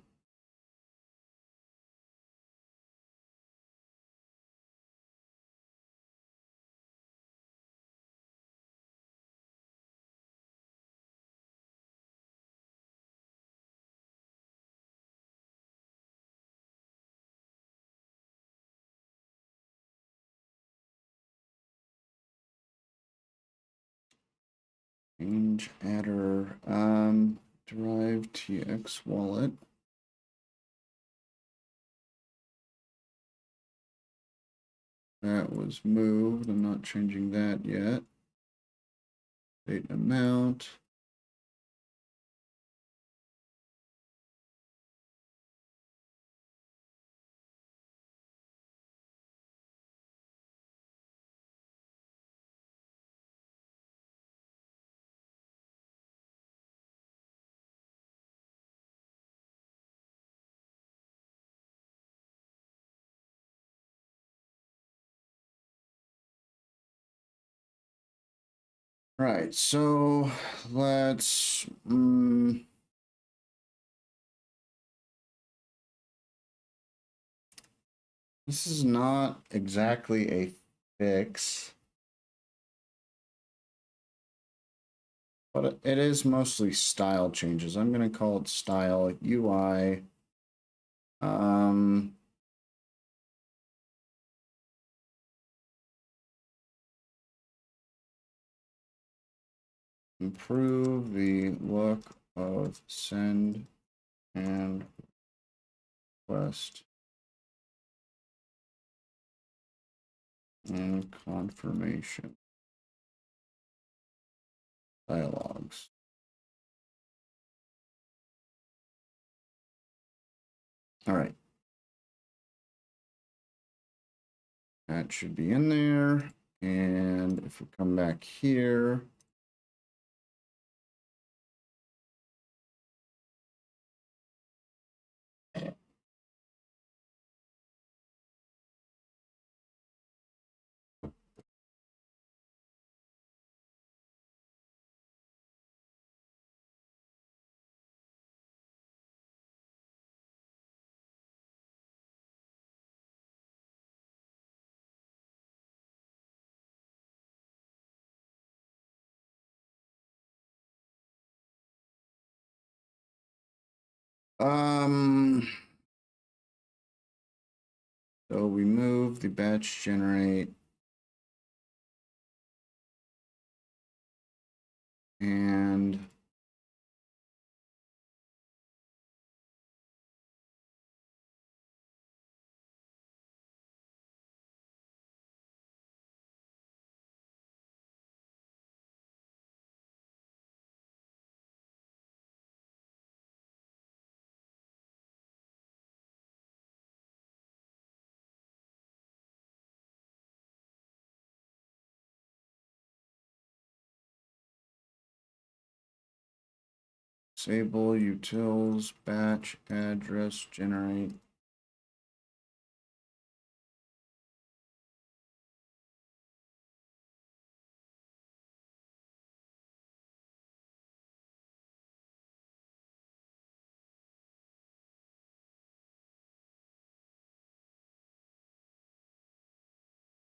Speaker 1: change adder, derive TX wallet. That was moved. I'm not changing that yet. Date amount. Right, so let's this is not exactly a fix, but it is mostly style changes. I'm going to call it style UI. Improve the look of send and request and confirmation dialogues. All right. That should be in there. And if we come back here, so we move the batch generate and disable utils batch address generate.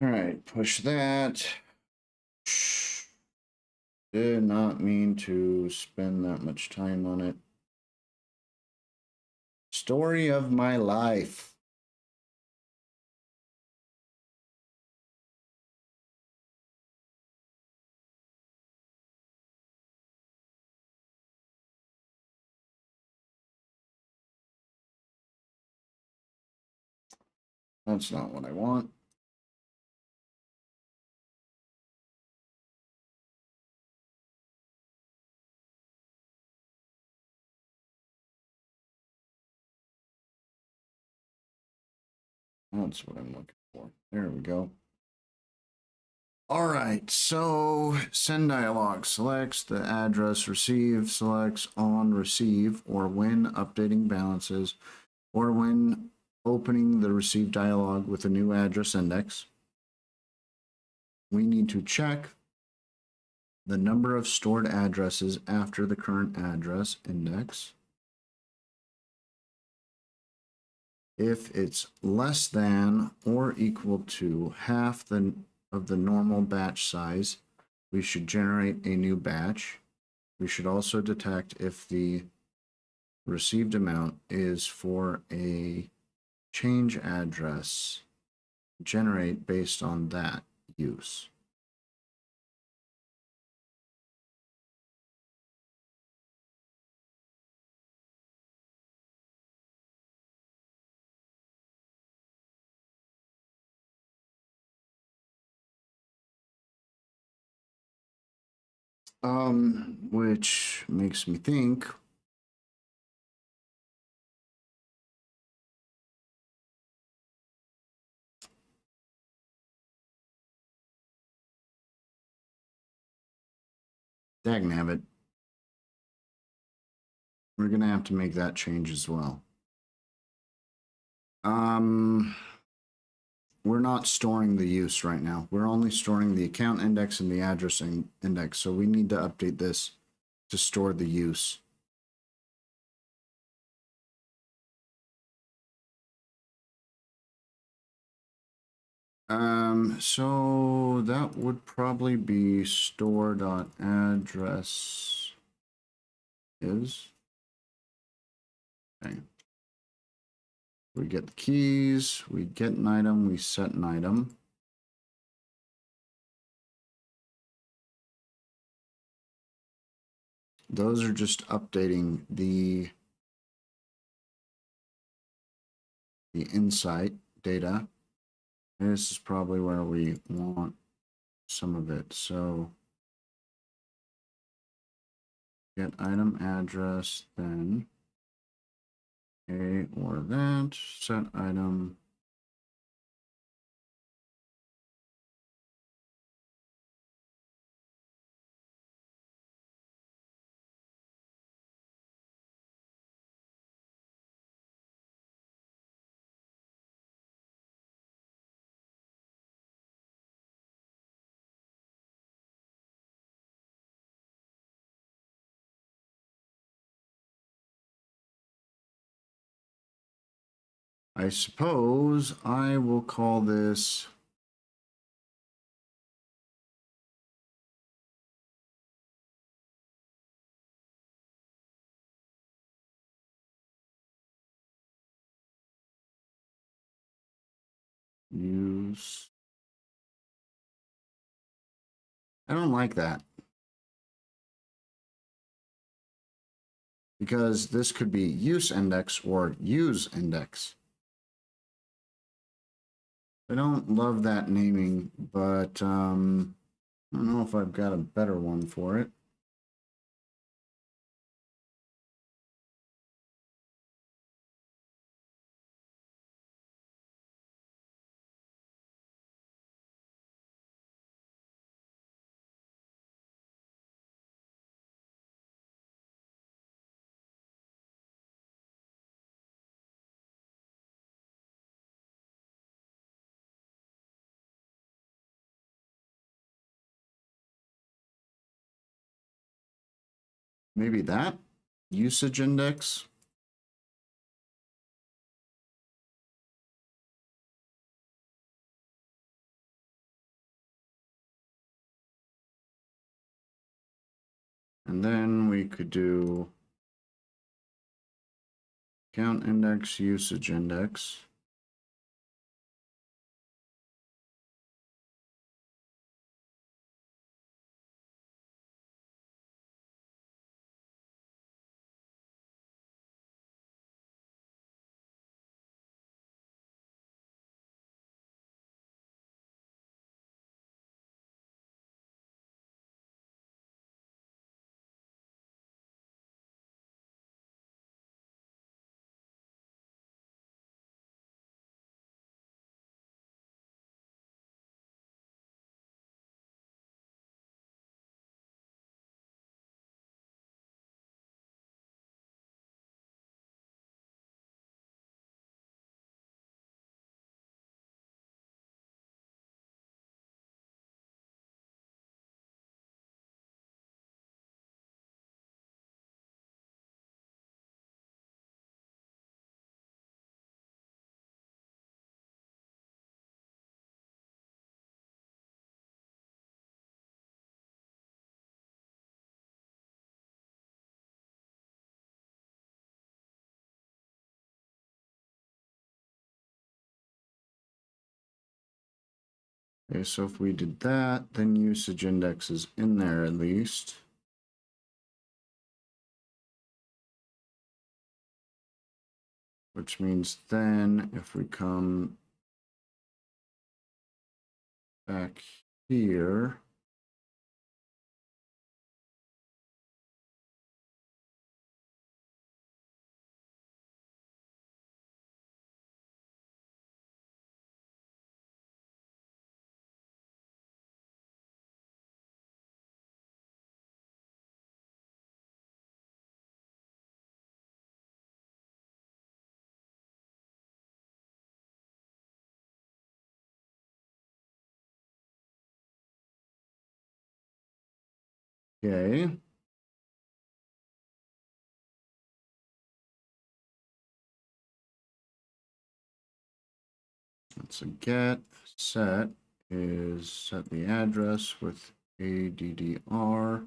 Speaker 1: All right, push that. Did not mean to spend that much time on it. Story of my life. That's not what I want. That's what I'm looking for. There we go. All right, so send dialog selects the address receive, selects on receive or when updating balances or when opening the receive dialog with a new address index. We need to check the number of stored addresses after the current address index. If it's less than or equal to half of the normal batch size, we should generate a new batch. We should also detect if the received amount is for a change address, generate based on that use. Which makes me think dagnabbit. We're gonna have to make that change as well. We're not storing the use right now. We're only storing the account index and the address index. So we need to update this to store the use. So that would probably be store.address is. Okay. We get the keys, we get an item, we set an item. Those are just updating the insight data. And this is probably where we want some of it. So get item address, then a or that, set item. I suppose I will call this use. I don't like that because this could be use index or use index. I don't love that naming, but I don't know if I've got a better one for it. Maybe that usage index. And then we could do count index, usage index. Okay, so if we did that, then usage index is in there at least. Which means then if we come back here, okay. That's a get. Set is set the address with ADDR.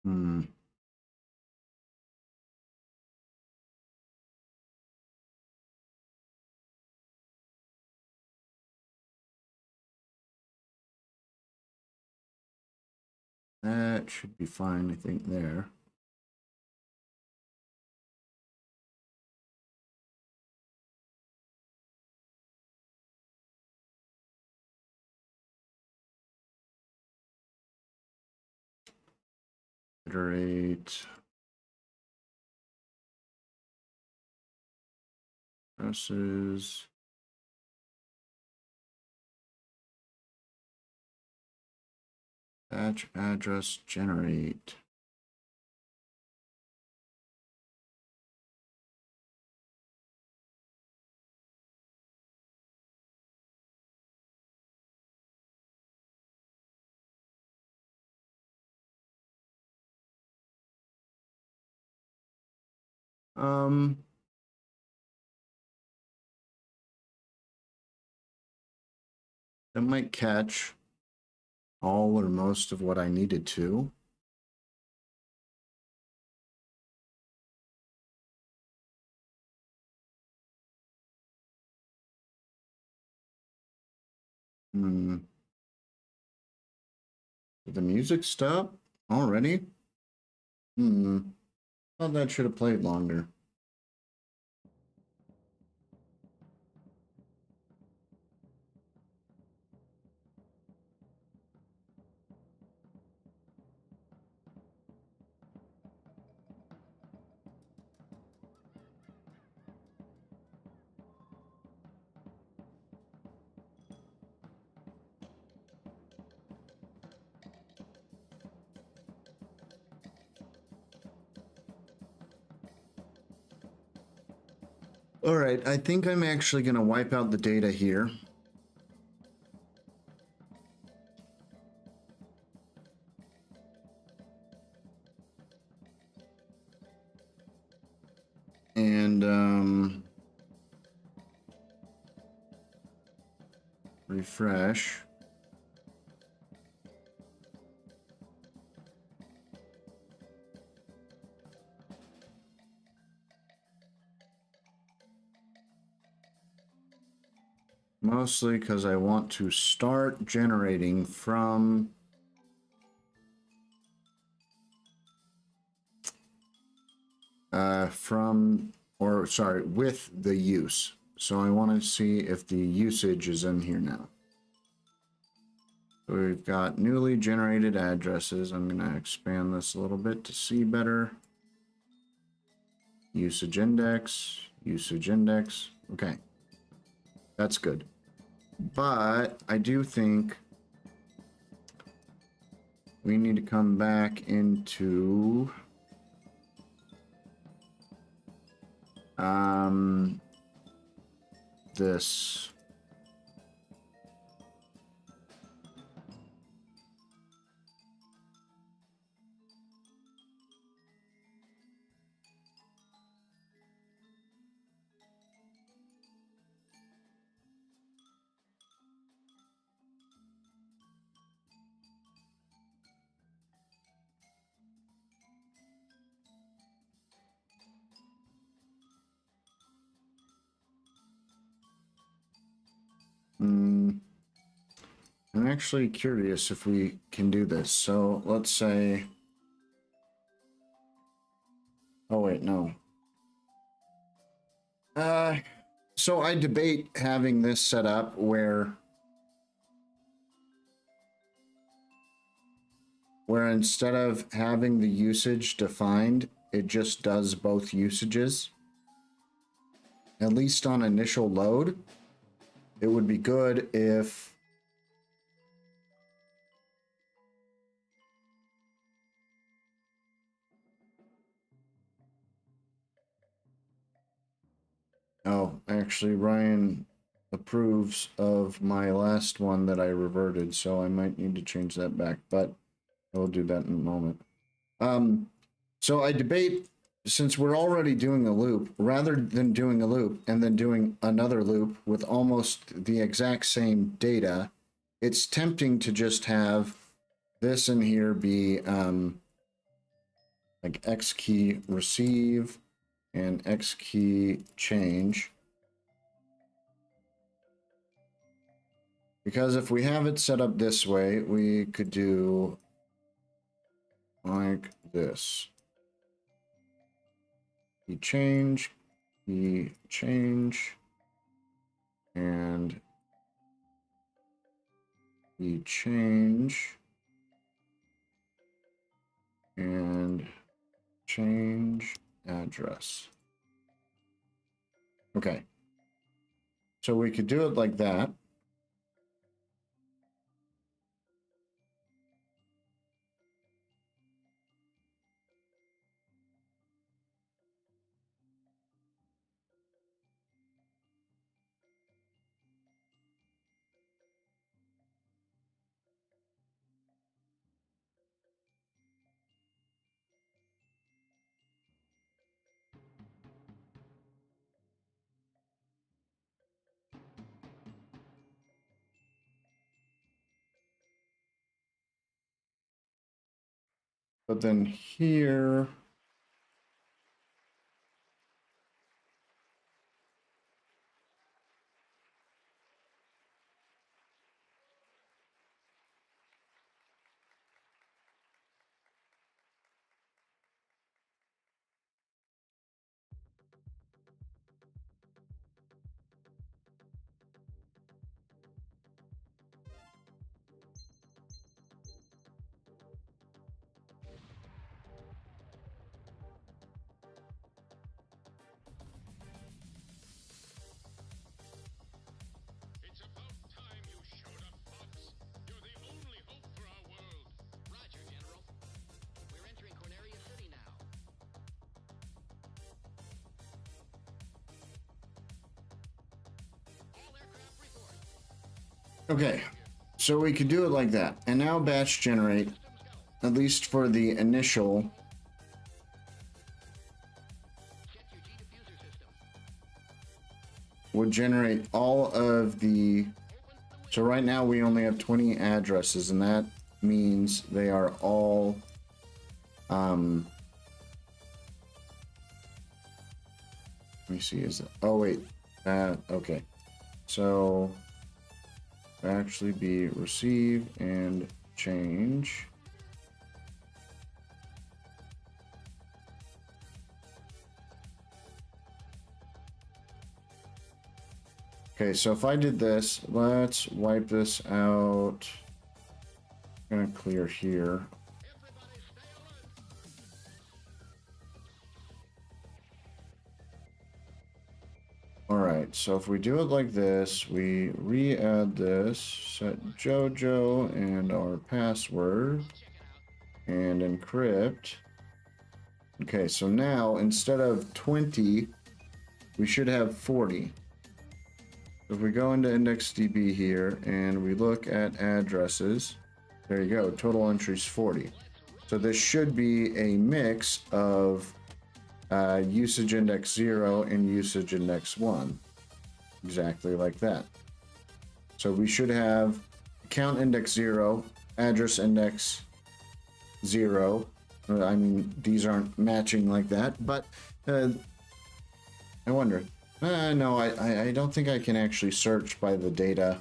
Speaker 1: Hmm. That should be fine, I think, there. Iterate. Addresses. Batch address generate. Um, that might catch all or most of what I needed to. Hmm. Did the music stop already? Hmm. Thought that should have played longer. All right, I think I'm actually going to wipe out the data here. And refresh. Mostly because I want to start generating from with the use. So I want to see if the usage is in here now. So we've got newly generated addresses. I'm going to expand this a little bit to see better. usage index, usage index. Okay, that's good. But I do think we need to come back into this. I'm actually curious if we can do this. So let's say, oh wait, no. So I debate having this set up where instead of having the usage defined, it just does both usages. At least on initial load, it would be good if oh, actually Ryan approves of my last one that I reverted, so I might need to change that back, but I'll do that in a moment. So I debate, since we're already doing a loop, rather than doing a loop and then doing another loop with almost the exact same data, it's tempting to just have this in here be like X key receive and X key change. Because if we have it set up this way, we could do like this. Key change, and key change, and change address. Okay. So we could do it like that. But then here,
Speaker 4: It's about time you showed up, Fox. You're the only hope for our world. Roger, General. We're entering Corneria City now. All aircraft report.
Speaker 1: okay. So we could do it like that. And now batch generate,
Speaker 4: Systems go.
Speaker 1: at least for the initial.
Speaker 4: Check your G diffuser system.
Speaker 1: Would generate all of the.
Speaker 4: Open the
Speaker 1: So right now we only have 20 addresses, and that means they are all let me see, is it, oh wait, okay. So actually be receive and change. Okay, so if I did this, let's wipe this out. I'm gonna clear here.
Speaker 4: Everybody stay alert.
Speaker 1: right, so if we do it like this, we re-add this, set Jojo and our password, and encrypt. Okay, so now instead of 20, we should have 40. If we go into IndexedDB here and we look at addresses, there you go, total entries 40. So this should be a mix of usage index 0 and usage index 1. Exactly like that. So we should have account index 0, address index 0. I mean, these aren't matching like that, but I wonder. No, I don't think I can actually search by the data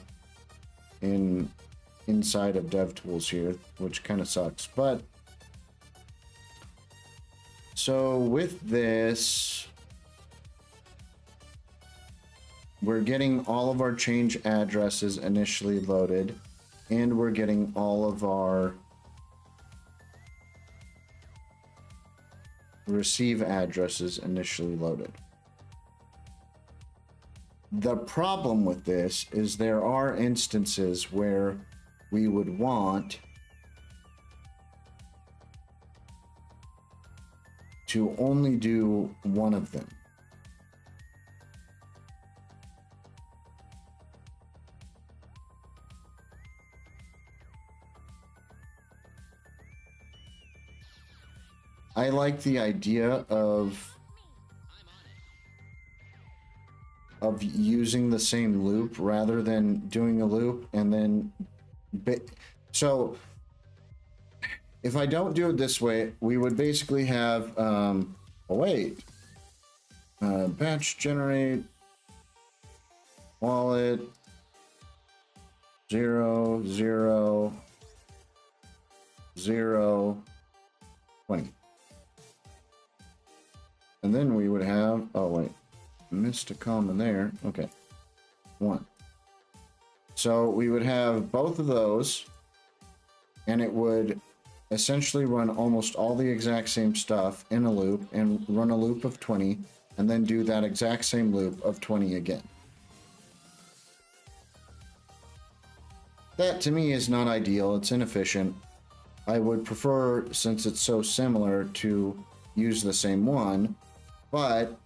Speaker 1: inside of DevTools here, which kind of sucks. But so with this, we're getting all of our change addresses initially loaded, and we're getting all of our receive addresses initially loaded. The problem with this is there are instances where we would want to only do one of them. I like the idea of using the same loop rather than doing a loop and then so if I don't do it this way, we would basically have batch generate wallet 0 0 0 20, and then we would have missed a comma there. Okay, 1. So we would have both of those, and it would essentially run almost all the exact same stuff in a loop and run a loop of 20, and then do that exact same loop of 20 again. That to me is not ideal. It's inefficient. I would prefer, since it's so similar, to use the same one, but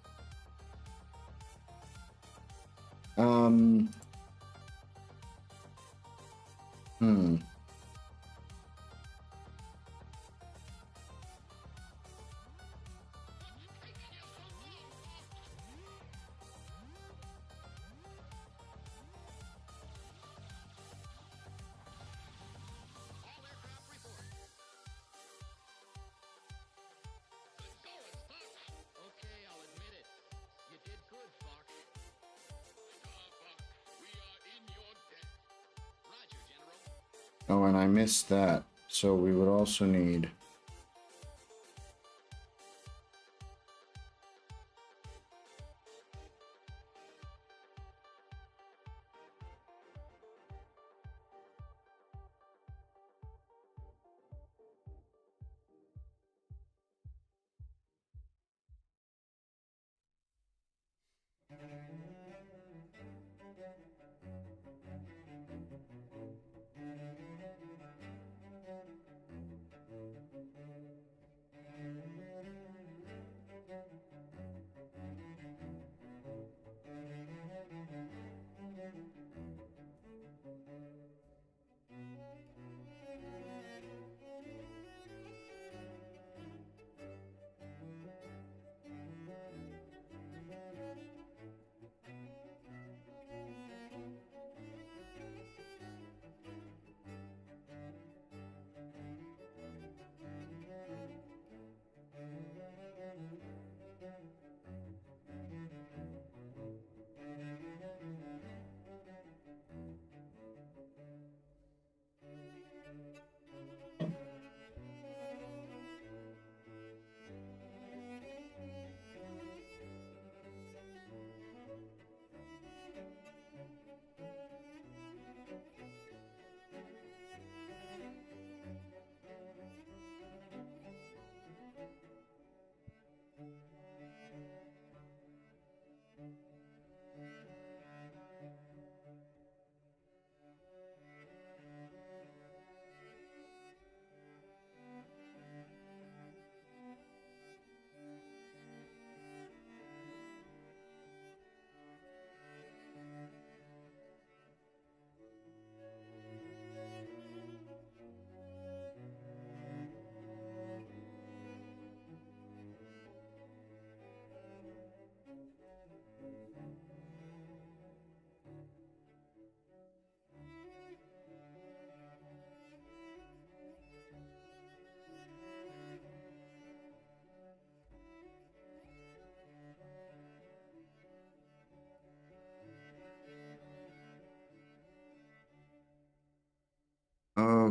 Speaker 4: Okay, I'll admit it. You did good, Fox. Fox, we are in your debt. Roger, General.
Speaker 1: oh, and I missed that. So we would also need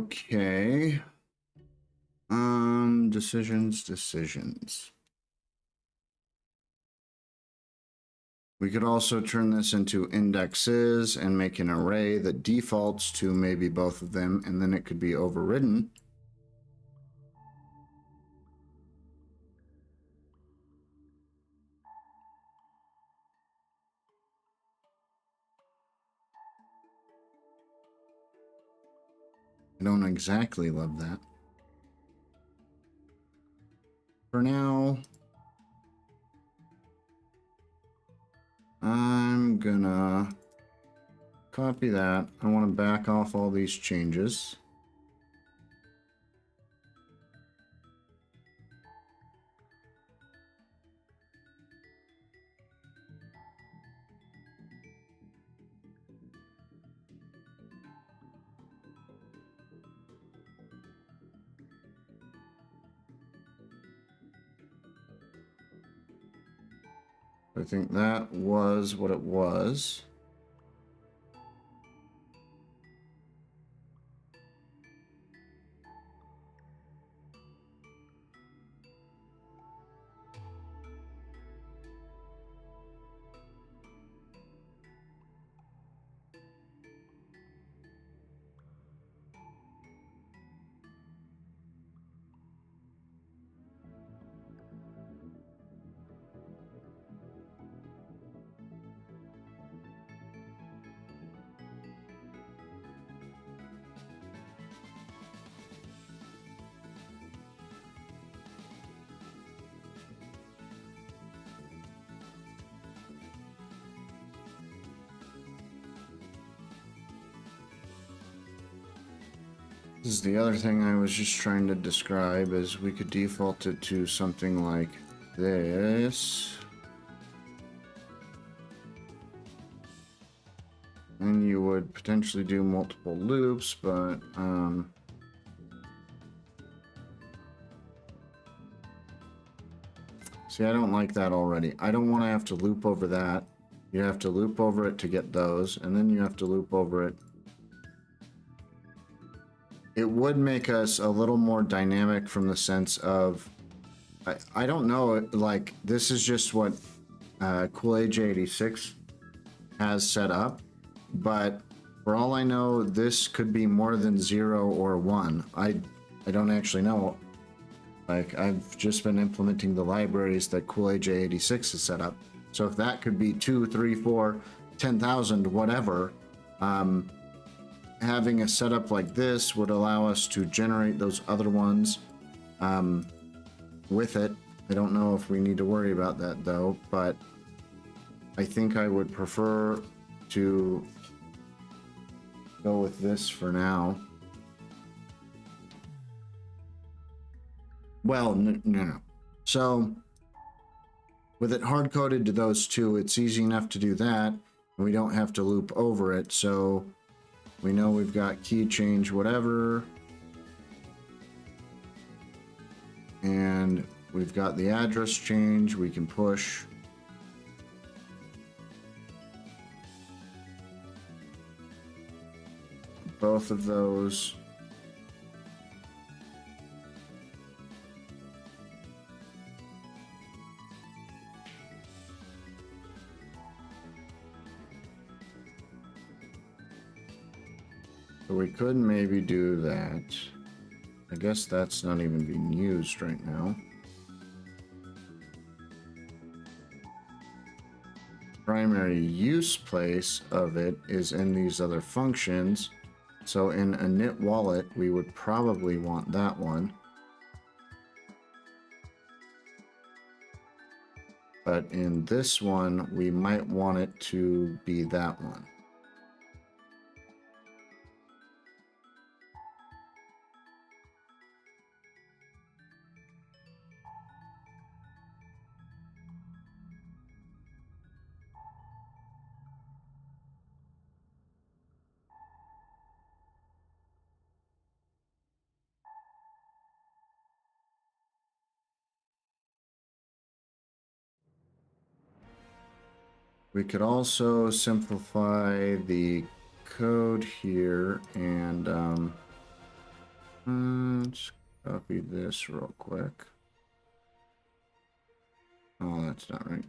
Speaker 1: Okay. Decisions. We could also turn this into indexes and make an array that defaults to maybe both of them, and then it could be overridden. I don't exactly love that. For now, I'm gonna copy that. I want to back off all these changes. I think that was what it was. This is the other thing I was just trying to describe, is we could default it to something like this. And you would potentially do multiple loops, but see, I don't like that already. I don't want to have to loop over that. You have to loop over it to get those, and then you have to loop over it. It would make us a little more dynamic from the sense of, I don't know, like, this is just what Kool-Aid 86 has set up, but for all I know, this could be more than 0 or 1. I don't actually know. Like, I've just been implementing the libraries that Kool-Aid 86 has set up. So if that could be 2, 3, 4, 10,000, whatever, having a setup like this would allow us to generate those other ones with it. I don't know if we need to worry about that though, but I think I would prefer to go with this for now. Well, no. So with it hard-coded to those two, it's easy enough to do that, and we don't have to loop over it. So we know we've got key change whatever, and we've got the address change we can push. Both of those. So we could maybe do that. I guess that's not even being used right now. Primary use place of it is in these other functions. So in a init wallet, we would probably want that one. But in this one, we might want it to be that one. We could also simplify the code here and Let's copy this real quick. Oh, that's not right.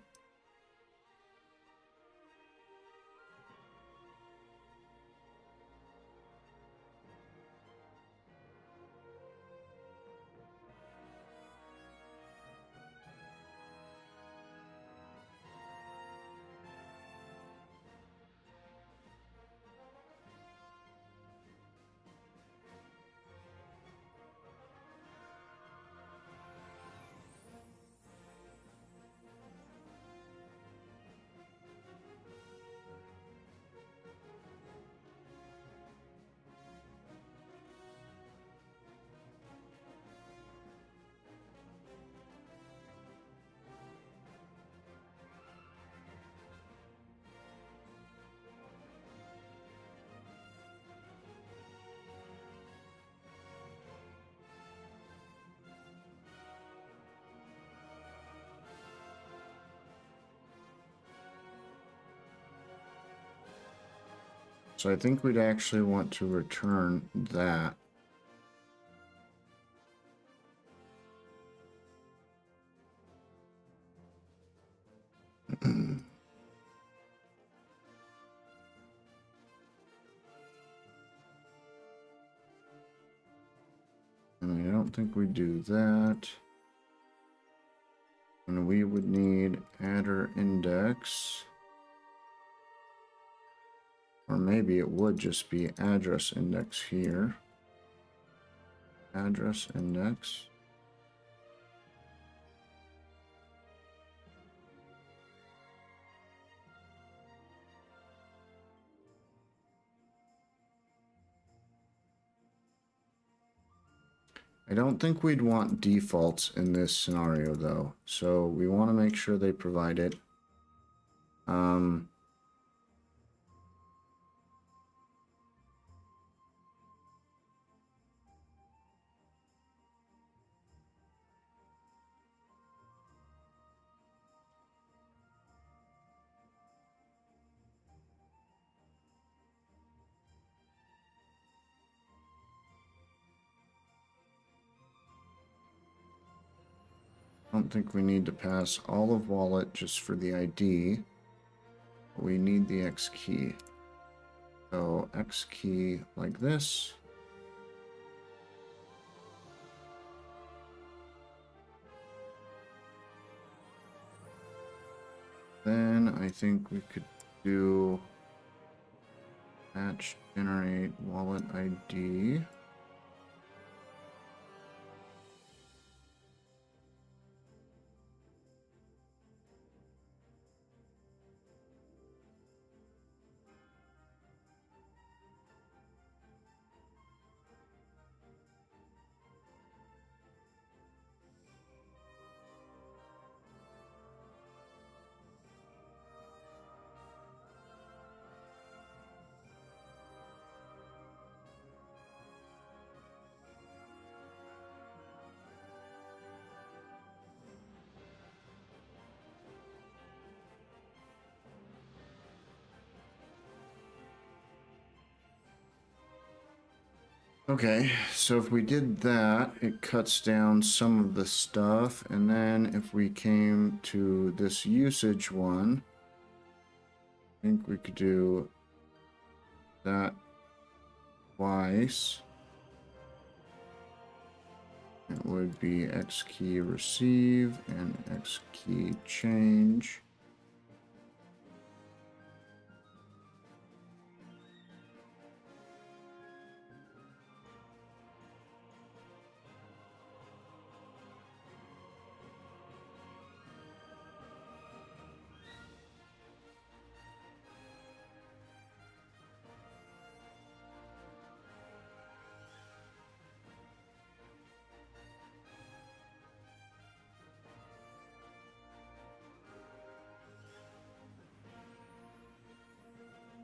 Speaker 1: So I think we'd actually want to return that. And I don't think we do that. And we would need adder index. Or maybe it would just be address index here. Address index. I don't think we'd want defaults in this scenario though. So we want to make sure they provide it. I don't think we need to pass all of wallet just for the ID. We need the X key. So X key like this. Then I think we could do match generate wallet ID. Okay, so if we did that, it cuts down some of the stuff. And then if we came to this usage one, I think we could do that twice. It would be X key receive and X key change.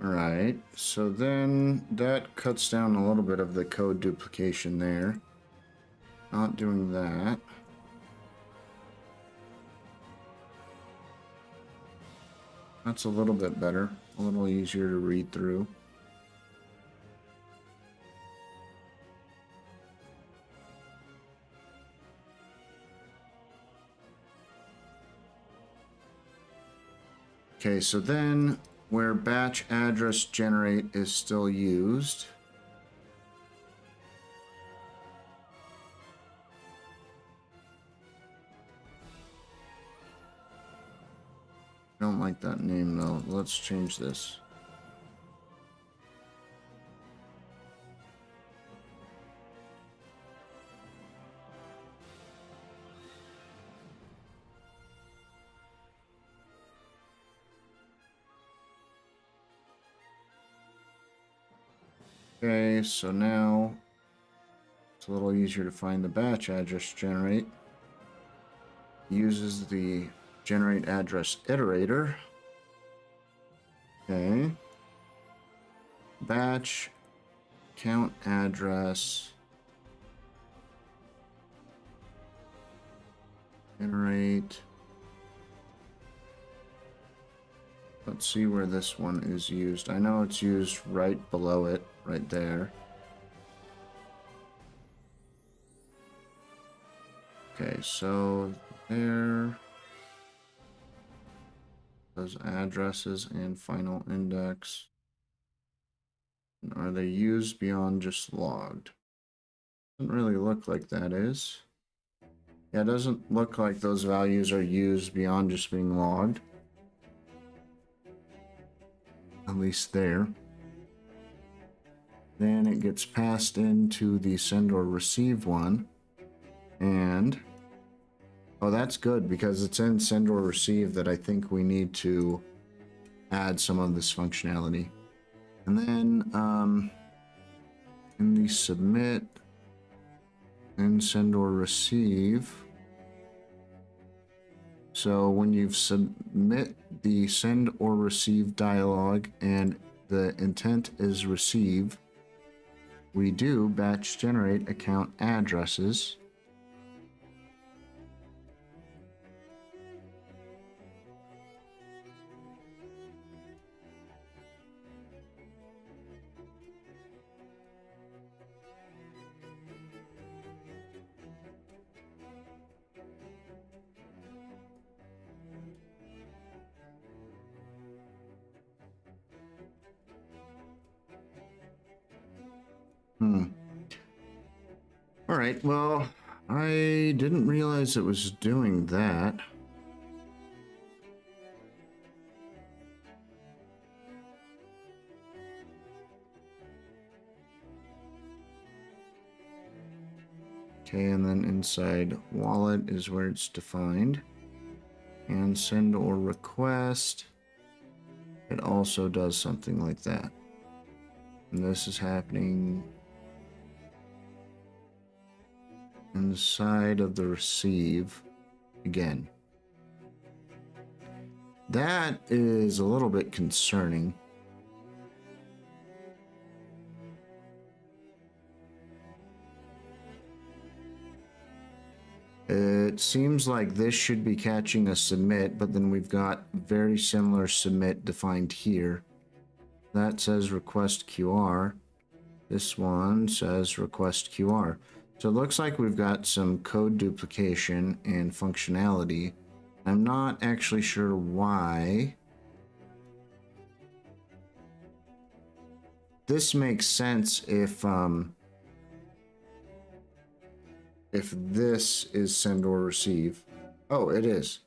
Speaker 1: Alright, so then that cuts down a little bit of the code duplication there. Not doing that. That's a little bit better, a little easier to read through. Okay, so then where batch address generate is still used. I don't like that name though. Let's change this. Okay, so now it's a little easier to find the batch address generate. Uses the generate address iterator. Okay. Batch count address generate. Let's see where this one is used. I know it's used right below it, right there. Okay, so there. Those addresses and final index. Are they used beyond just logged? Doesn't really look like that is. Yeah, it doesn't look like those values are used beyond just being logged. At least there. Then it gets passed into the send or receive one. And oh, that's good because it's in send or receive that I think we need to add some of this functionality. And then in the submit and send or receive. So when you submit the send or receive dialog and the intent is receive, we do batch generate account addresses. All right, well, I didn't realize it was doing that. Okay, and then inside wallet is where it's defined. And send or request, it also does something like that. And this is happening inside of the receive again. That is a little bit concerning. It seems like this should be catching a submit, but then we've got very similar submit defined here. That says request QR. This one says request QR. So it looks like we've got some code duplication and functionality. I'm not actually sure why. This makes sense if this is send or receive. Oh, it is.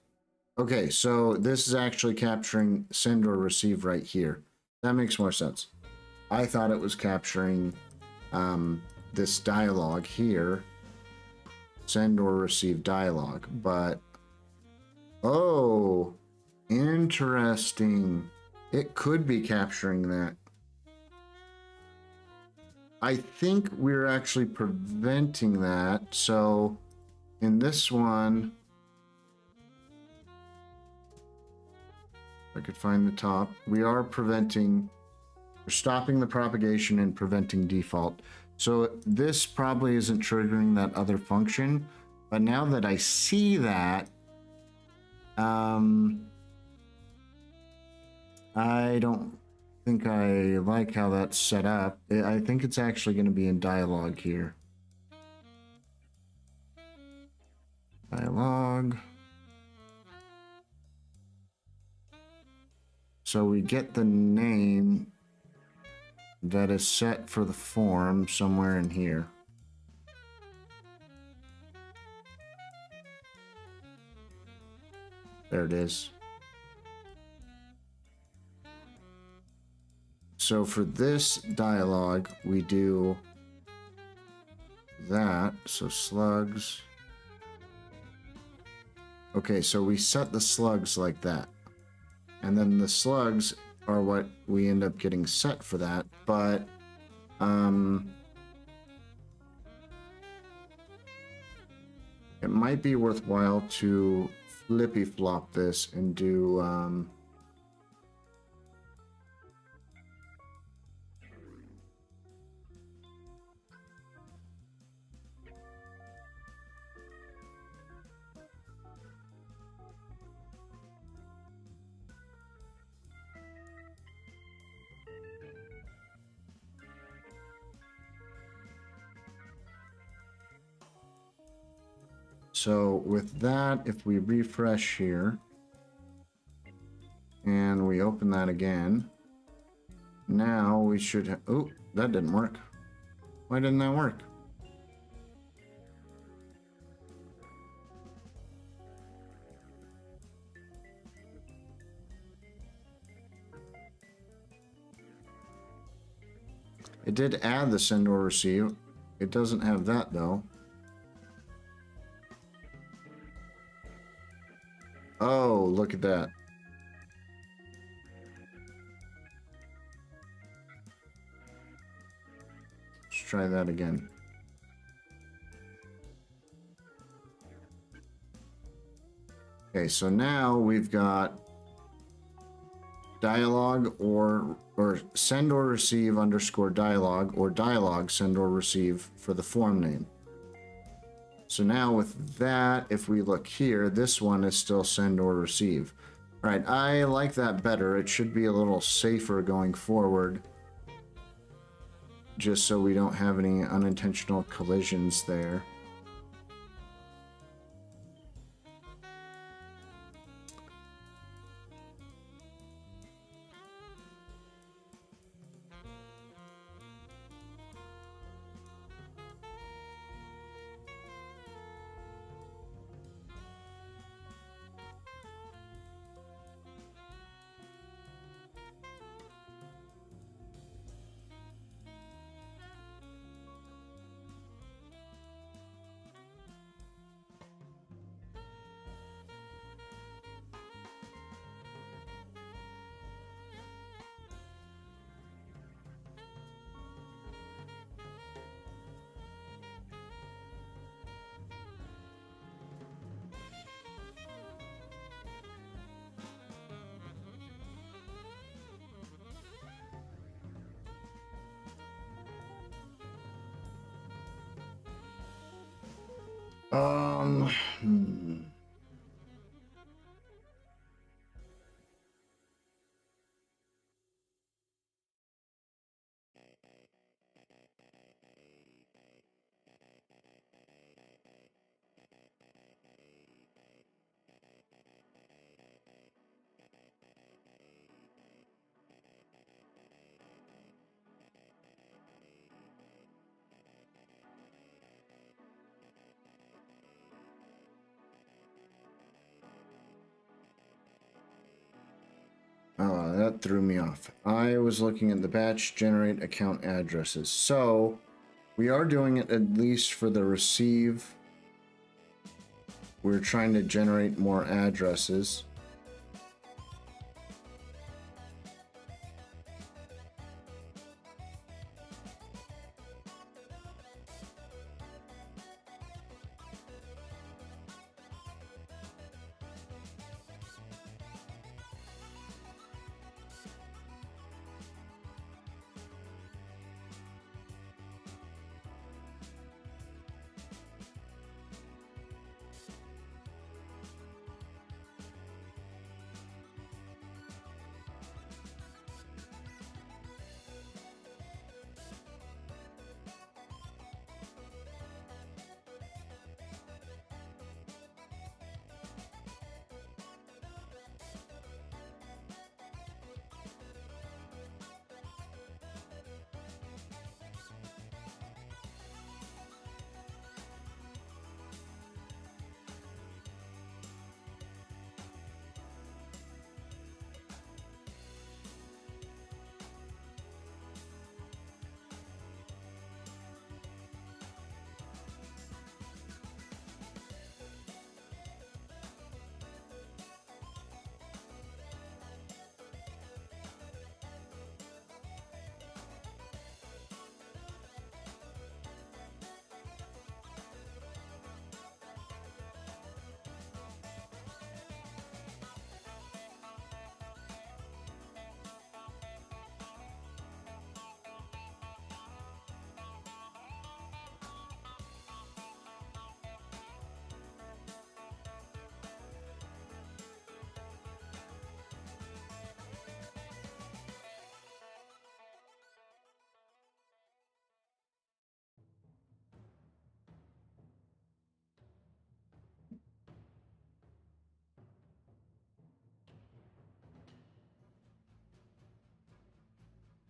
Speaker 1: Okay, so this is actually capturing send or receive right here. That makes more sense. I thought it was capturing this dialogue here, send or receive dialogue, but oh, interesting. It could be capturing that. I think we're actually preventing that. So in this one, if I could find the top, we are preventing, we're stopping the propagation and preventing default. So this probably isn't triggering that other function, but now that I see that, I don't think I like how that's set up. I think it's actually going to be in dialogue here. Dialogue. So we get the name that is set for the form somewhere in here. There it is. So for this dialogue, we do that. So slugs. Okay, so we set the slugs like that. And then the slugs are what we end up getting set for that. But, it might be worthwhile to flippy flop this and do, so with that, if we refresh here and we open that again, now we should oh, that didn't work. Why didn't that work? It did add the send or receive. It doesn't have that though. Oh, look at that. Let's try that again. Okay, so now we've got dialogue or send or receive underscore dialogue or dialogue send or receive for the form name. So now with that, if we look here, this one is still send or receive. All right, I like that better. It should be a little safer going forward, just so we don't have any unintentional collisions there. Hmm. Oh, that threw me off. I was looking at the batch generate account addresses. So we are doing it at least for the receive. We're trying to generate more addresses.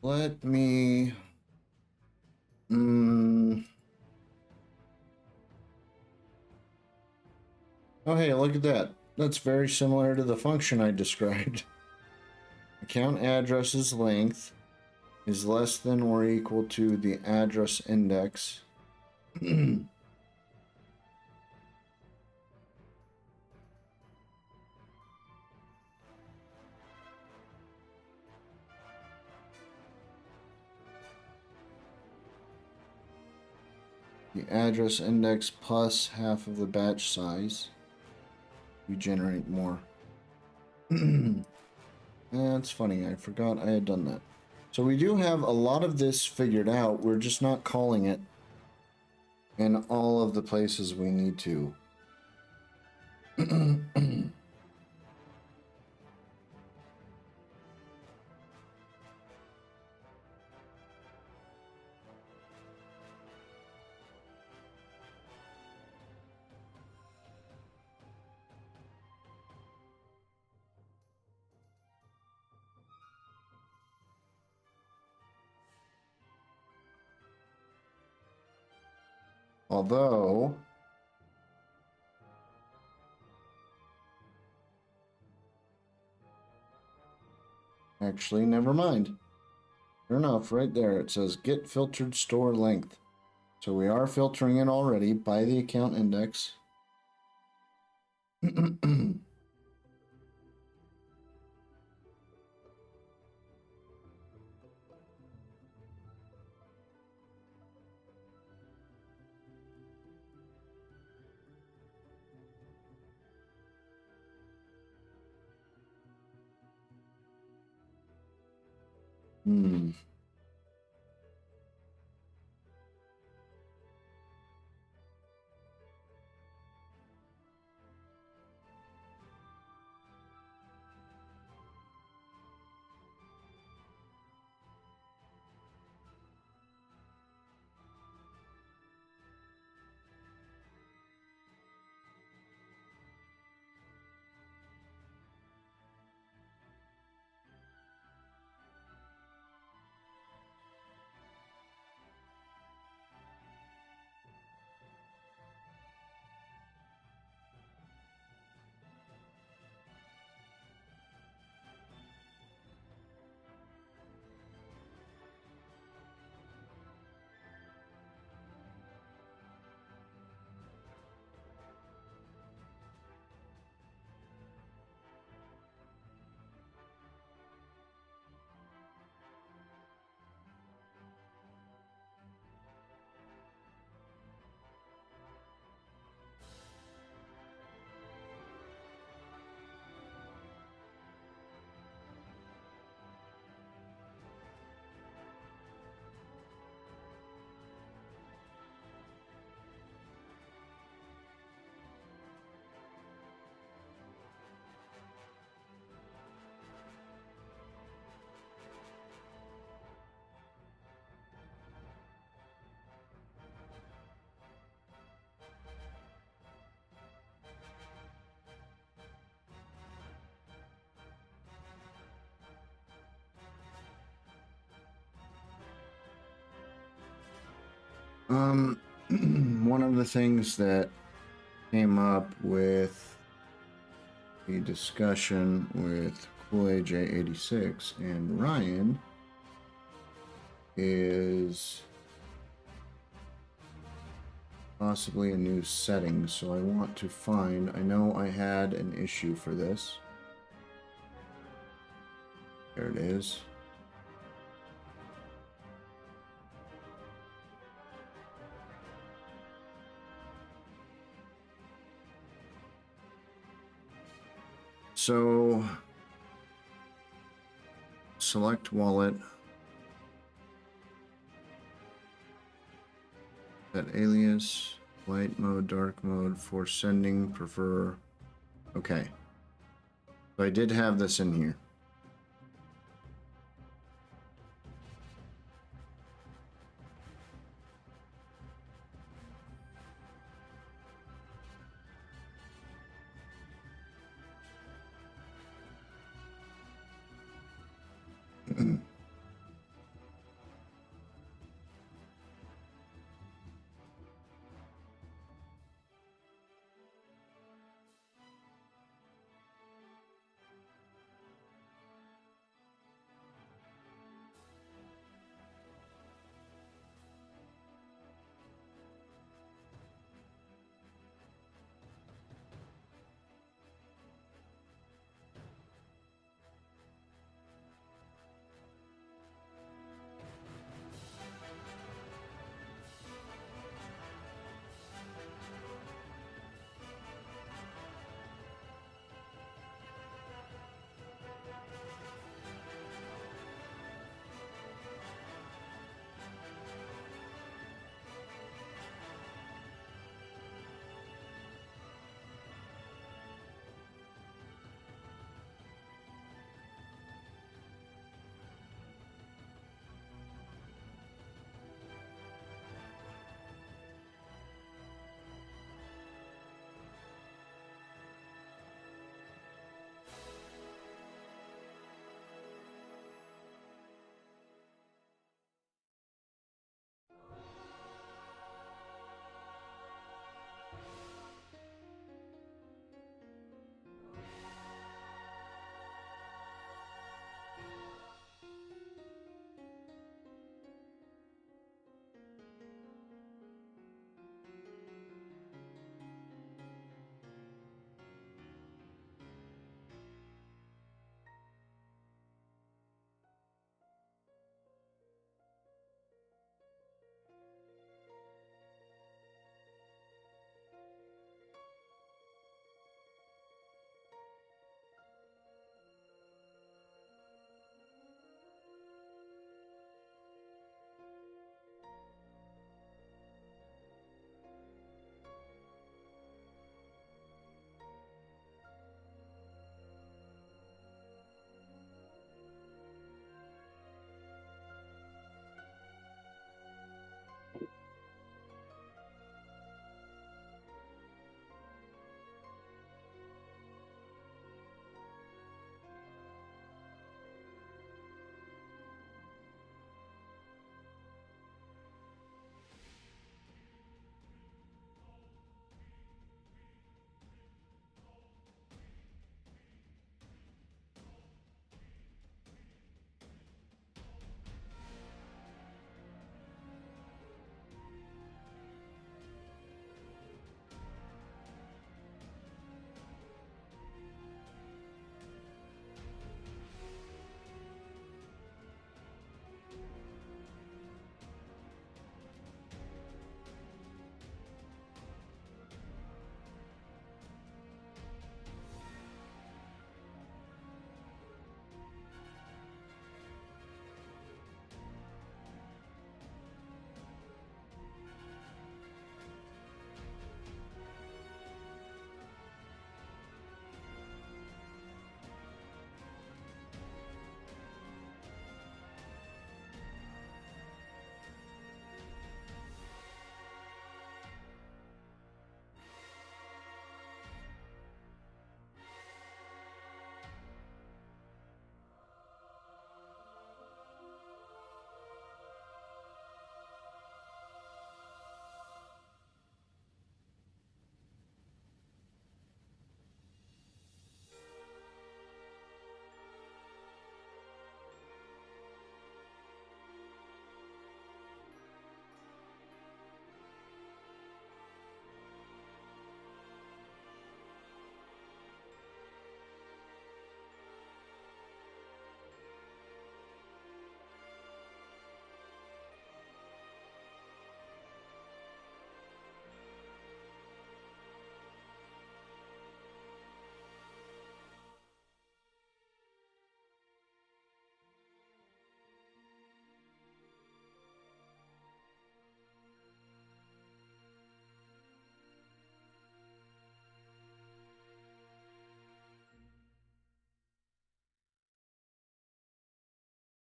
Speaker 1: Let me. Oh, hey, look at that. That's very similar to the function I described. Account address's length is less than or equal to the address index. The address index plus half of the batch size. You generate more. That's funny. I forgot I had done that. So we do have a lot of this figured out. We're just not calling it in all of the places we need to. Although, actually, never mind. Sure enough, right there it says get filtered store length. So we are filtering it already by the account index. Hmm. One of the things that came up with the discussion with Kool-Aid J86 and Ryan is possibly a new setting. So I want to find, I know I had an issue for this. There it is. So select wallet, set alias, light mode, dark mode, for sending, prefer. Okay. So I did have this in here.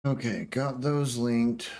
Speaker 1: Okay, got those linked.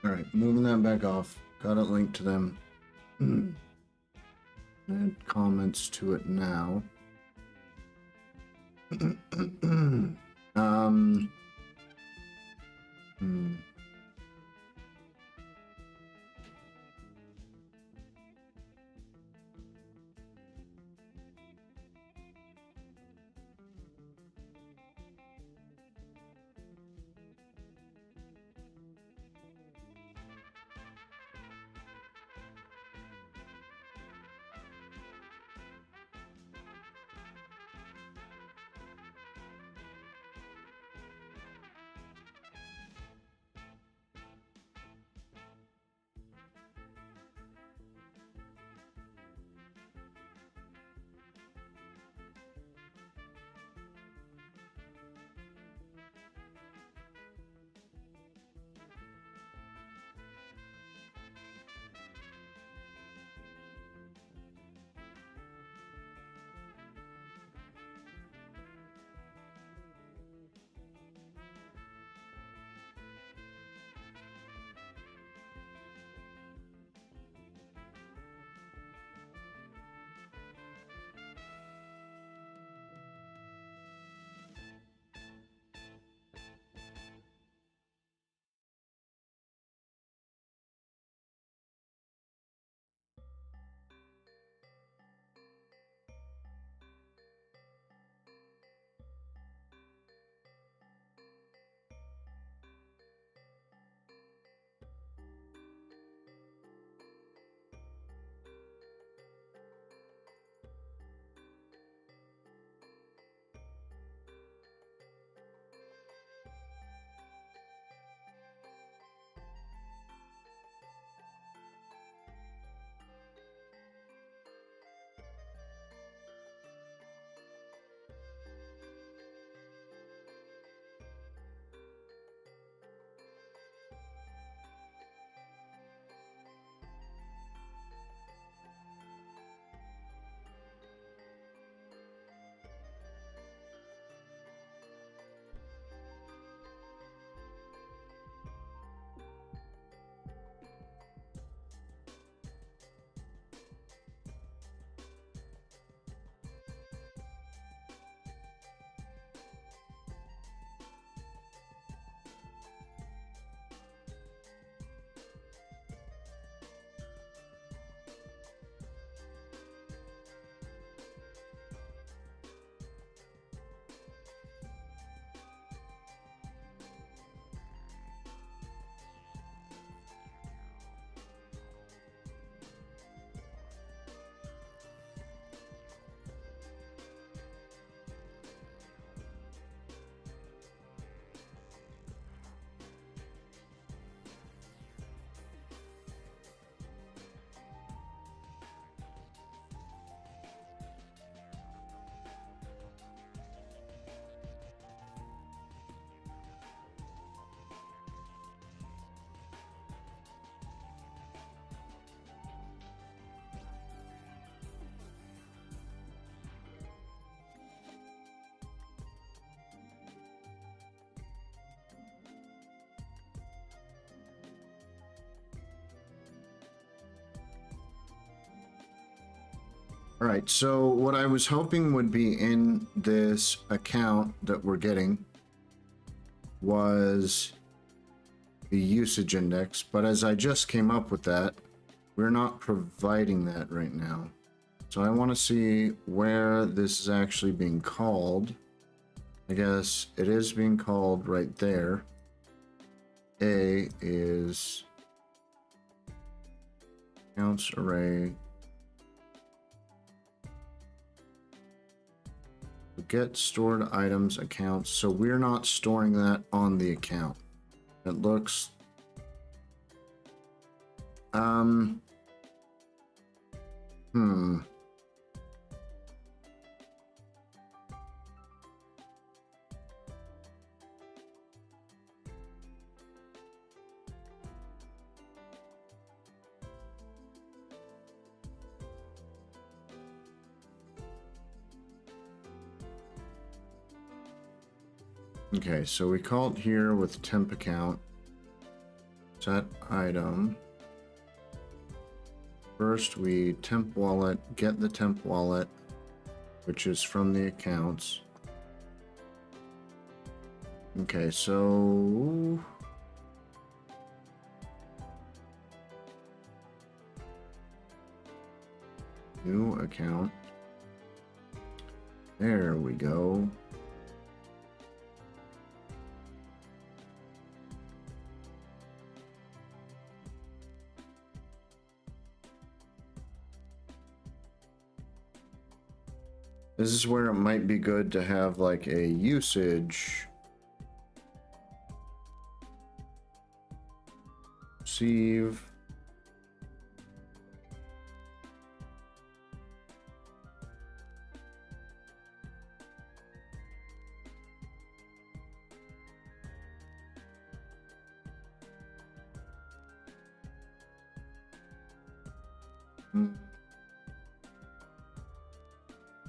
Speaker 1: All right, moving that back off. Got it linked to them. Add comments to it now. um. hmm. All right, so what I was hoping would be in this account that we're getting was the usage index, but as I just came up with that, we're not providing that right now. So I want to see where this is actually being called. I guess it is being called right there. A is accounts array. Get stored items accounts. So we're not storing that on the account. It looks Okay, so we call it here with temp account. Set item. First we temp wallet, get the temp wallet, which is from the accounts. Okay, so new account. There we go. This is where it might be good to have like a usage. Receive.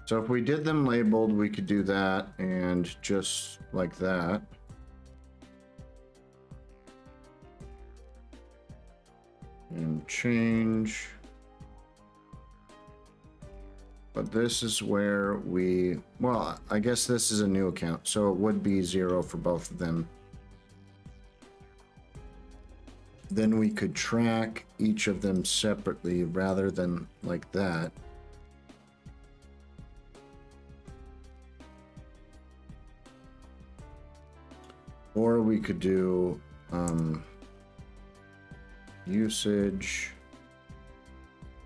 Speaker 1: So if we did them labeled, we could do that and just like that. And change. But this is where we, well, I guess this is a new account, so it would be 0 for both of them. Then we could track each of them separately rather than like that. Or we could do usage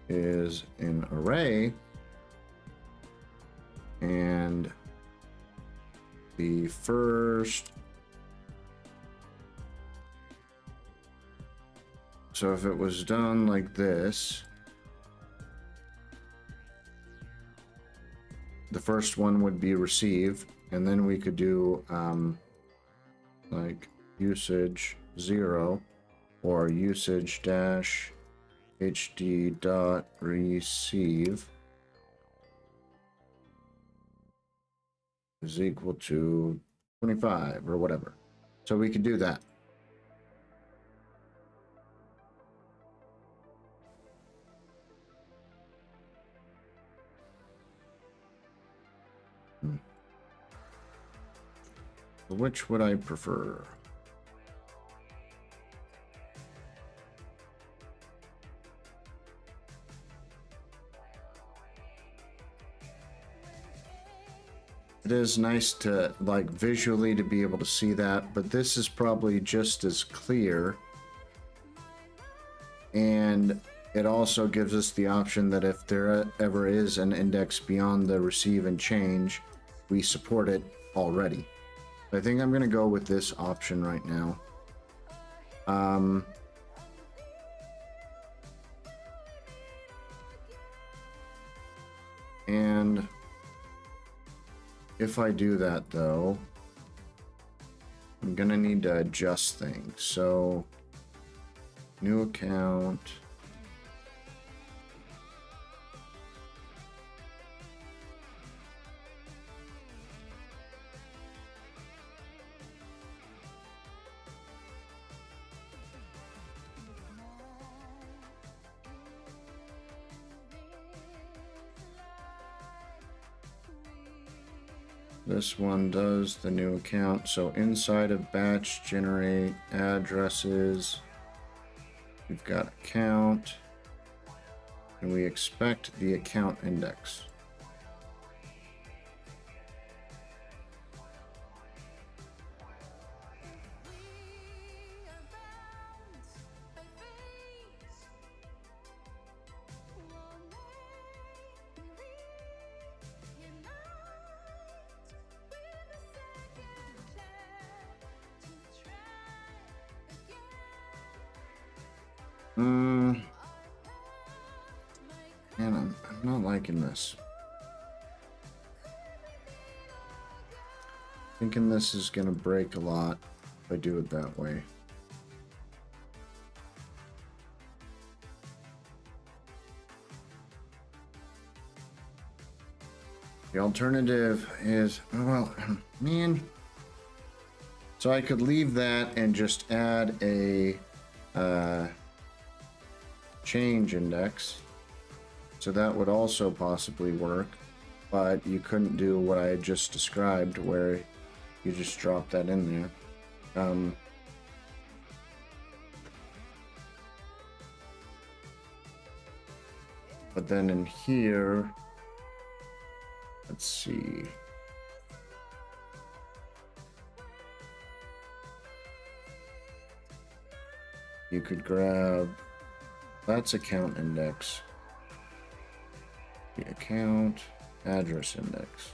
Speaker 1: is an array, and the first, so if it was done like this, the first one would be receive, and then we could do like usage 0 or usage dash hd dot receive is equal to 25 or whatever. So we could do that. Which would I prefer? It is nice to like visually to be able to see that, but this is probably just as clear. And it also gives us the option that if there ever is an index beyond the receive and change, we support it already. I think I'm going to go with this option right now. And if I do that though, I'm going to need to adjust things. So new account. This one does the new account. So inside of batch generate addresses, we've got account, and we expect the account index. Man, I'm not liking this. Thinking this is gonna break a lot if I do it that way. The alternative is, well, man. So I could leave that and just add a change index. So that would also possibly work, but you couldn't do what I had just described where you just drop that in there. But then in here, let's see. You could grab, that's account index. The account address index.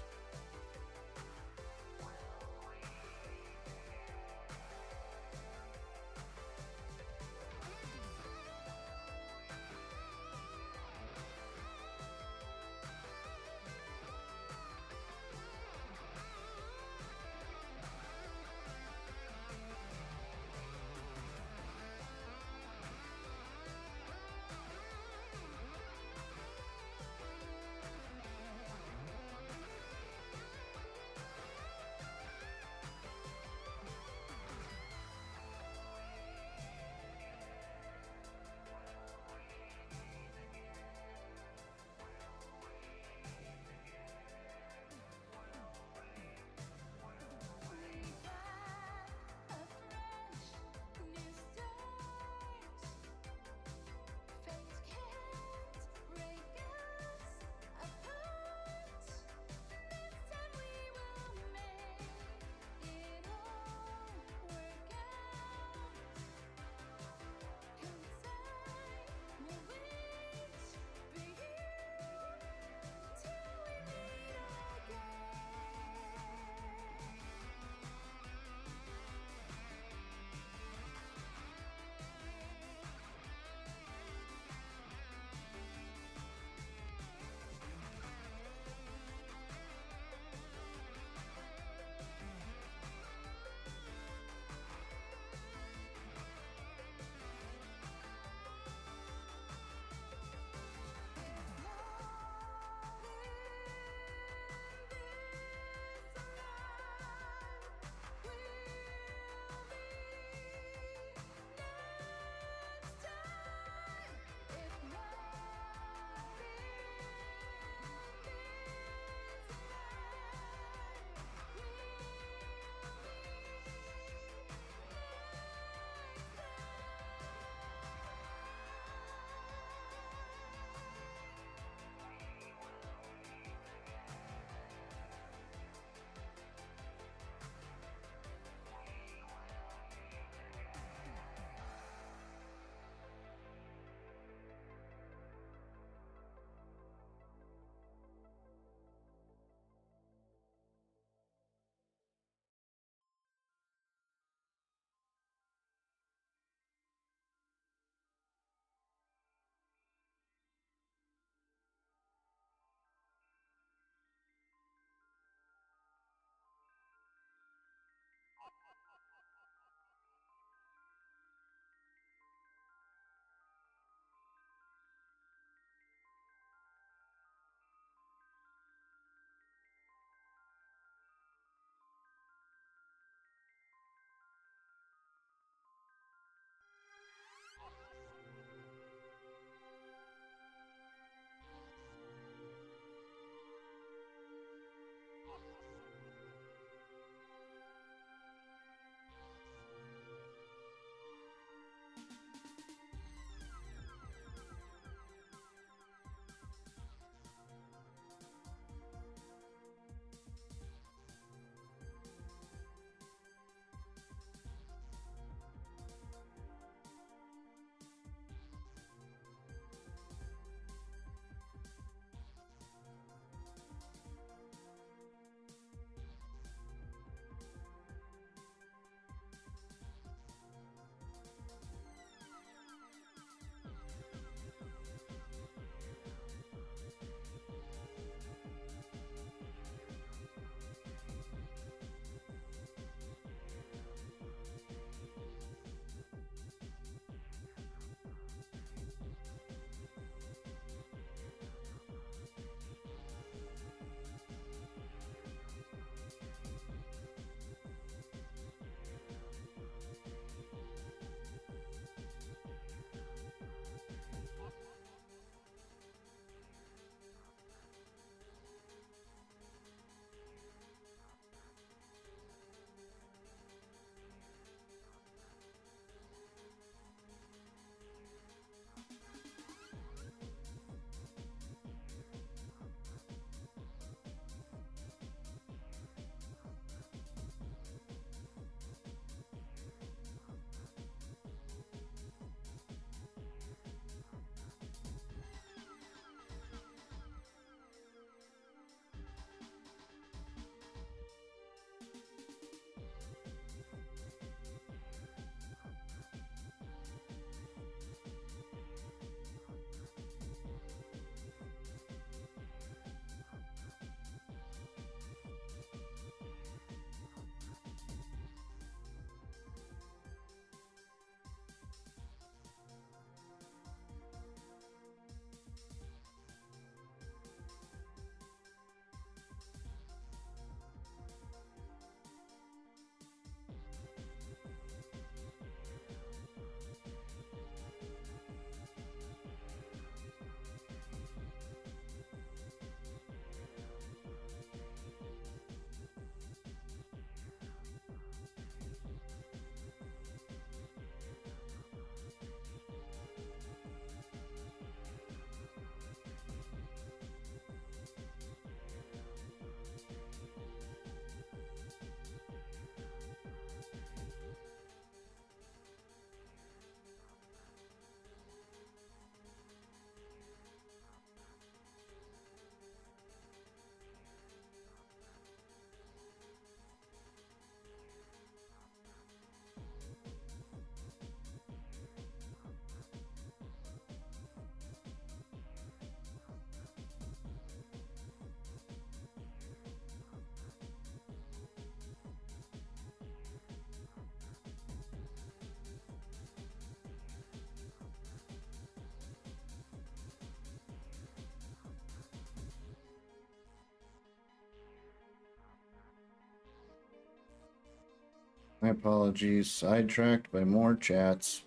Speaker 1: My apologies. Sidetracked by more chats.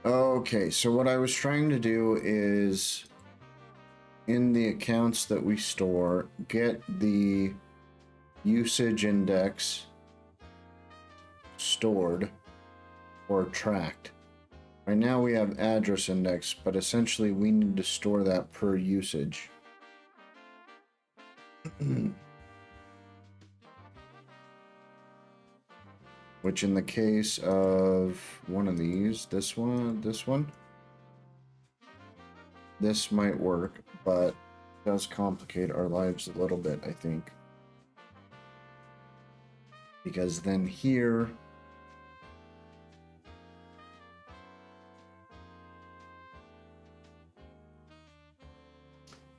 Speaker 1: Okay, so what I was trying to do is in the accounts that we store, get the usage index stored or tracked. Right now we have address index, but essentially we need to store that per usage. Which in the case of one of these, this might work, but does complicate our lives a little bit, I think. Because then here,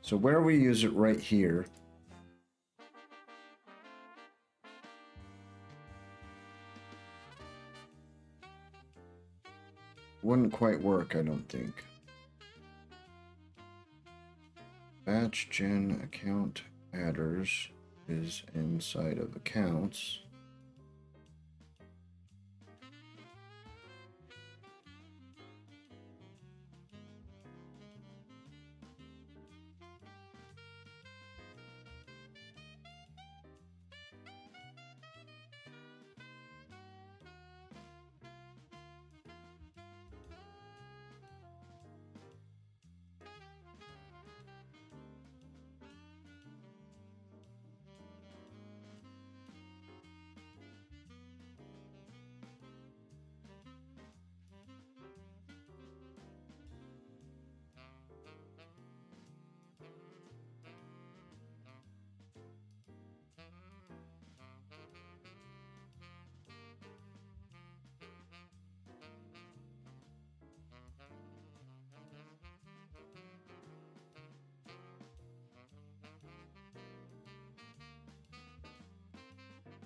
Speaker 1: so where we use it right here, wouldn't quite work, I don't think. Batch gen account adders is inside of accounts.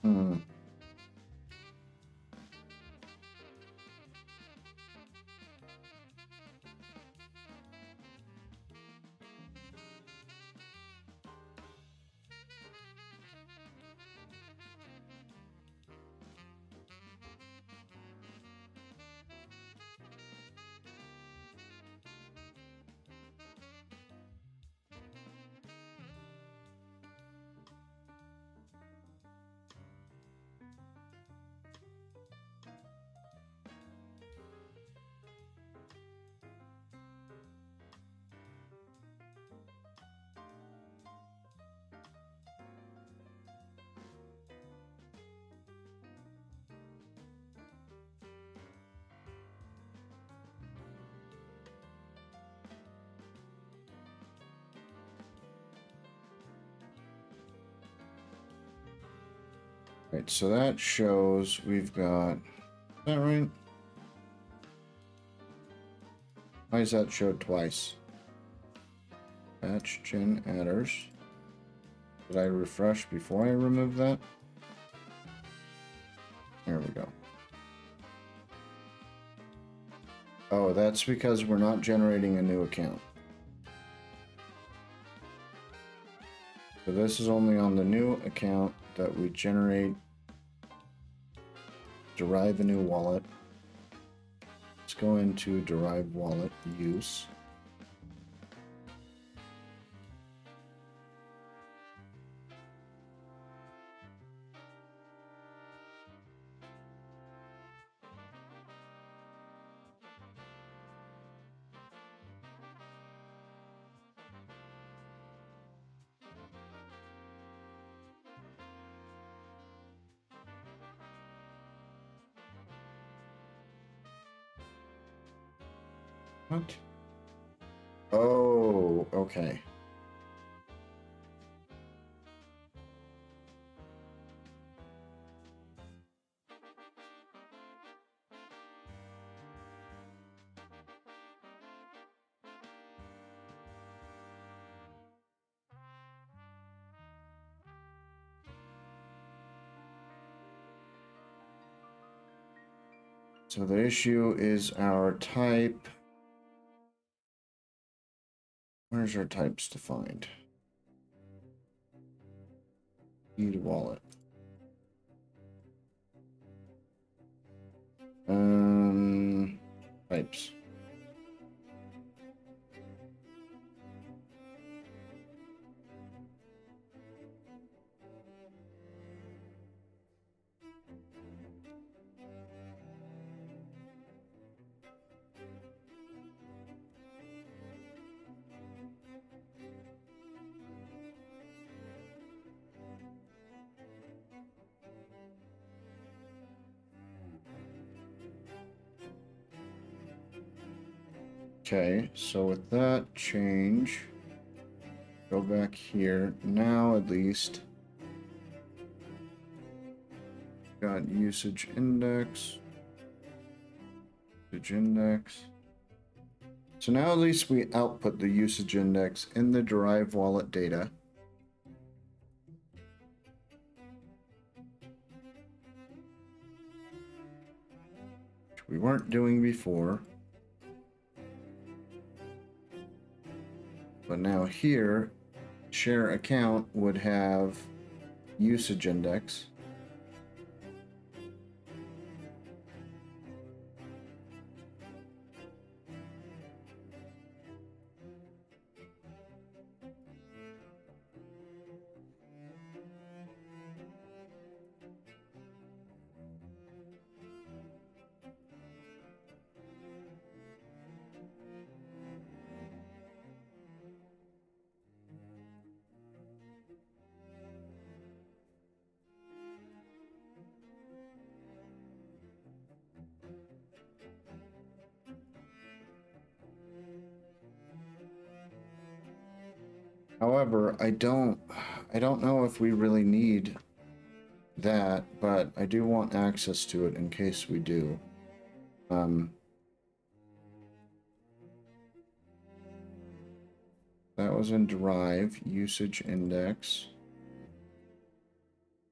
Speaker 1: Hmm. Right, so that shows we've got, is that right? Why is that showed twice? Batch gen adders. Did I refresh before I remove that? There we go. Oh, that's because we're not generating a new account. So this is only on the new account that we generate, derive a new wallet. Let's go into derive wallet use. What? Oh, okay. So the issue is our type. Where's our types defined? Need wallet. Types. Okay, so with that change, go back here. Now at least got usage index. Usage index. So now at least we output the usage index in the derived wallet data. Which we weren't doing before. But now here, share account would have usage index. However, I don't know if we really need that, but I do want access to it in case we do. That was in derive, usage index.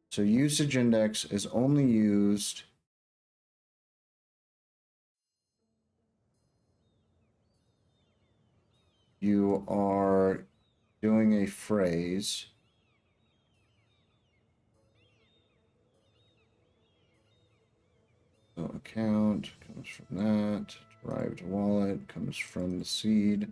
Speaker 1: So usage index is only used you are doing a phrase. So account comes from that, derived wallet comes from the seed,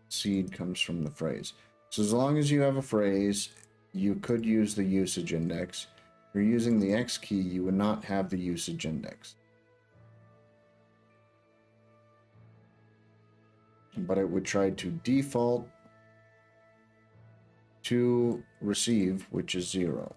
Speaker 1: seed comes from the phrase. So as long as you have a phrase, you could use the usage index. If you're using the X key, you would not have the usage index. But it would try to default to receive, which is 0.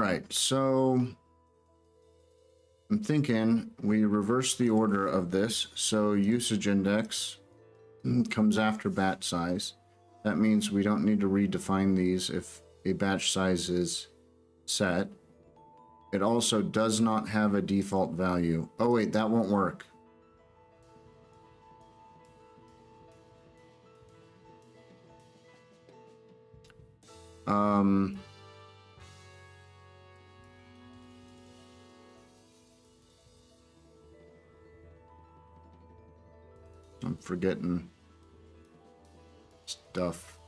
Speaker 1: right, so I'm thinking we reverse the order of this. So usage index comes after batch size. That means we don't need to redefine these if a batch size is set. It also does not have a default value. Oh wait, that won't work. I'm forgetting stuff.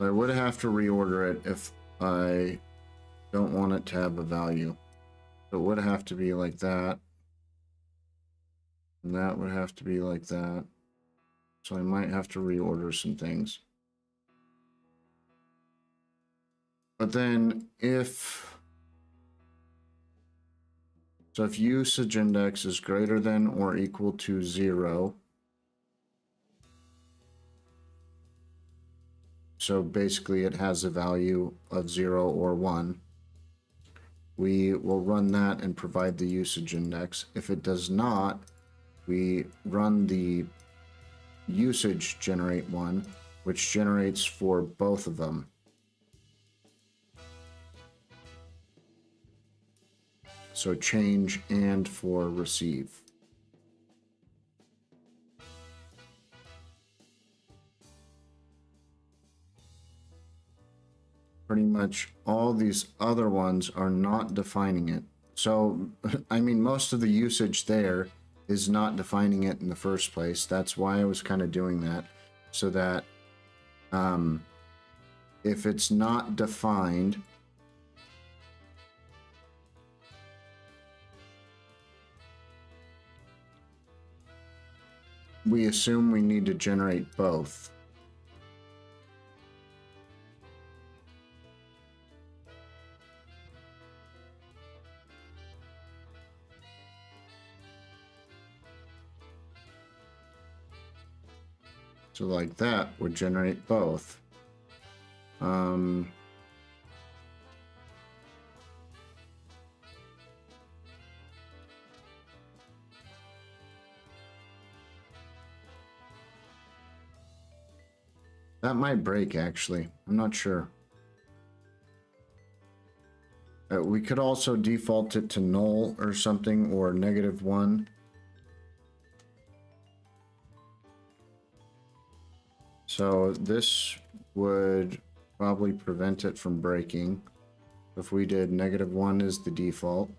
Speaker 1: I would have to reorder it if I don't want it to have a value. So it would have to be like that. And that would have to be like that. So I might have to reorder some things. But then if usage index is greater than or equal to 0, so basically it has a value of 0 or 1, we will run that and provide the usage index. If it does not, we run the usage generate one, which generates for both of them. So change and for receive. Pretty much all these other ones are not defining it. So, I mean, most of the usage there is not defining it in the first place. That's why I was kind of doing that, so that if it's not defined, we assume we need to generate both. So like that would generate both. That might break, actually. I'm not sure. We could also default it to null or something, or -1. So this would probably prevent it from breaking. If we did -1 is the default.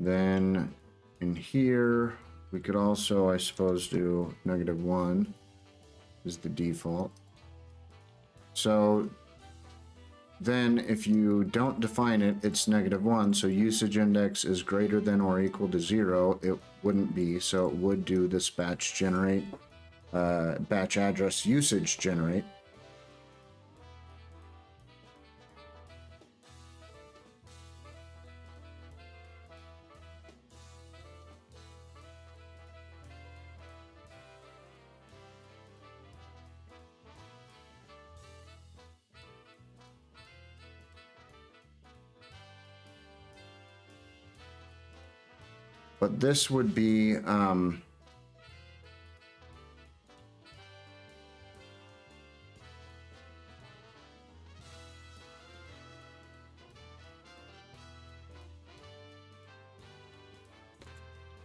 Speaker 1: Then in here, we could also, I suppose, do -1 is the default. So then if you don't define it, it's -1. So usage index is greater than or equal to 0. It wouldn't be, so it would do this batch generate, batch address usage generate. But this would be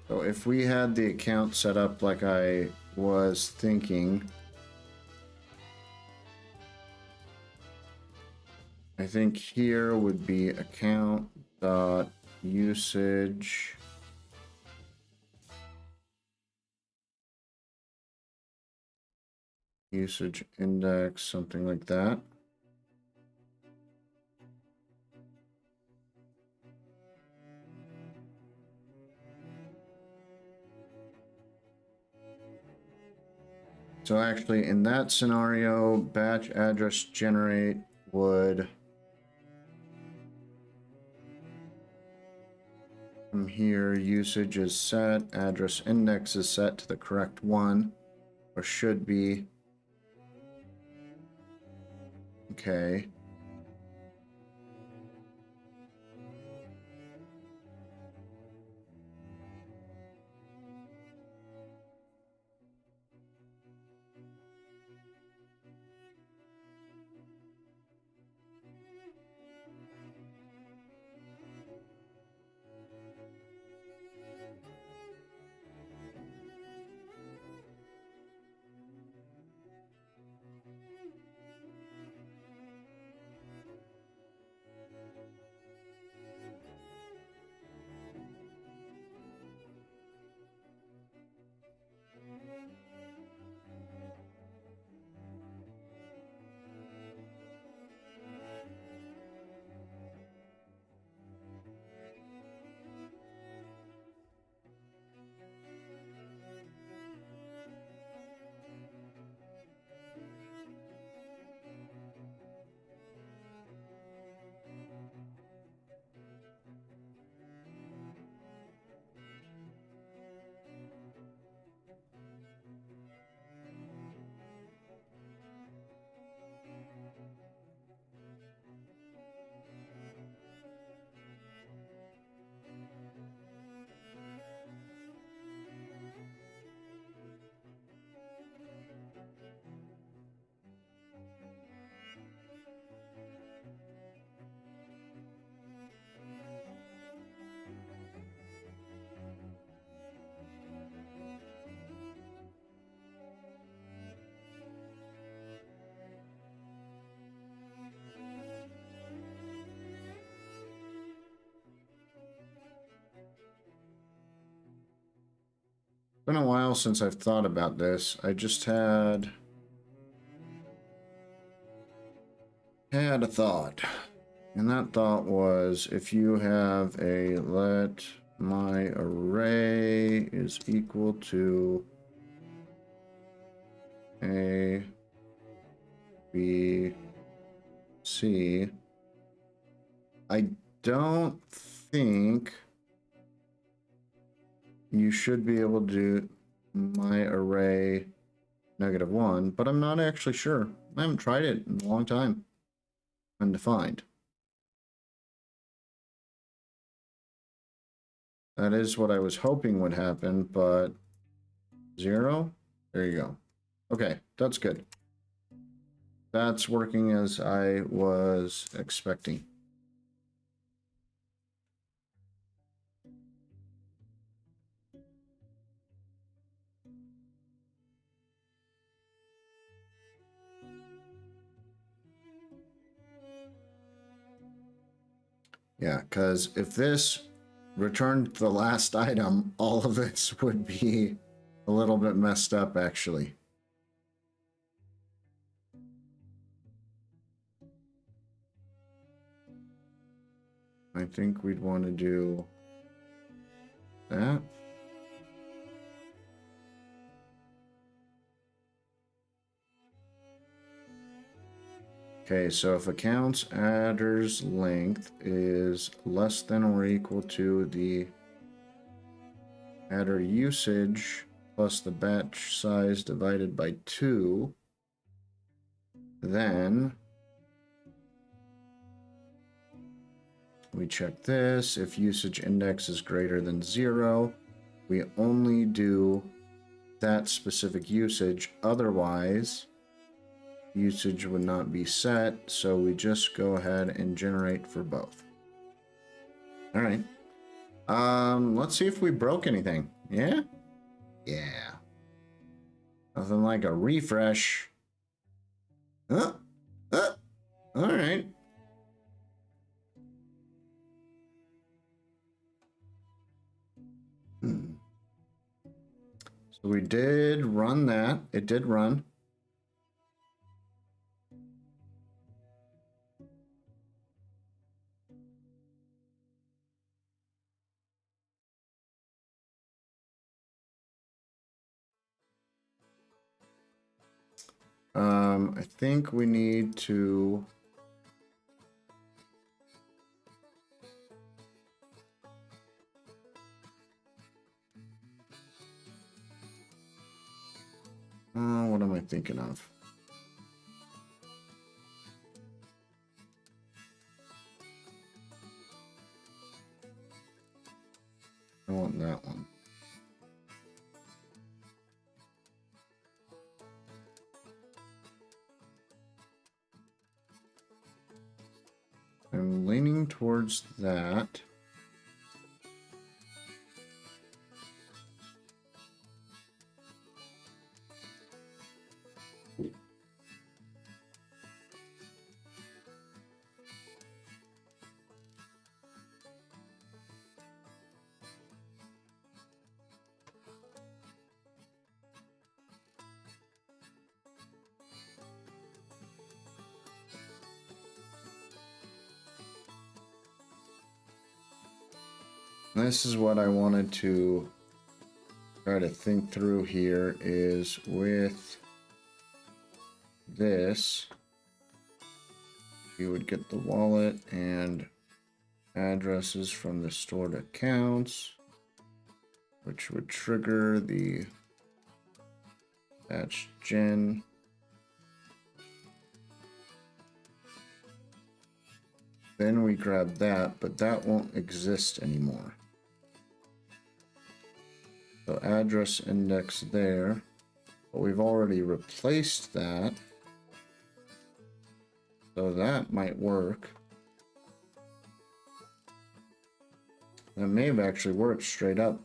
Speaker 1: so if we had the account set up like I was thinking, I think here would be account dot usage index, something like that. So actually, in that scenario, batch address generate would from here, usage is set, address index is set to the correct one, or should be. Okay. Been a while since I've thought about this. I just had a thought. And that thought was if you have a let my array is equal to A, B, C, I don't think you should be able to do my array -1, but I'm not actually sure. I haven't tried it in a long time. Undefined. That is what I was hoping would happen, but 0? There you go. Okay, that's good. That's working as I was expecting. Yeah, because if this returned the last item, all of this would be a little bit messed up, actually. I think we'd want to do that. Okay, so if accounts adder's length is less than or equal to the adder usage plus the batch size divided by 2, then we check this. If usage index is greater than 0, we only do that specific usage. Otherwise, usage would not be set, so we just go ahead and generate for both. All right. Let's see if we broke anything. Yeah? Yeah. Nothing like a refresh. All right. So we did run that. It did run. I think we need to. What am I thinking of? I want that one. I'm leaning towards that. This is what I wanted to try to think through here is with this, you would get the wallet and addresses from the stored accounts, which would trigger the batch gen. Then we grab that, but that won't exist anymore. So address index there, but we've already replaced that. So that might work. That may have actually worked straight up.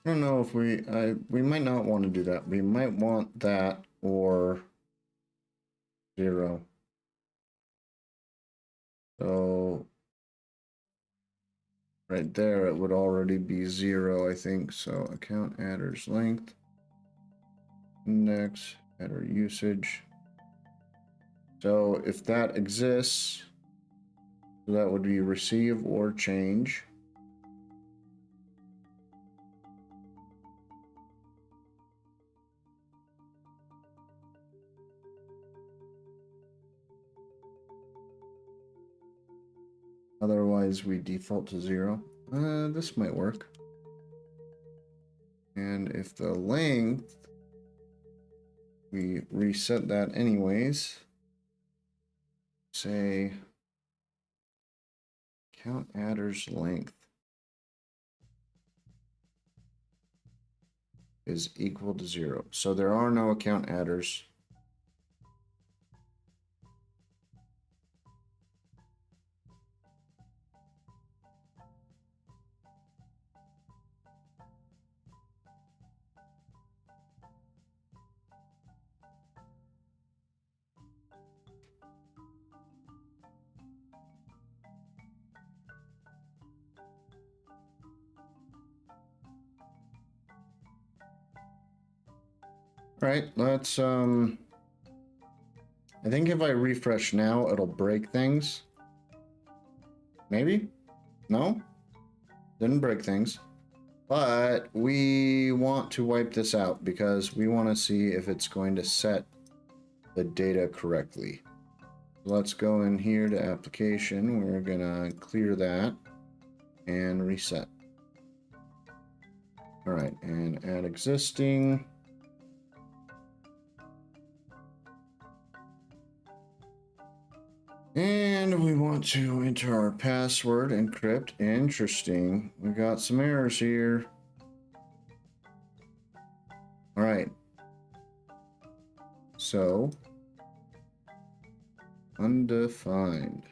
Speaker 1: I don't know if we might not want to do that. We might want that or 0. So right there, it would already be 0, I think. So account adders length, index, header usage. So if that exists, that would be receive or change. Otherwise, we default to 0. This might work. And if the length, we reset that anyways. Say count adders length is equal to 0. So there are no account adders. Right, let's I think if I refresh now, it'll break things. Maybe? No? Didn't break things. But we want to wipe this out because we want to see if it's going to set the data correctly. Let's go in here to application. We're gonna clear that and reset. All right, and add existing. And we want to enter our password, encrypt. Interesting. We got some errors here. All right. So, undefined.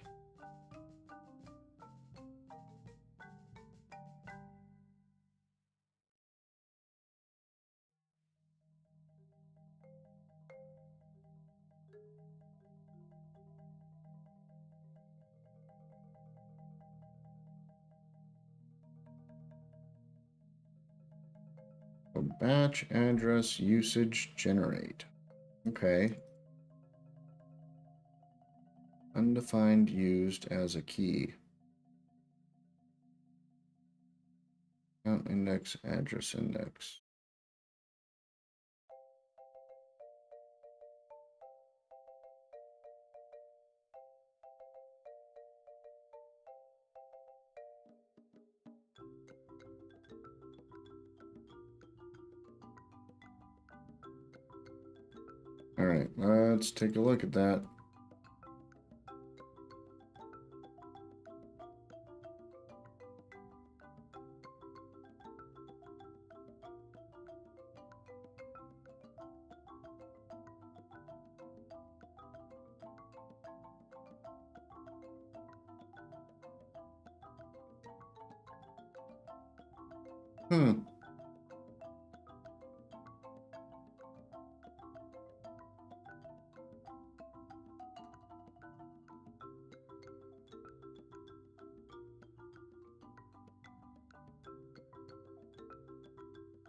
Speaker 1: So batch address usage generate. Okay. Undefined used as a key. Account index, address index. All right, let's take a look at that. Hmm.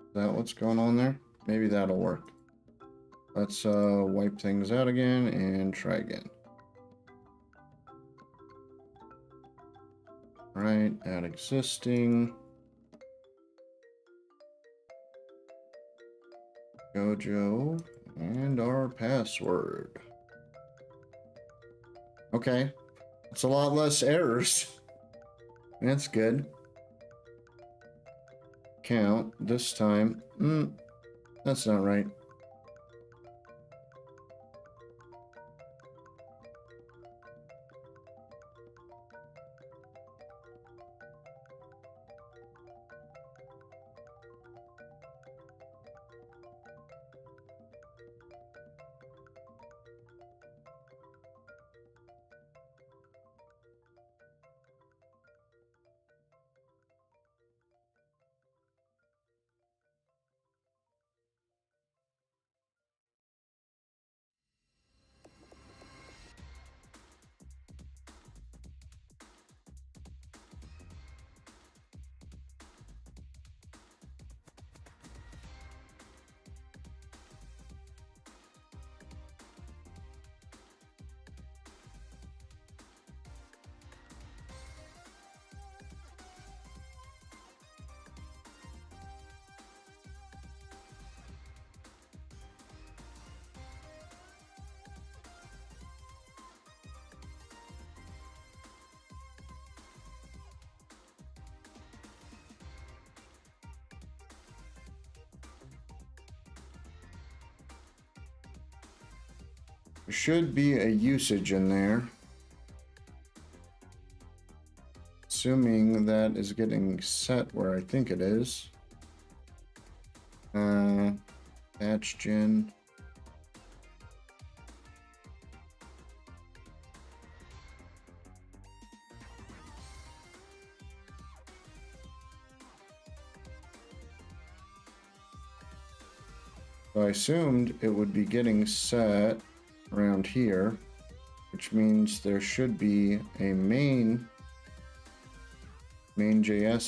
Speaker 1: Is that what's going on there? Maybe that'll work. Let's wipe things out again and try again. All right, add existing. Gojo and our password. Okay, it's a lot less errors. That's good. Count this time. That's not right. There should be a usage in there. Assuming that is getting set where I think it is. Batch gen. So I assumed it would be getting set around here, which means there should be a main.js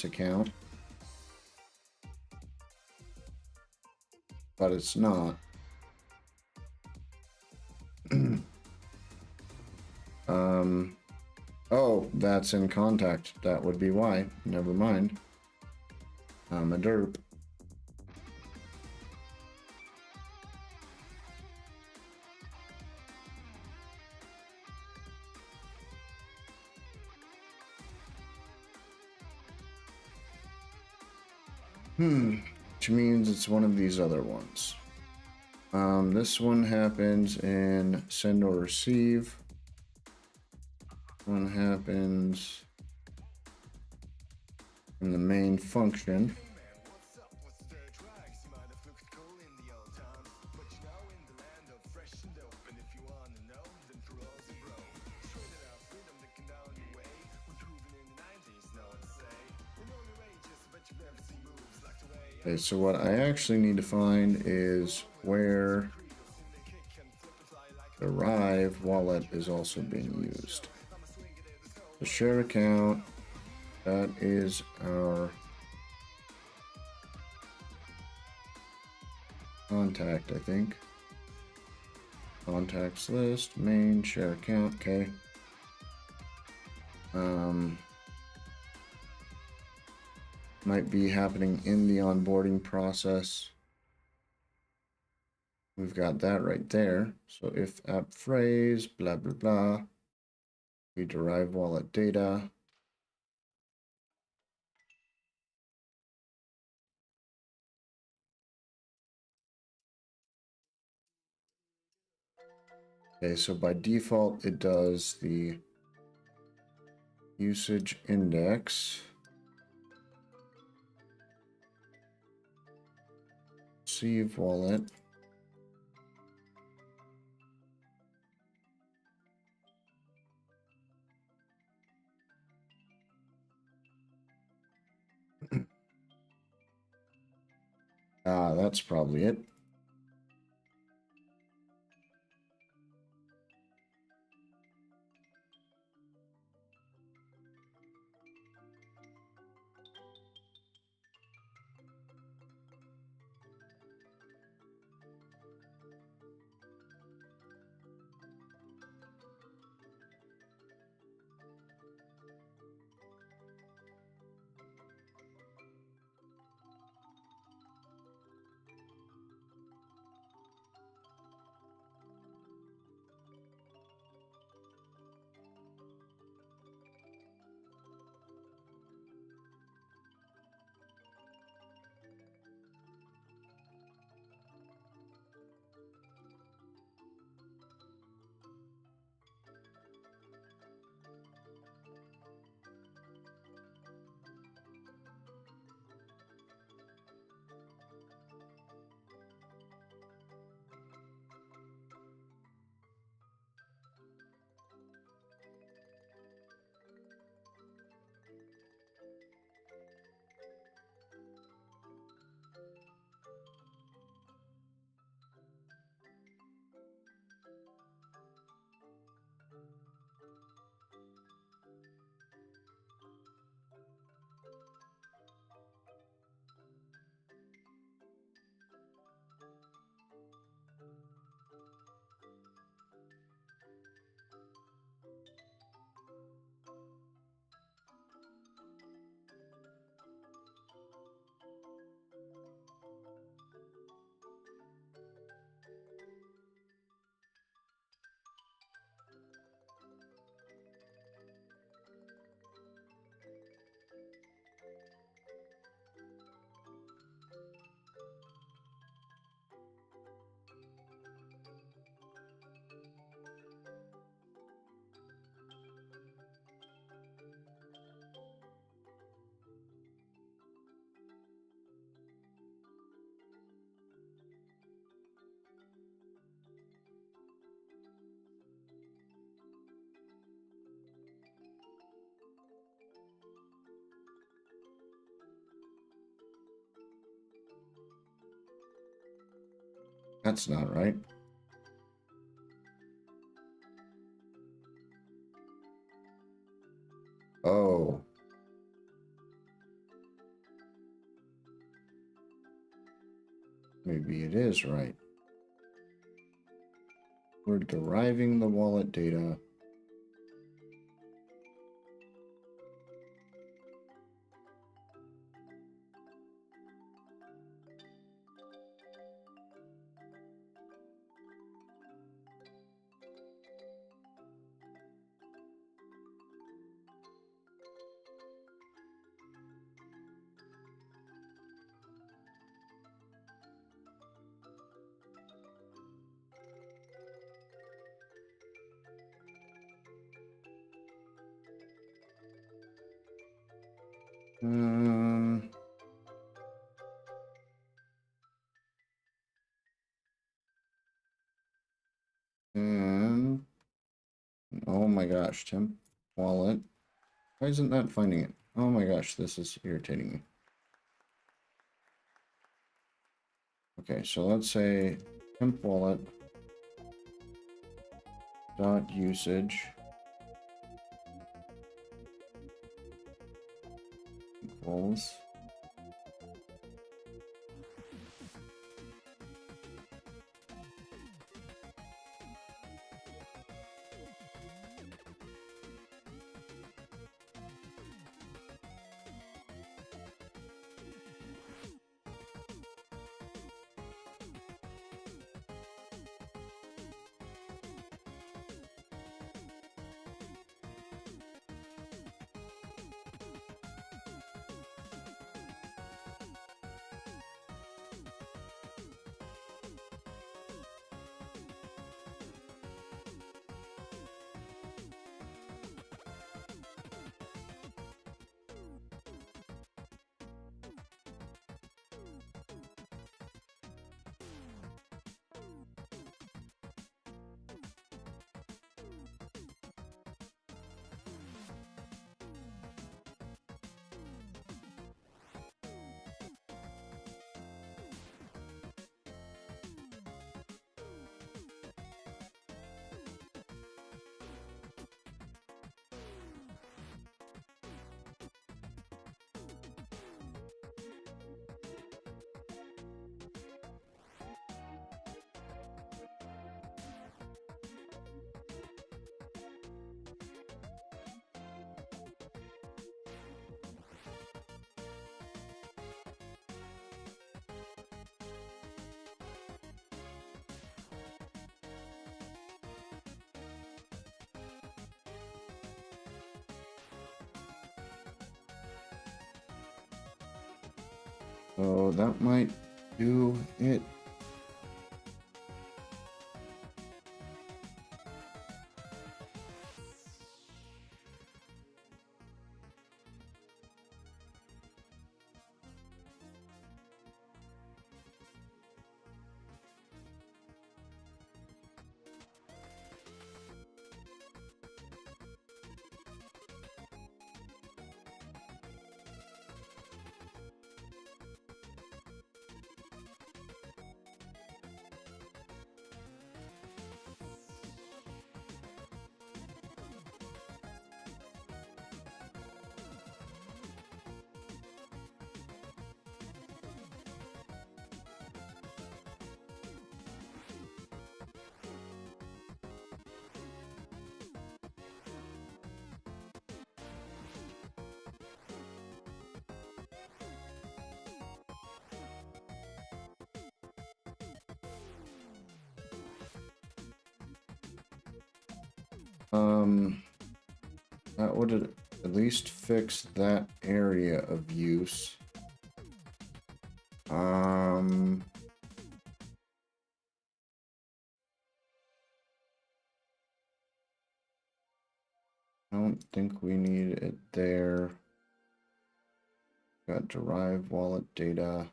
Speaker 1: account, but it's not. Oh, that's in contact. That would be why. Never mind. I'm a derp. which means it's one of these other ones. This one happens in send or receive. One happens in the main function.
Speaker 2: What's up? What's the dirt rags? You might have looked cool in the old times, but you know, in the land of fresh and open, if you wanna know, then for all's a bro. Straight it out, freedom looking down your way. We're proven in the 90s, no one say. We're only rages, but you've never seen moves like the way
Speaker 1: Okay, so what I actually need to find is where
Speaker 2: they kick and flip and fly like
Speaker 1: the Rive wallet is also being used. The share account, that is our contact, I think. Contacts list, main, share account, okay. Might be happening in the onboarding process. We've got that right there. So if app phrase, blah, blah, blah, we derive wallet data. Okay, so by default, it does the usage index. Receive wallet. That's probably it. That's not right. Oh. Maybe it is right. We're deriving the wallet data. Oh my gosh, temp wallet. Why isn't that finding it? Oh my gosh, this is irritating me. Okay, so let's say temp wallet dot usage equals so that might do it. That would at least fix that area of use. I don't think we need it there. Got derive wallet data.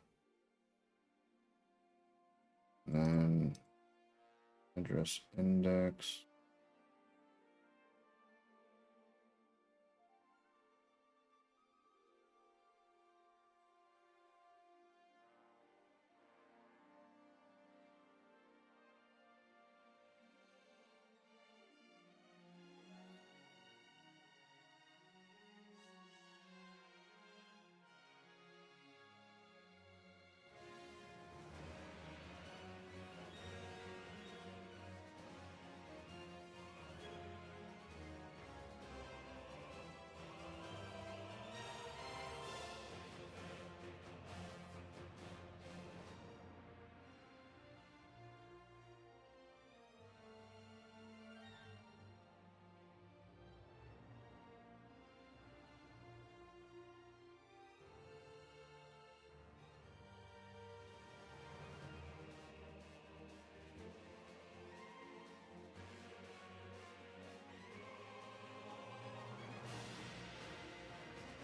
Speaker 1: And then address index.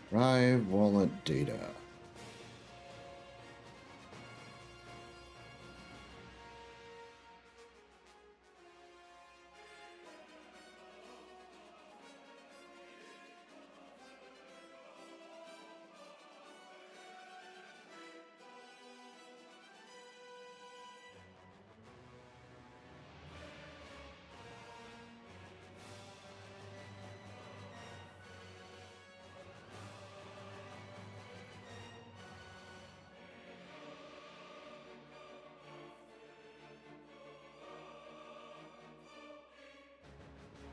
Speaker 1: Derive wallet data.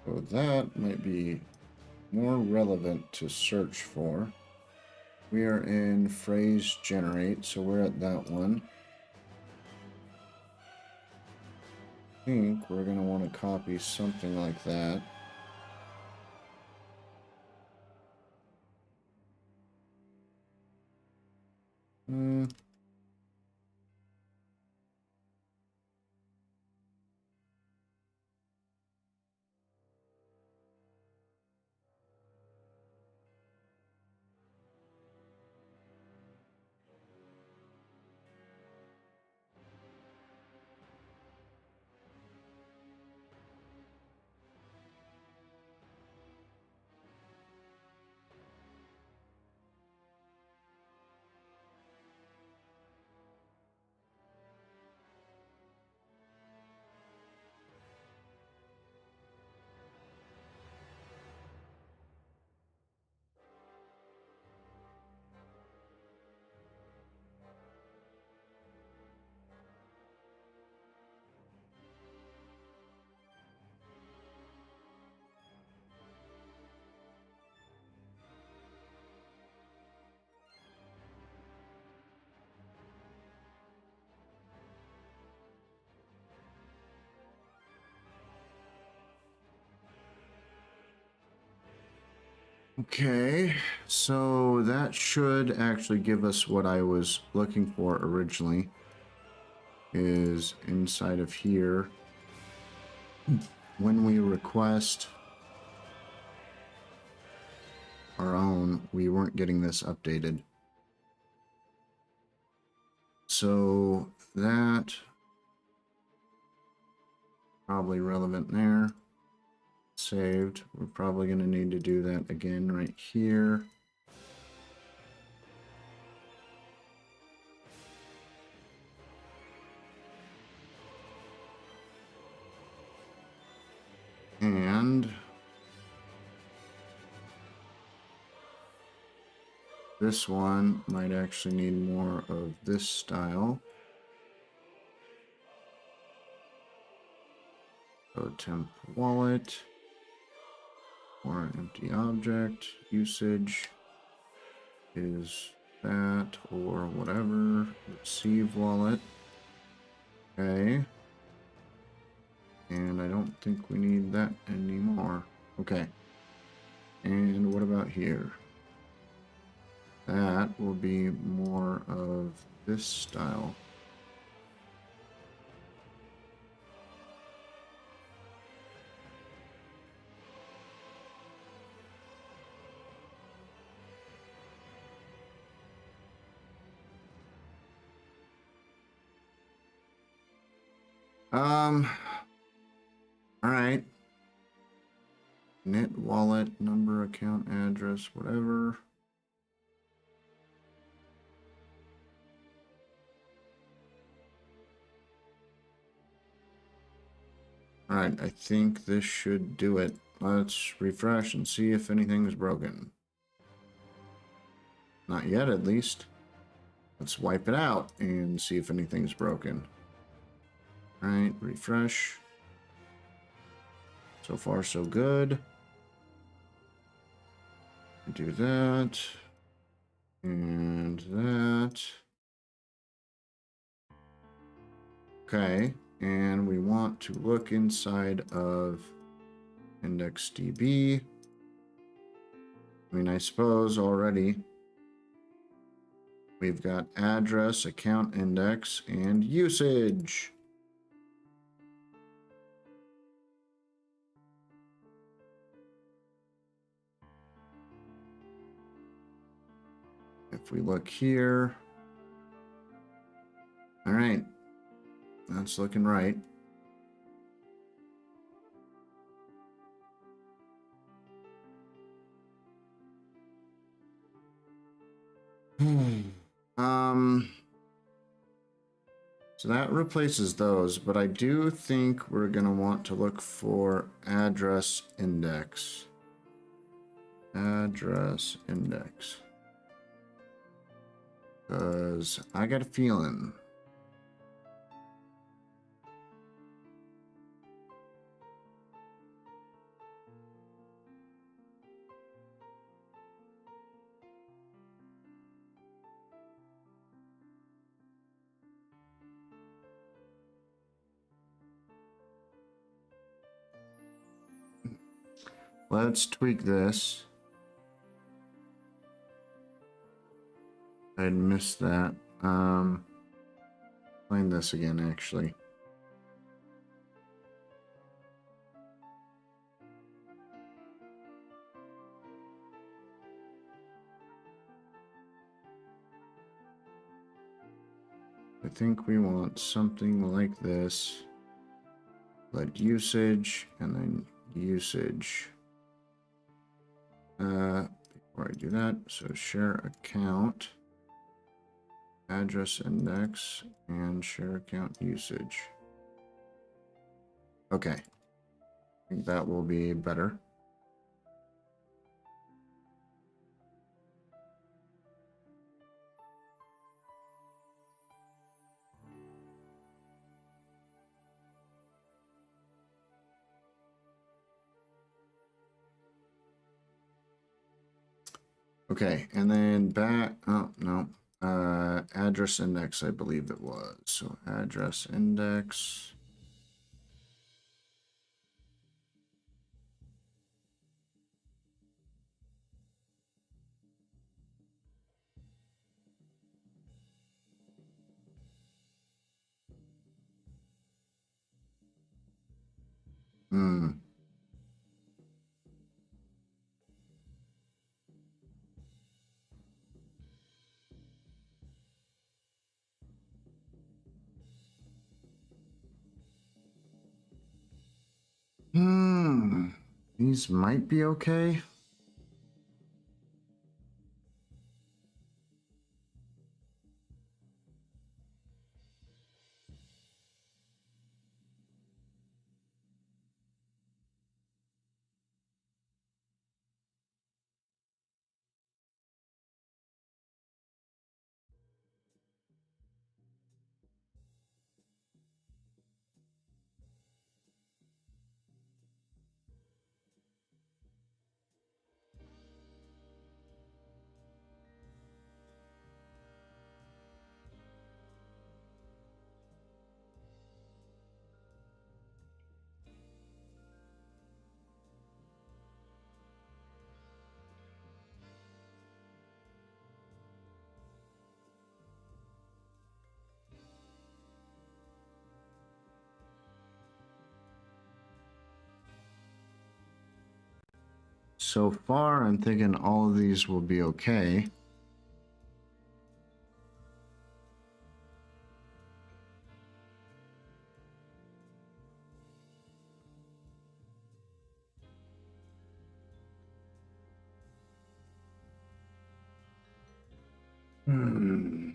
Speaker 1: So that might be more relevant to search for. We are in phrase generate, so we're at that one. I think we're going to want to copy something like that. Okay, so that should actually give us what I was looking for originally. Is inside of here. When we request our own, we weren't getting this updated. So that probably relevant there. Saved. We're probably going to need to do that again right here. And this one might actually need more of this style. So temp wallet or empty object usage is that or whatever. Receive wallet. Okay. And I don't think we need that anymore. Okay. And what about here? That will be more of this style. All right. Net wallet, number, account address, whatever. All right, I think this should do it. Let's refresh and see if anything's broken. Not yet, at least. Let's wipe it out and see if anything's broken. All right, refresh. So far, so good. Do that. And that. Okay, and we want to look inside of IndexedDB. I mean, I suppose already we've got address, account index, and usage. If we look here, all right, that's looking right. So that replaces those, but I do think we're going to want to look for address index. Address index. Because I got a feeling. let's tweak this. I missed that. Find this again, actually. I think we want something like this. Let usage and then usage. Before I do that, so share account, address index, and share account usage. Okay. I think that will be better. Okay, and then back, oh, no, address index, I believe it was. So address index. Hmm. These might be okay. So far, I'm thinking all of these will be okay. Hmm.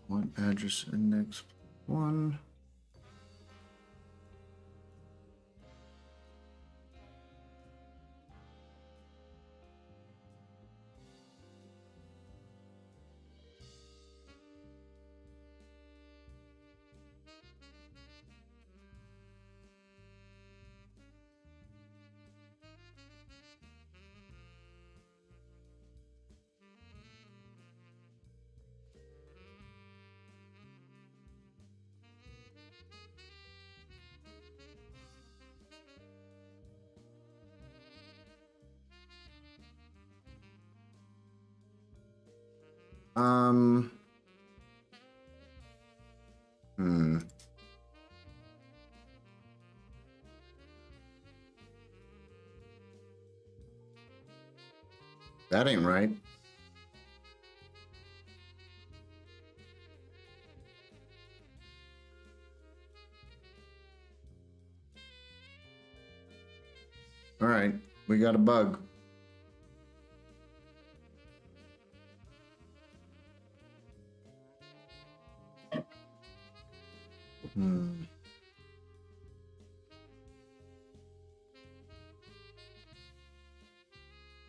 Speaker 1: What address index 1? Um. That ain't right. All right, we got a bug.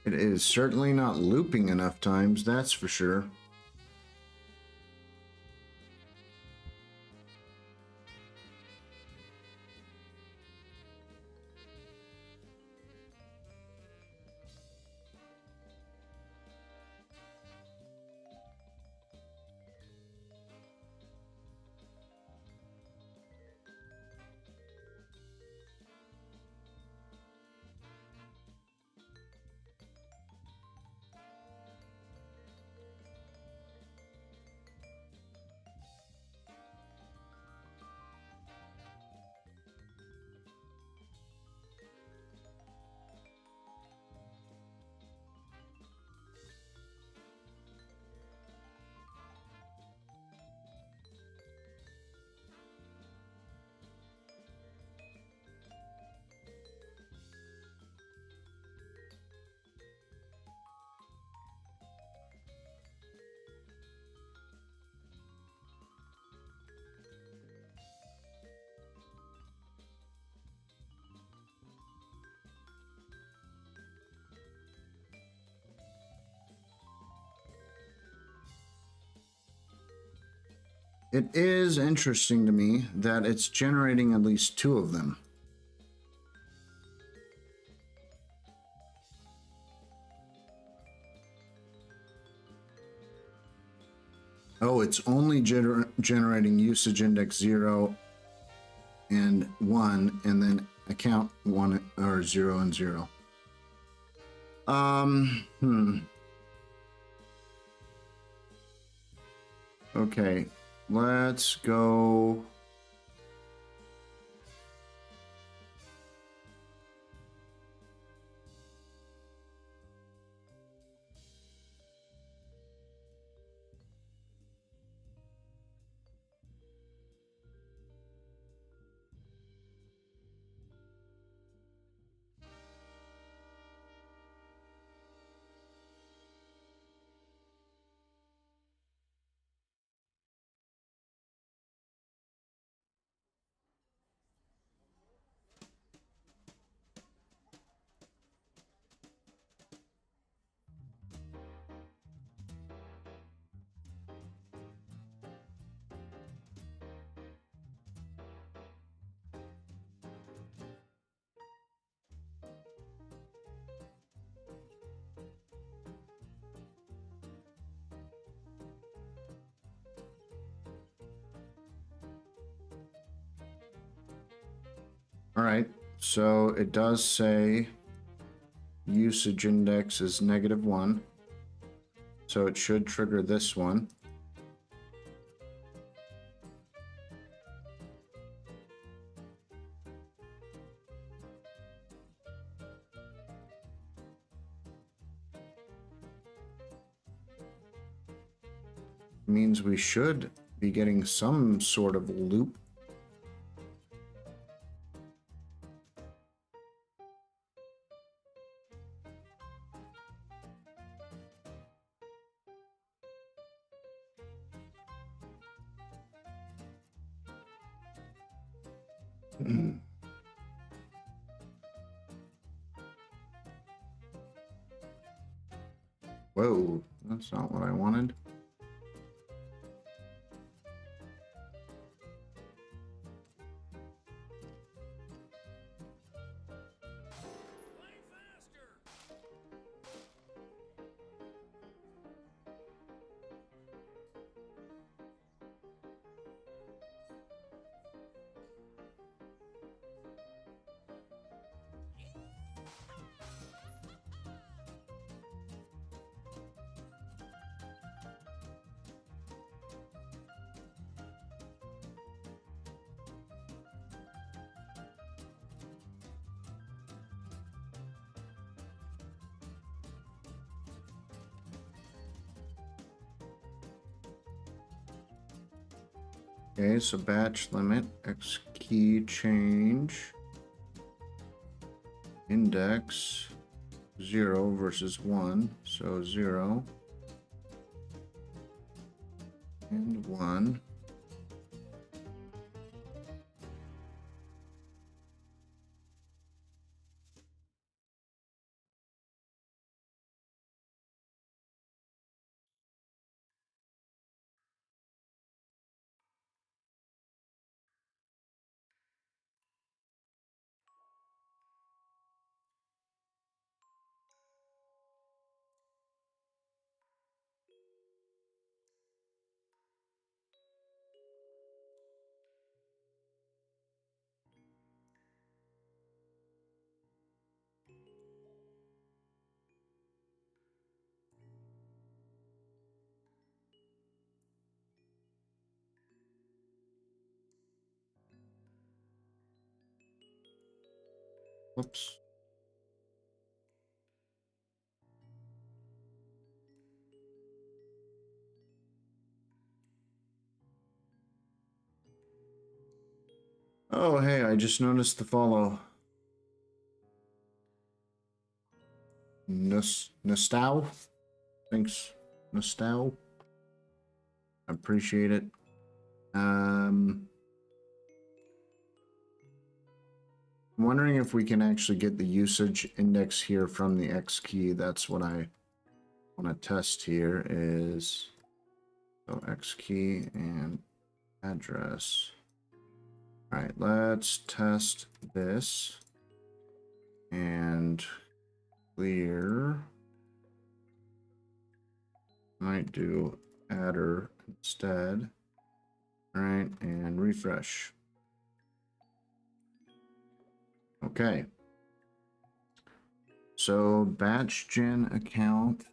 Speaker 1: It is certainly not looping enough times, that's for sure. It is interesting to me that it's generating at least two of them. Oh, it's only generating usage index 0 and 1, and then account 1 or 0 and 0. Okay, let's go. All right, so it does say usage index is -1. So it should trigger this one. Means we should be getting some sort of loop. Whoa, that's not what I wanted. Okay, so batch limit, X key change, index 0 versus 1, so 0 and 1. Whoops. Oh, hey, I just noticed the follow. Nostal? Thanks, Nostal. I appreciate it. I'm wondering if we can actually get the usage index here from the X key. That's what I want to test here is, so X key and address. All right, let's test this and clear. Might do adder instead. All right, and refresh. Okay. So batch gen account.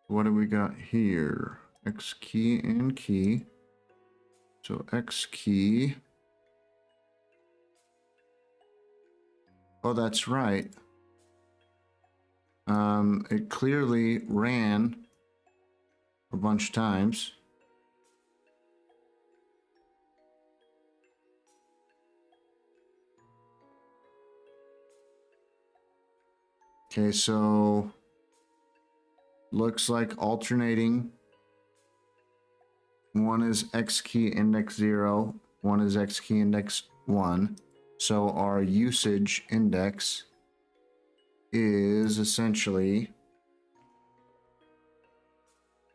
Speaker 1: What do we got here? X key and key. So X key. Oh, that's right. It clearly ran a bunch of times. Okay, so looks like alternating. One is X key index 0, one is X key index 1. So our usage index is essentially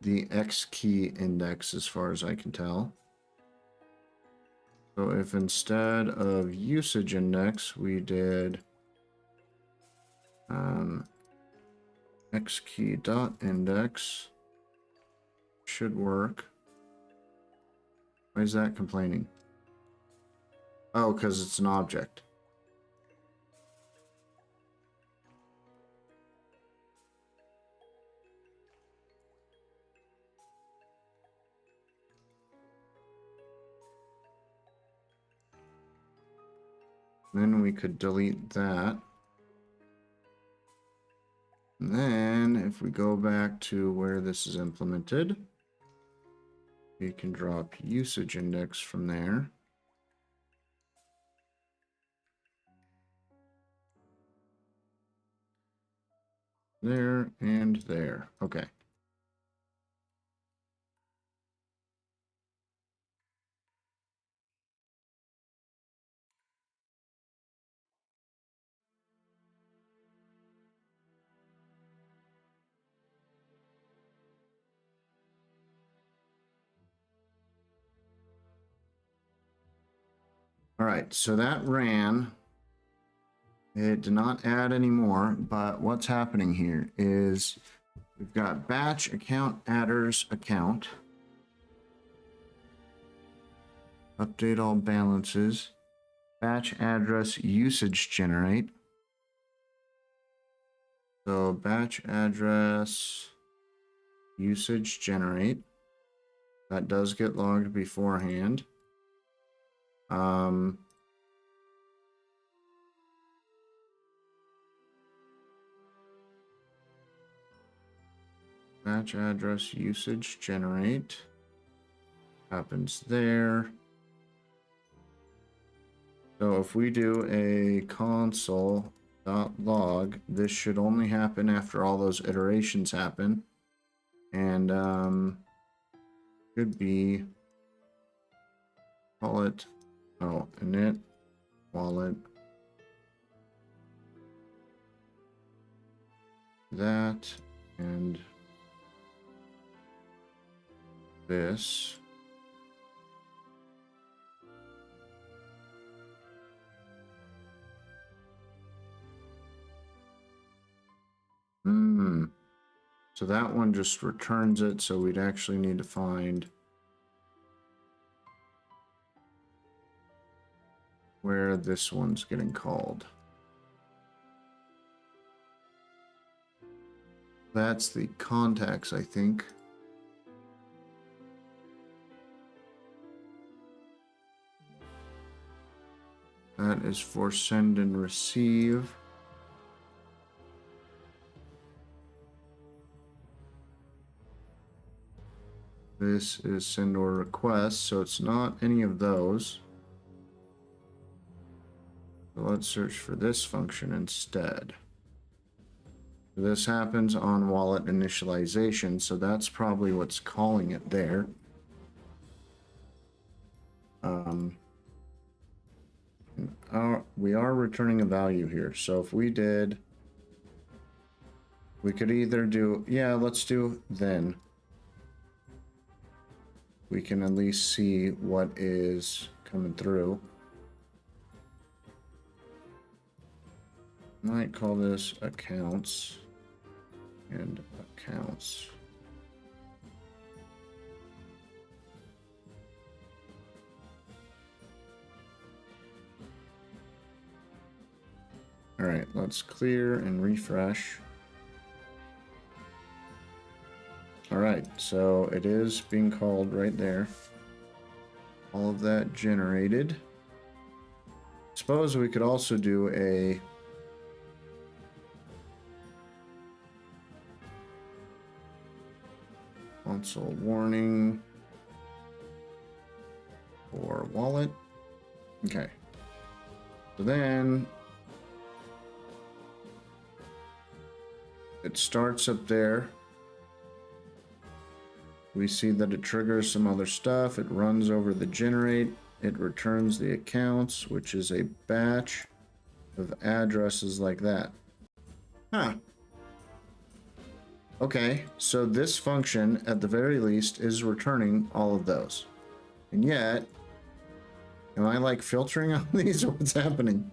Speaker 1: the X key index as far as I can tell. So if instead of usage index, we did X key dot index, should work. Why is that complaining? Oh, because it's an object. Then we could delete that. And then if we go back to where this is implemented, we can drop usage index from there. There and there. Okay. All right, so that ran. It did not add any more, but what's happening here is we've got batch account adders account. Update all balances. Batch address usage generate. So batch address usage generate. That does get logged beforehand. Batch address usage generate happens there. So if we do a console.log, this should only happen after all those iterations happen. And could be, call it, init wallet that and this. So that one just returns it, so we'd actually need to find where this one's getting called. That's the contacts, I think. That is for send and receive. This is send or request, so it's not any of those. So let's search for this function instead. This happens on wallet initialization, so that's probably what's calling it there. We are returning a value here, so if we did, we could either do, yeah, let's do then. We can at least see what is coming through. Might call this accounts and accounts. All right, let's clear and refresh. All right, so it is being called right there. All of that generated. Suppose we could also do a console warning for wallet. Okay. So then it starts up there. We see that it triggers some other stuff. It runs over the generate. It returns the accounts, which is a batch of addresses like that. Huh. Okay, so this function, at the very least, is returning all of those. And yet, am I like filtering on these or what's happening?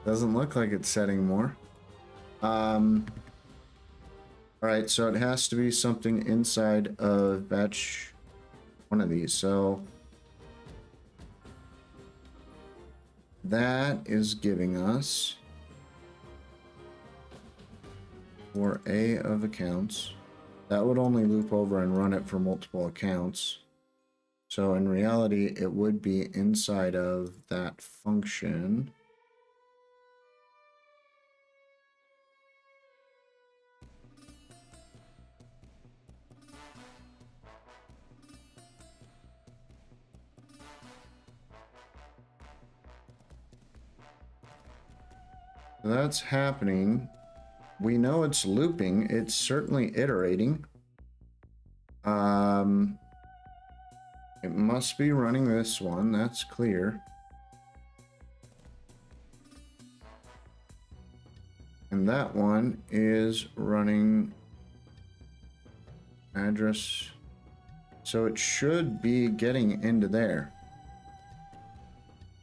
Speaker 1: Doesn't look like it's setting more. All right, so it has to be something inside of batch one of these. So that is giving us for A of accounts. That would only loop over and run it for multiple accounts. So in reality, it would be inside of that function. So that's happening. We know it's looping. It's certainly iterating. It must be running this one. That's clear. And that one is running address. So it should be getting into there.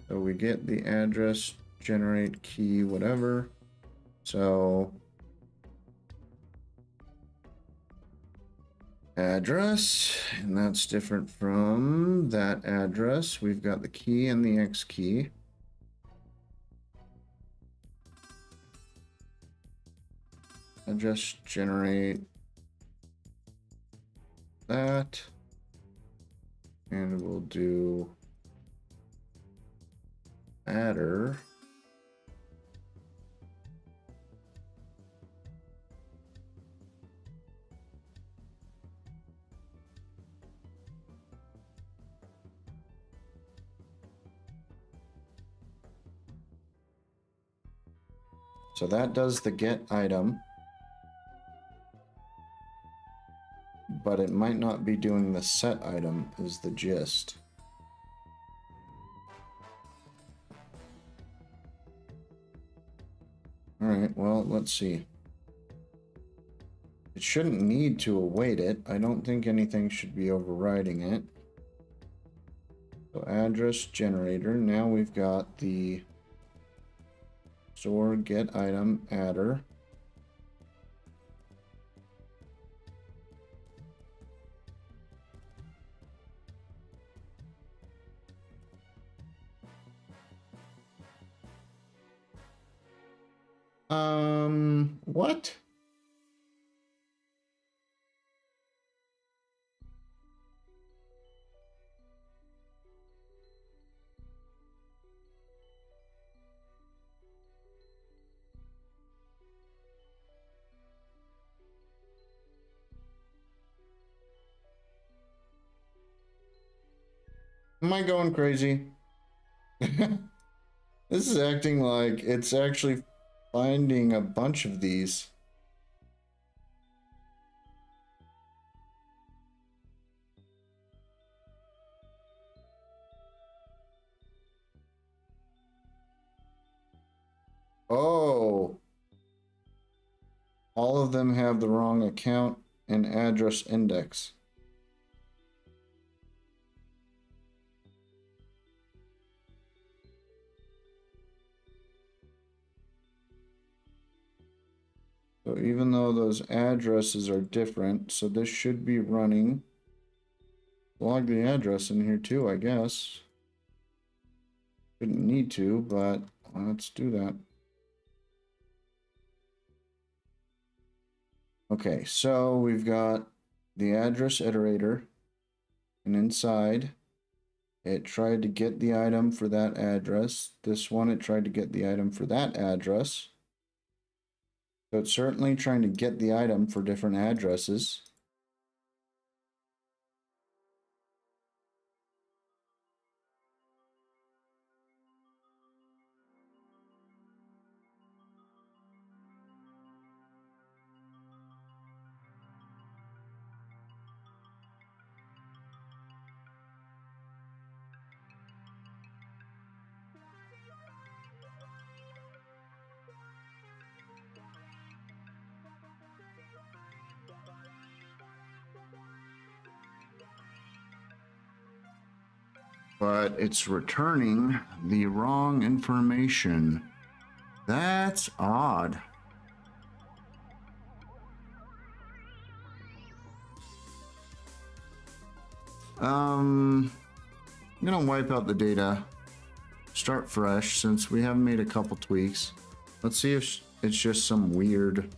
Speaker 1: So we get the address, generate key, whatever. So address, and that's different from that address. We've got the key and the X key. Address generate that, and we'll do adder. So that does the get item, but it might not be doing the set item is the gist. All right, well, let's see. It shouldn't need to await it. I don't think anything should be overriding it. So address generator. Now we've got the store get item adder. What? Am I going crazy? This is acting like it's actually finding a bunch of these. Oh. All of them have the wrong account and address index. So even though those addresses are different, so this should be running. Log the address in here too, I guess. Didn't need to, but let's do that. Okay, so we've got the address iterator, and inside it tried to get the item for that address. This one, it tried to get the item for that address. So it's certainly trying to get the item for different addresses. But it's returning the wrong information. That's odd. I'm gonna wipe out the data, start fresh, since we have made a couple tweaks. Let's see if it's just some weird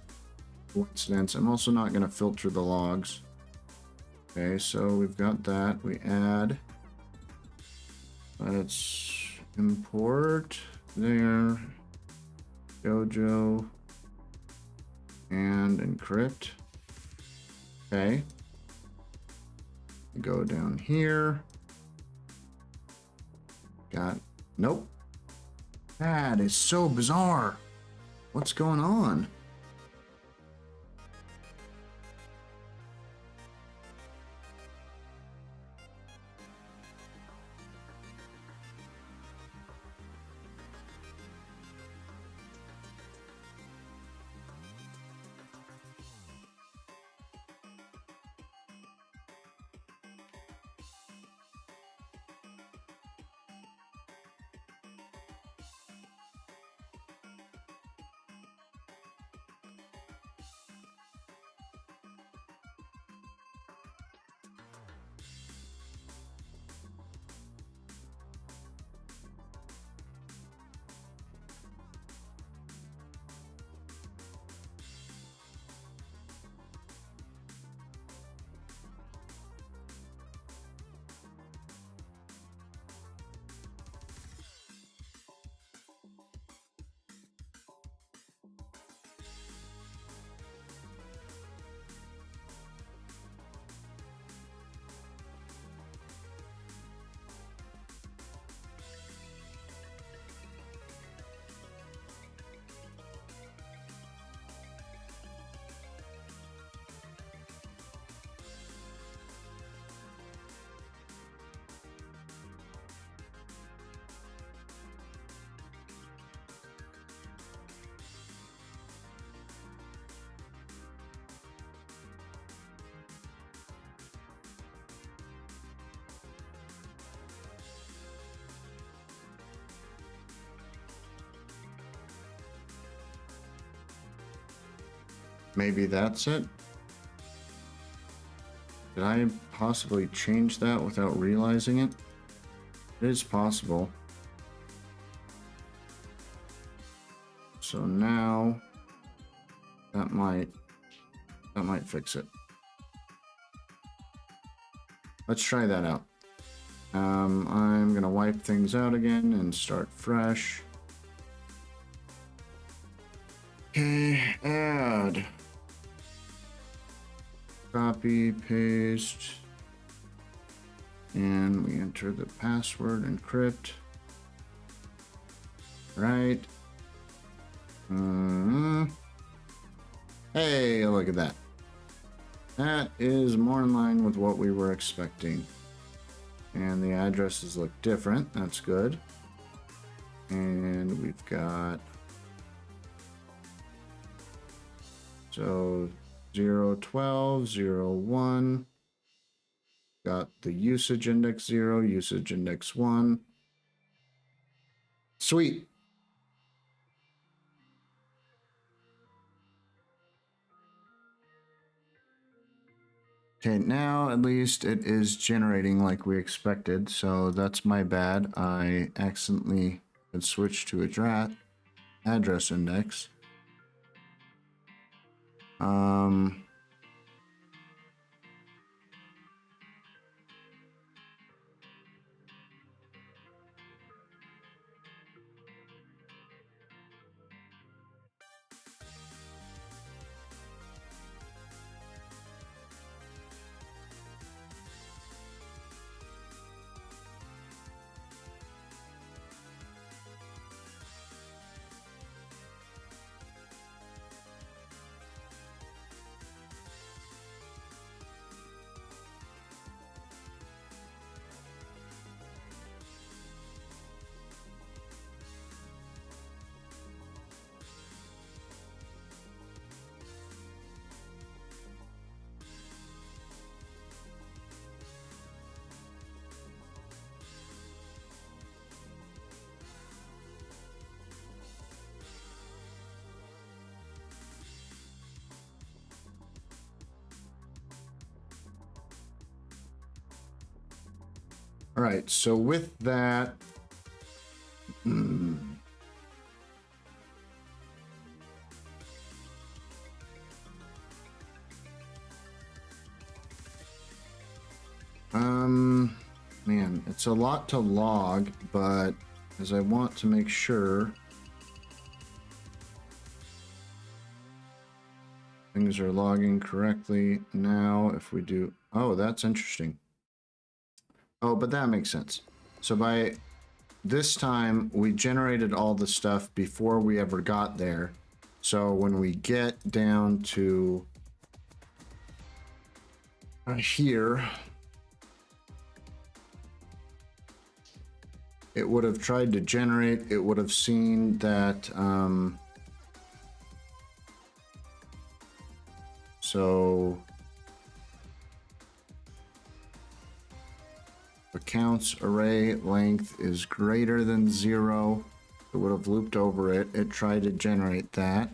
Speaker 1: coincidence. I'm also not gonna filter the logs. Okay, so we've got that. We add. Let's import there, Jojo, and encrypt. Okay. Go down here. Got, nope. That is so bizarre. What's going on? Maybe that's it. Did I possibly change that without realizing it? It is possible. So now that might fix it. Let's try that out. I'm gonna wipe things out again and start fresh. Okay, add. Copy, paste. And we enter the password, encrypt. Right. Hey, look at that. That is more in line with what we were expecting. And the addresses look different. That's good. And we've got... So 012, 01. Got the usage index 0, usage index 1. Sweet. Okay, now at least it is generating like we expected, so that's my bad. I accidentally had switched to a address index. All right, so with that, man, it's a lot to log, but as I want to make sure things are logging correctly now, if we do, oh, that's interesting. Oh, but that makes sense. So by this time, we generated all the stuff before we ever got there. So when we get down to here, it would have tried to generate, it would have seen that, so accounts array length is greater than 0. It would have looped over it. It tried to generate that,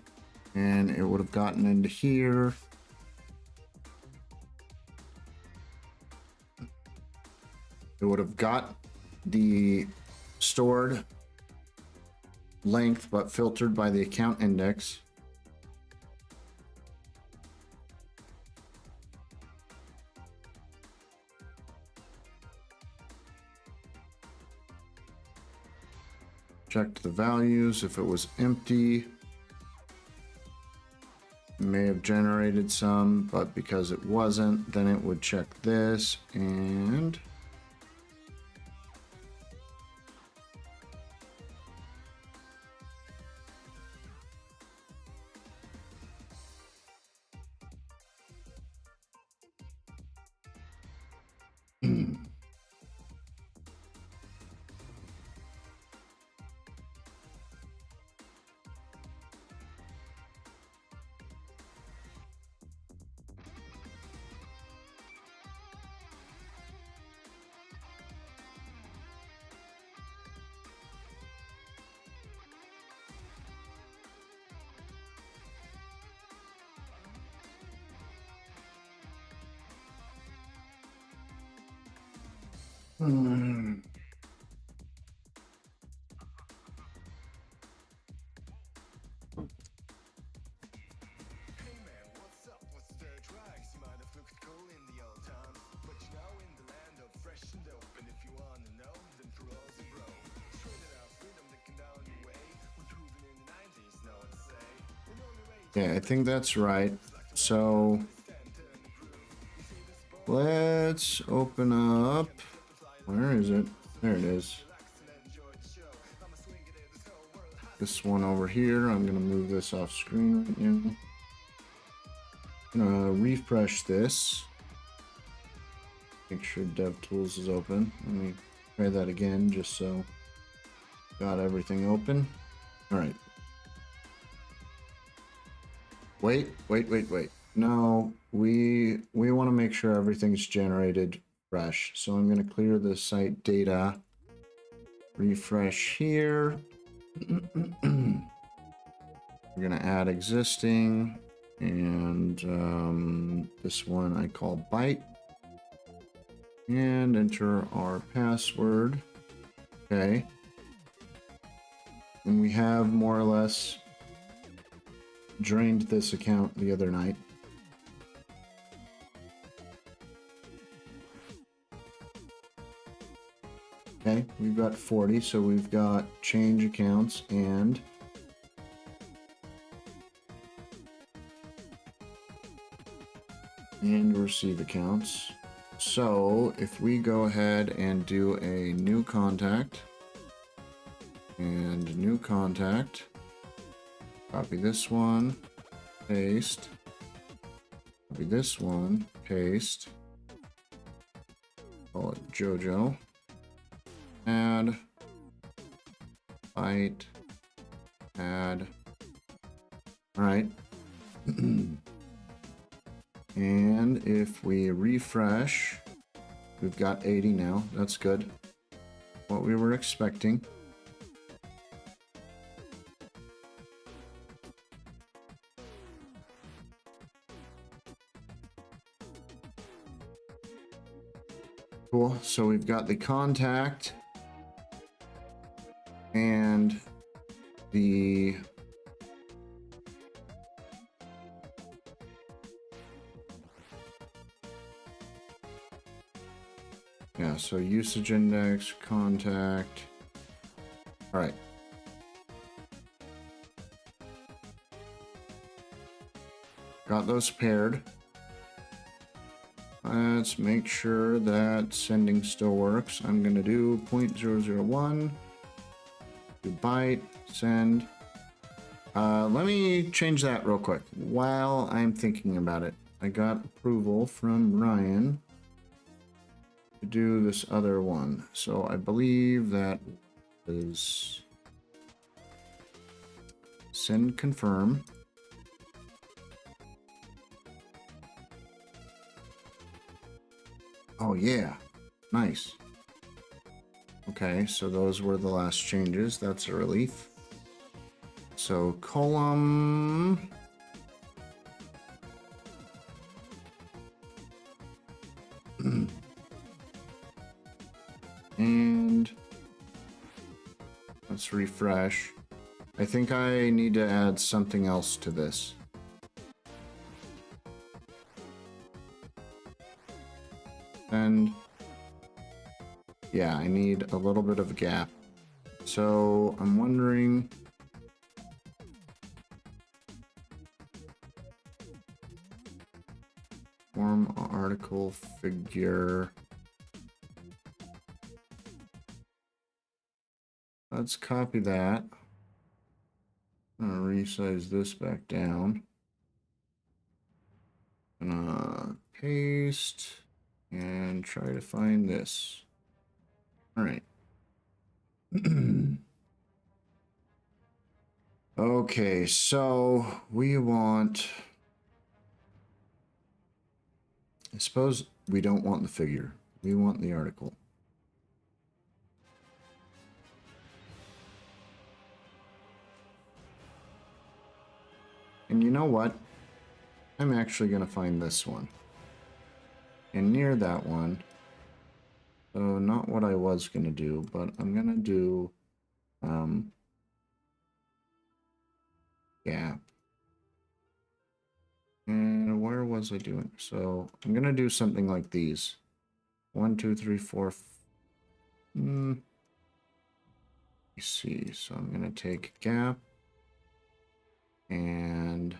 Speaker 1: and it would have gotten into here. It would have got the stored length, but filtered by the account index. Checked the values. If it was empty, it may have generated some, but because it wasn't, then it would check this and Hmm.
Speaker 2: Hey man, what's up? What's the drugs? You might have looked cool in the old town, but you know, in the land of fresh and open, if you wanna know, then Feral's a bro. Straight it out, freedom looking down your way. We're proven in the 90s, no one say. And the only way to
Speaker 1: Yeah, I think that's right. So
Speaker 2: stand to improve. You see this boat,
Speaker 1: let's open up. Where is it? There it is.
Speaker 2: relax and enjoy the show. I'm a swinger there, this whole world has
Speaker 1: This one over here. I'm gonna move this off screen right now. Gonna refresh this. Make sure DevTools is open. Let me try that again just so got everything open. All right. Wait. No, we want to make sure everything's generated fresh. So I'm going to clear the site data. Refresh here. We're going to add existing, and this one I call byte, and enter our password. Okay. And we have more or less drained this account the other night. Okay, we've got 40, so we've got change accounts and receive accounts. So if we go ahead and do a new contact and new contact, copy this one, paste, copy this one, paste, call it Jojo, add, byte, add, all right. And if we refresh, we've got 80 now. That's good. What we were expecting. Cool. So we've got the contact and the so usage index, contact. All right. Got those paired. Let's make sure that sending still works. I'm going to do 0.001, do byte, send. Let me change that real quick while I'm thinking about it. I got approval from Ryan to do this other one. So I believe that is send confirm. Oh yeah, nice. Okay, so those were the last changes. That's a relief. So column. And let's refresh. I think I need to add something else to this. And yeah, I need a little bit of a gap. So I'm wondering, form article figure. Let's copy that. I'm gonna resize this back down. Gonna paste and try to find this. All right. Okay, so we want, I suppose we don't want the figure. We want the article. And you know what? I'm actually going to find this one. And near that one, So not what I was gonna do, but I'm gonna do gap. And where was I doing? So I'm gonna do something like these. 1, 2, 3, 4. Let me see. So I'm gonna take gap and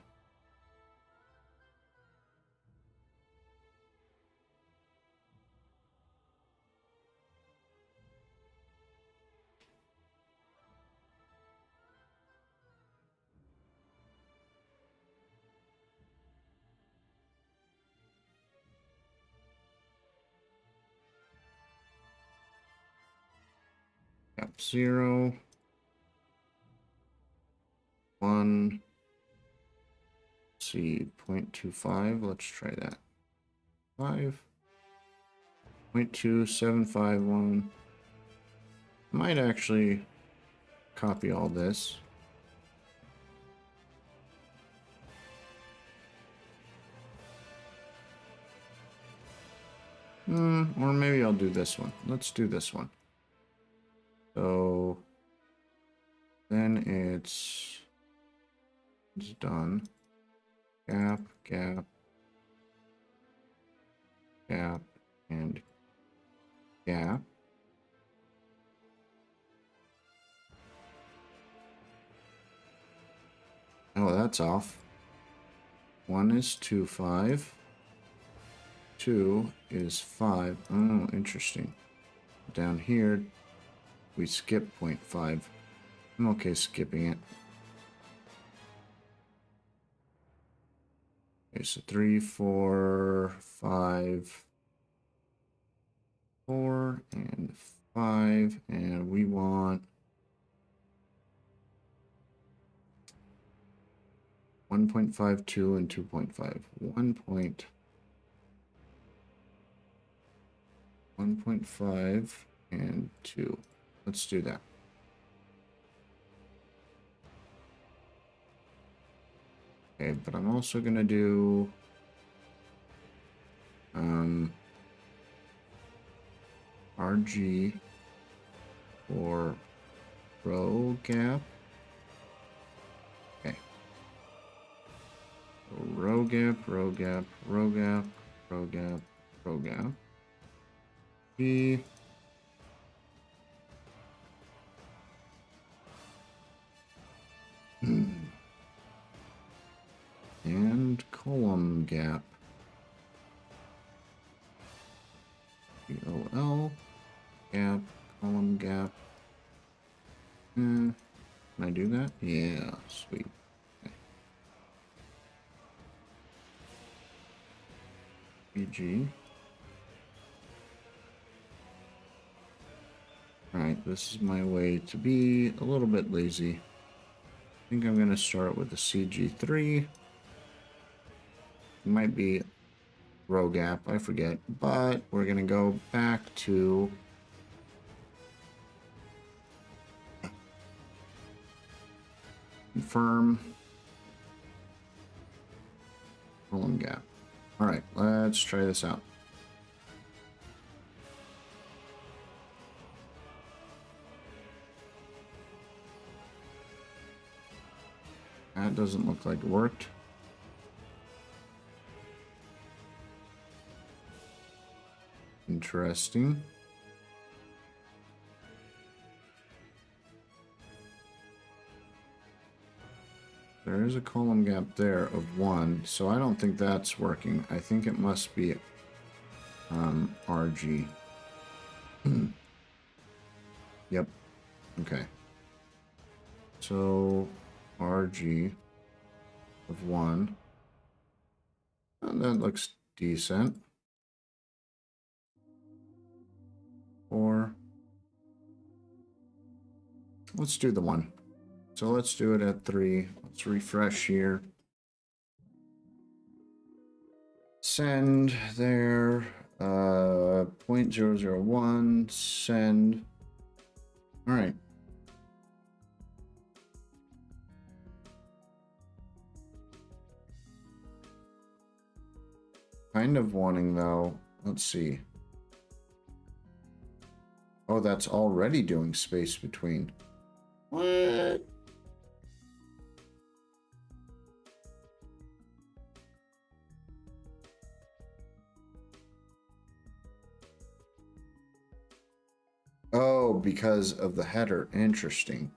Speaker 1: gap 0, 1. Let's see, 0.25. Let's try that. 5. 0.2751. Might actually copy all this. Or maybe I'll do this one. Let's do this one. So then it's done. Gap, gap, gap, and gap. Oh, that's off. 1 is 2, 5. 2 is 5. Oh, interesting. Down here, we skip 0.5. I'm okay skipping it. Okay, so 3, 4, 5, 4, and 5, and we want 1.52 and 2.5. 1.5 and 2. Let's do that. Okay, but I'm also gonna do RG for row gap. Okay. So row gap, row gap, row gap, row gap, row gap. B. And column gap. COL gap, column gap. Can I do that? Yeah, sweet. Okay. BG. Alright, this is my way to be a little bit lazy. I think I'm going to start with the CG3. It might be row gap, I forget. But we're going to go back to confirm column gap. Alright, let's try this out. That doesn't look like it worked. Interesting. There is a column gap there of 1, so I don't think that's working. I think it must be RG. Yep. Okay. So RG of 1. And that looks decent. 4. Let's do the 1. So let's do it at 3. Let's refresh here. Send there. 0.001. Send. All right. Kind of wanting though. Let's see. Oh, that's already doing space between. What? Oh, because of the header. Interesting.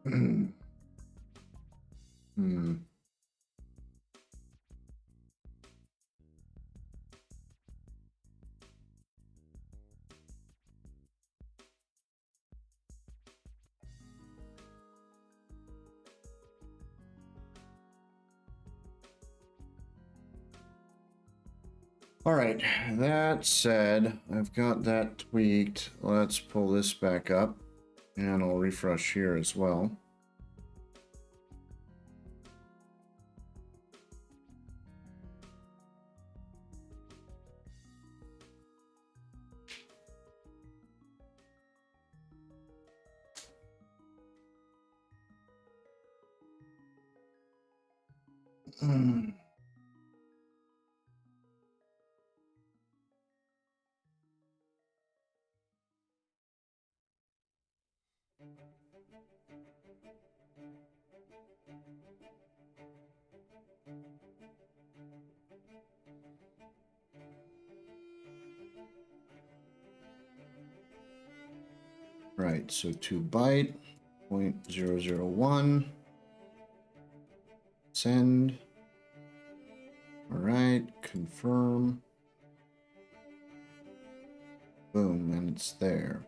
Speaker 1: Hmm. All right, that said, I've got that tweaked. Let's pull this back up and I'll refresh here as well. Right, so 2 byte, 0.001. Send. All right, confirm. Boom, and it's there.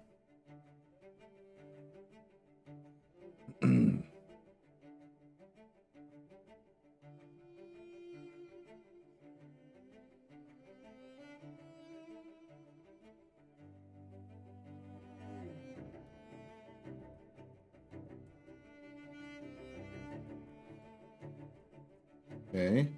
Speaker 1: Okay.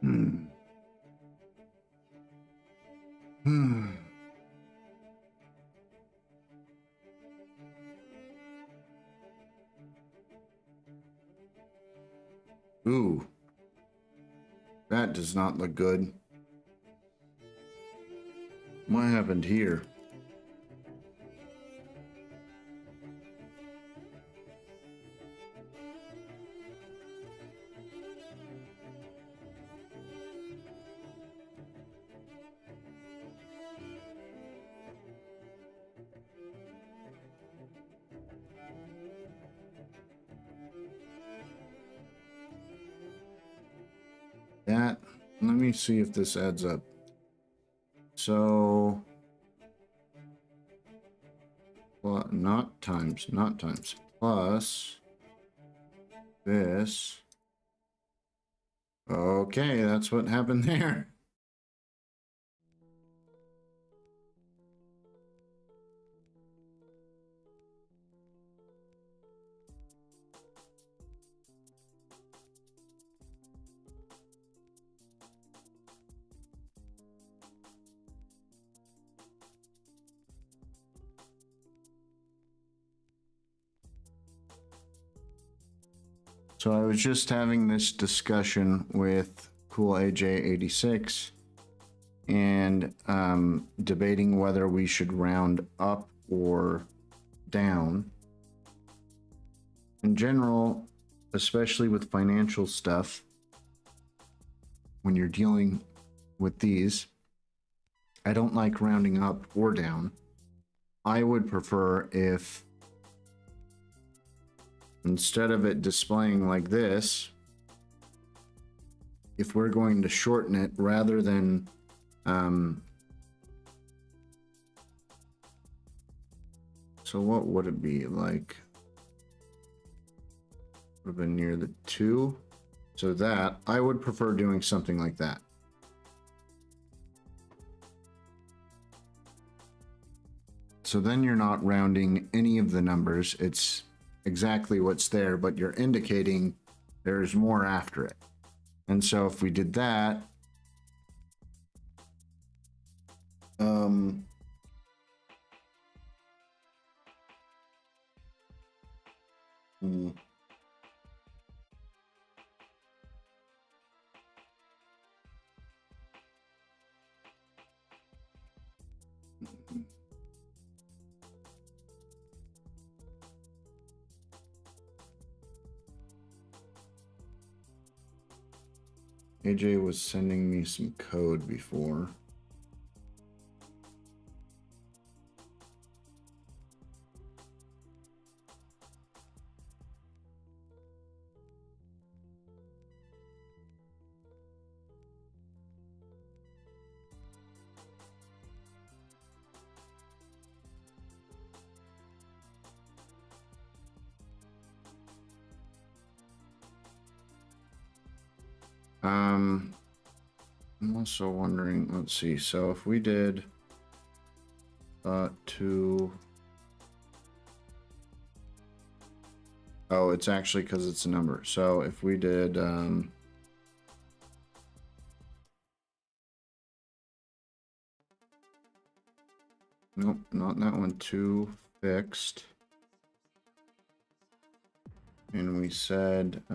Speaker 1: Hmm. Hmm. Ooh. That does not look good. What happened here? Let me see if this adds up. So, well, not times, plus this. Okay, that's what happened there. So I was just having this discussion with Cool AJ86 and debating whether we should round up or down. In general, especially with financial stuff, when you're dealing with these, I don't like rounding up or down. I would prefer if instead of it displaying like this, if we're going to shorten it rather than so what would it be like? Would have been near the 2. So that I would prefer doing something like that. So then you're not rounding any of the numbers. It's exactly what's there, but you're indicating there's more after it. And so if we did that, AJ was sending me some code before. I'm also wondering, let's see, so if we did to, oh, it's actually because it's a number. So if we did nope, not that one, 2 fixed, and we said I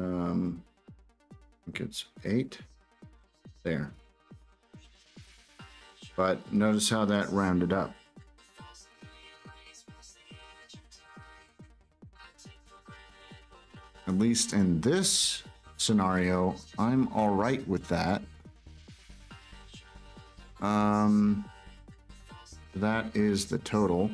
Speaker 1: think it's 8 there. But notice how that rounded up. At least in this scenario, I'm all right with that. That is the total.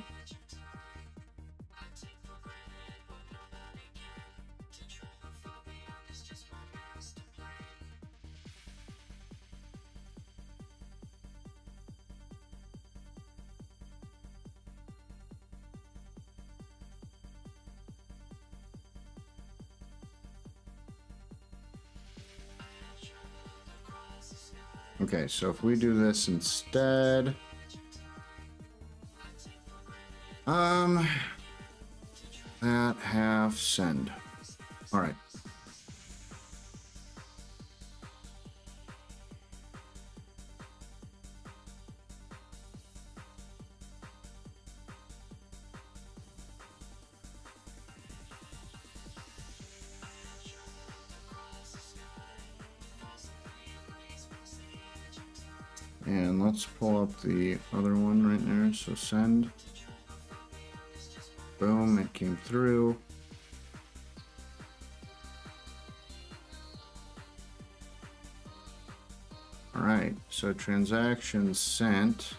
Speaker 1: Okay, so if we do this instead, that half send. All right. And let's pull up the other one right there. So send. Boom, it came through. All right, so transactions sent.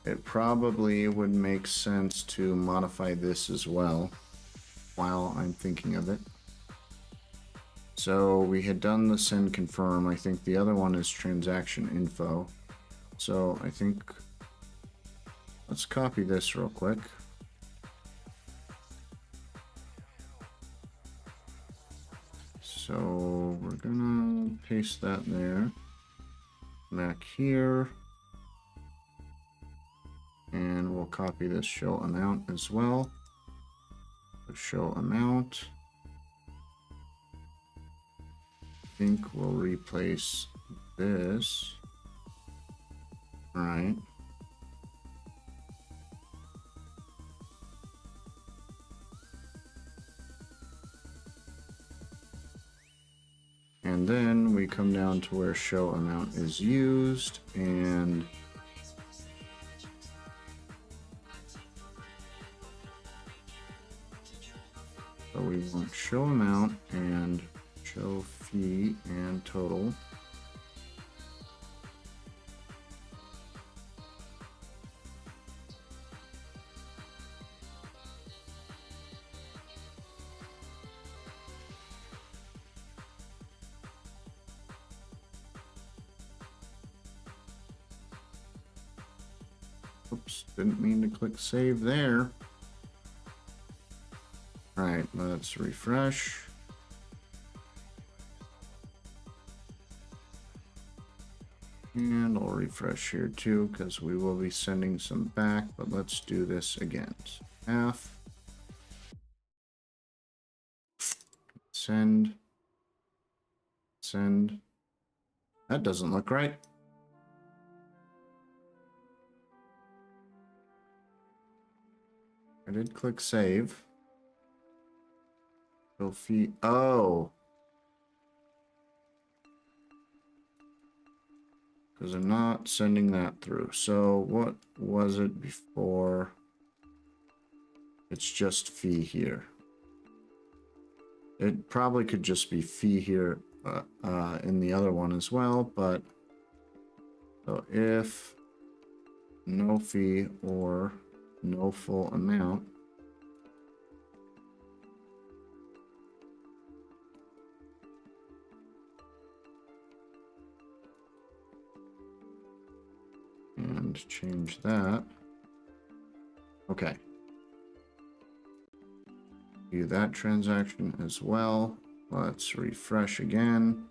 Speaker 1: it probably would make sense to modify this as well while I'm thinking of it. So we had done the send confirm. I think the other one is transaction info. So I think let's copy this real quick. So we're gonna paste that there. Back here. And we'll copy this show amount as well. Show amount. I think we'll replace this. All right. And then we come down to where show amount is used, and so we want show amount and show fee and total. Oops, didn't mean to click save there. All right, let's refresh. And I'll refresh here too, because we will be sending some back, but let's do this again. So half. Send. Send. That doesn't look right. I did click save. Show fee. Oh. Because I'm not sending that through. So what was it before? It's just fee here. It probably could just be fee here in the other one as well, but so if no fee or no full amount, and change that. Okay. Do that transaction as well. Let's refresh again.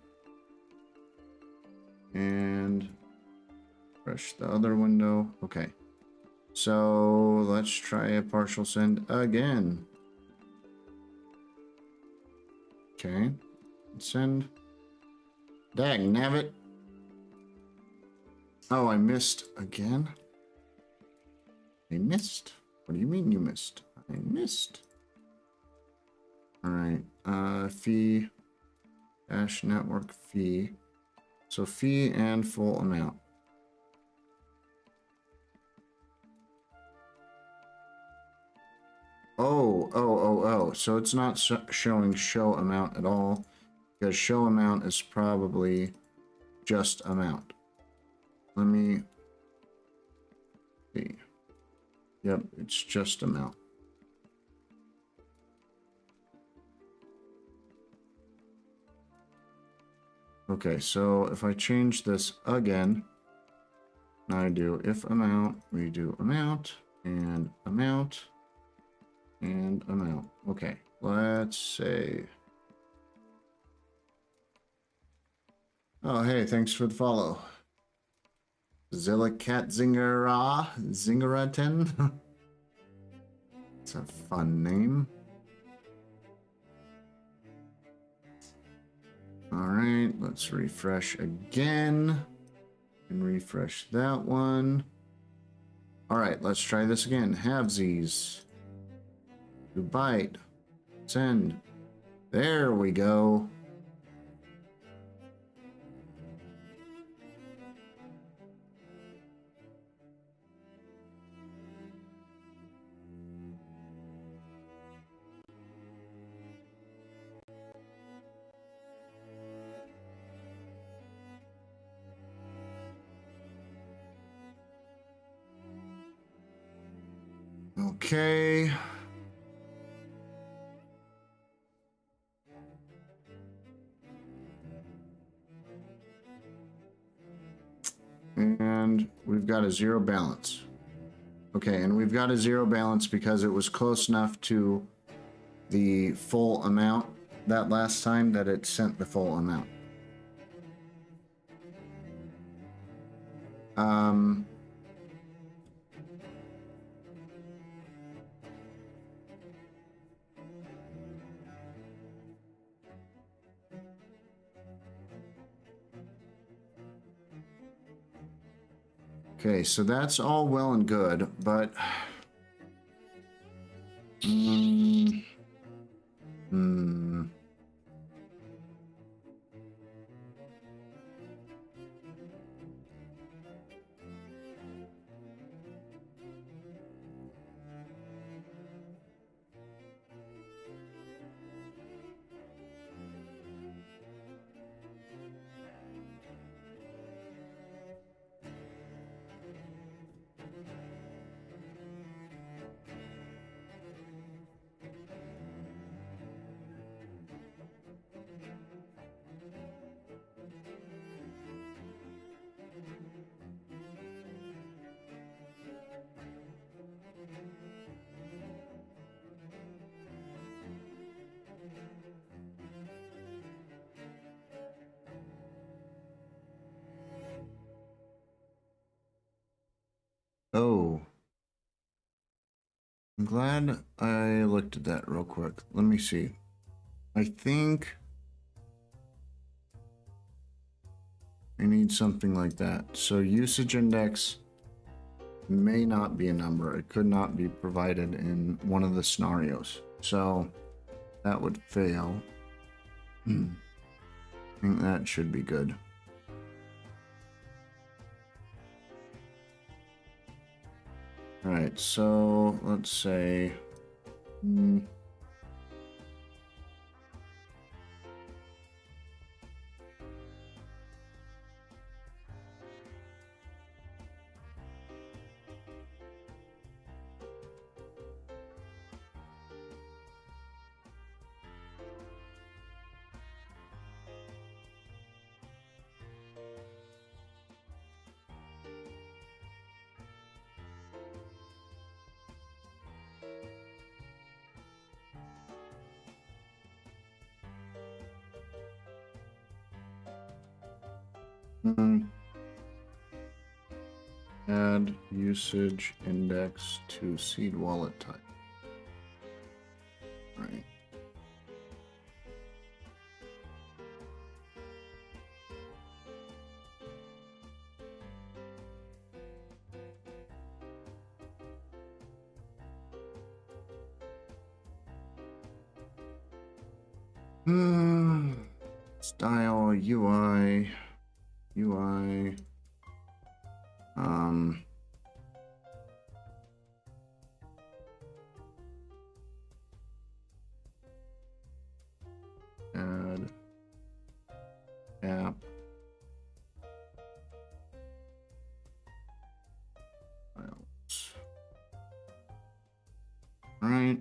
Speaker 1: And refresh the other window. Okay. So let's try a partial send again. Okay. Send. Dag nabbit. Oh, I missed again. I missed. What do you mean you missed? I missed. All right. Fee dash network fee. So fee and full amount. Oh. So it's not showing show amount at all, because show amount is probably just amount. Let me see. Yep, it's just amount. Okay, so if I change this again, I do if amount, we do amount and amount and amount. Okay, let's say. Oh, hey, thanks for the follow. Zilla Cat Zingeraten. It's a fun name. All right, let's refresh again and refresh that one. All right, let's try this again. Halvesies. Do byte. Send. There we go. Okay. And we've got a zero balance. Okay, and we've got a zero balance because it was close enough to the full amount that last time that it sent the full amount. Okay, so that's all well and good, but oh. I'm glad I looked at that real quick. Let me see. I think I need something like that. So usage index may not be a number. It could not be provided in one of the scenarios. So that would fail. I think that should be good. All right, so let's say add usage index to seed wallet type. Right. Style UI. Add app. Files. All right.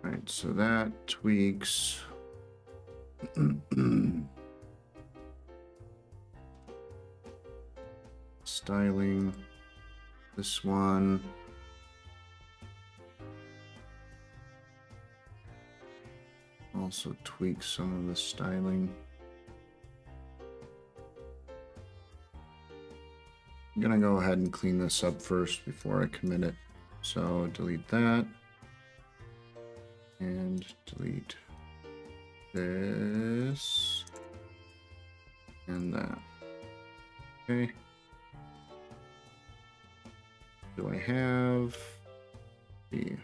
Speaker 1: All right, so that tweaks. Styling. This one. Also tweaks some of the styling. I'm gonna go ahead and clean this up first before I commit it. So delete that. And delete this. And that. Okay. Do I have the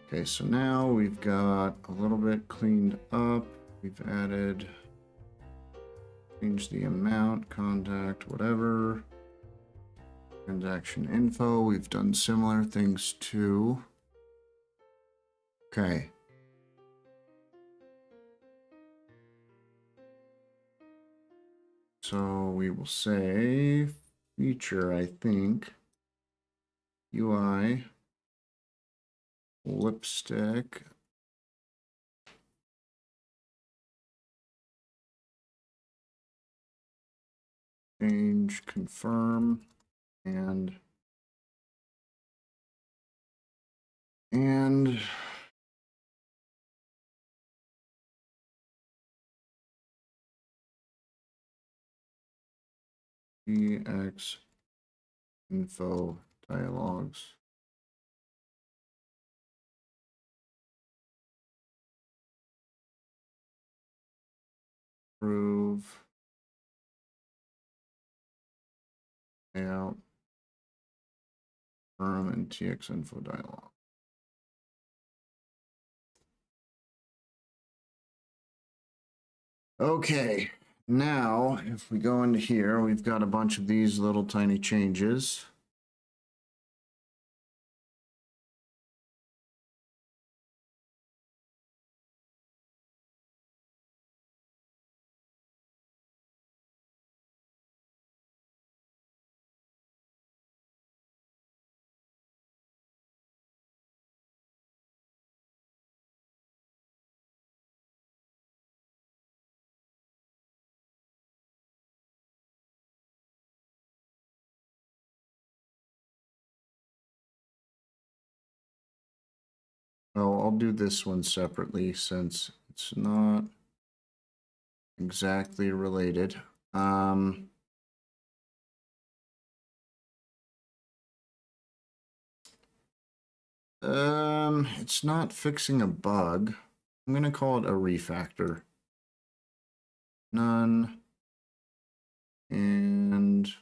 Speaker 1: Okay, so now we've got a little bit cleaned up. We've added, changed the amount, contact, whatever. Transaction info, we've done similar things too. Okay. So we will say feature, I think. UI, lipstick. Change, confirm, and EX info dialogues. Approve. Layout. Confirm and TX info dialog. Okay, now if we go into here, we've got a bunch of these little tiny changes. Well, I'll do this one separately since it's not exactly related. It's not fixing a bug. I'm gonna call it a refactor. None. And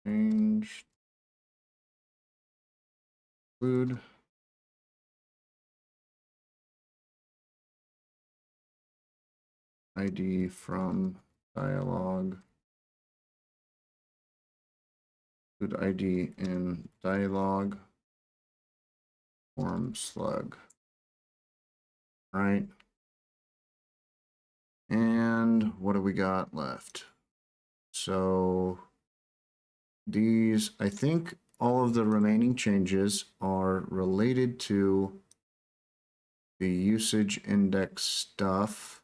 Speaker 1: change. Include. ID from dialog. Include ID in dialog. Form slug. Right. And what do we got left? So these, I think all of the remaining changes are related to the usage index stuff.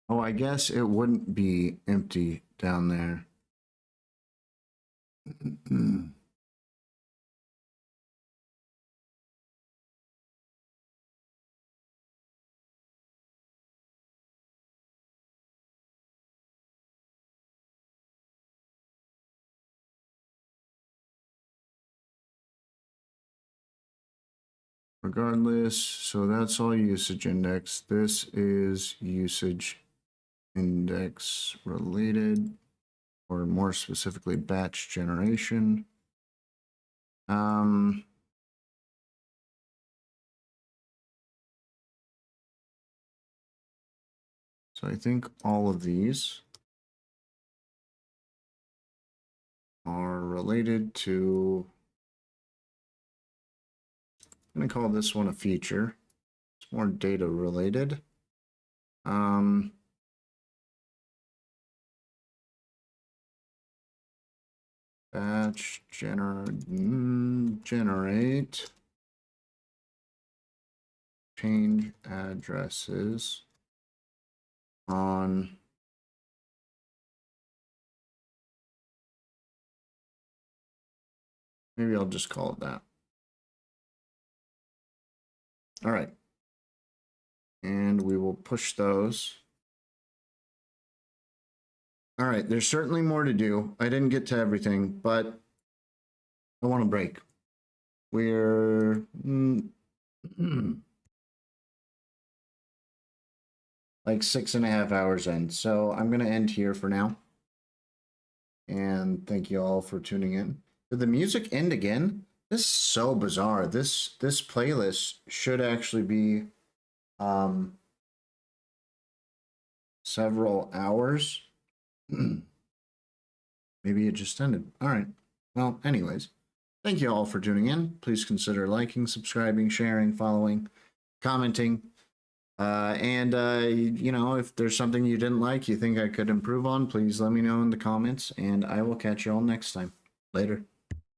Speaker 1: Oh, I guess it wouldn't be empty down there. Regardless, so that's all usage index. This is usage index related, or more specifically, batch generation. So I think all of these are related to, I'm going to call this one a feature. It's more data related. Batch generate change addresses on maybe I'll just call it that. All right. And we will push those. All right, there's certainly more to do. I didn't get to everything, but I want a break. We're like 6.5 hours in. So I'm going to end here for now. And thank you all for tuning in. Did the music end again? This is so bizarre. This playlist should actually be several hours. Maybe it just ended. All right. Well, anyways, thank you all for tuning in. Please consider liking, subscribing, sharing, following, commenting. You know, if there's something you didn't like, you think I could improve on, please let me know in the comments, and I will catch you all next time. Later.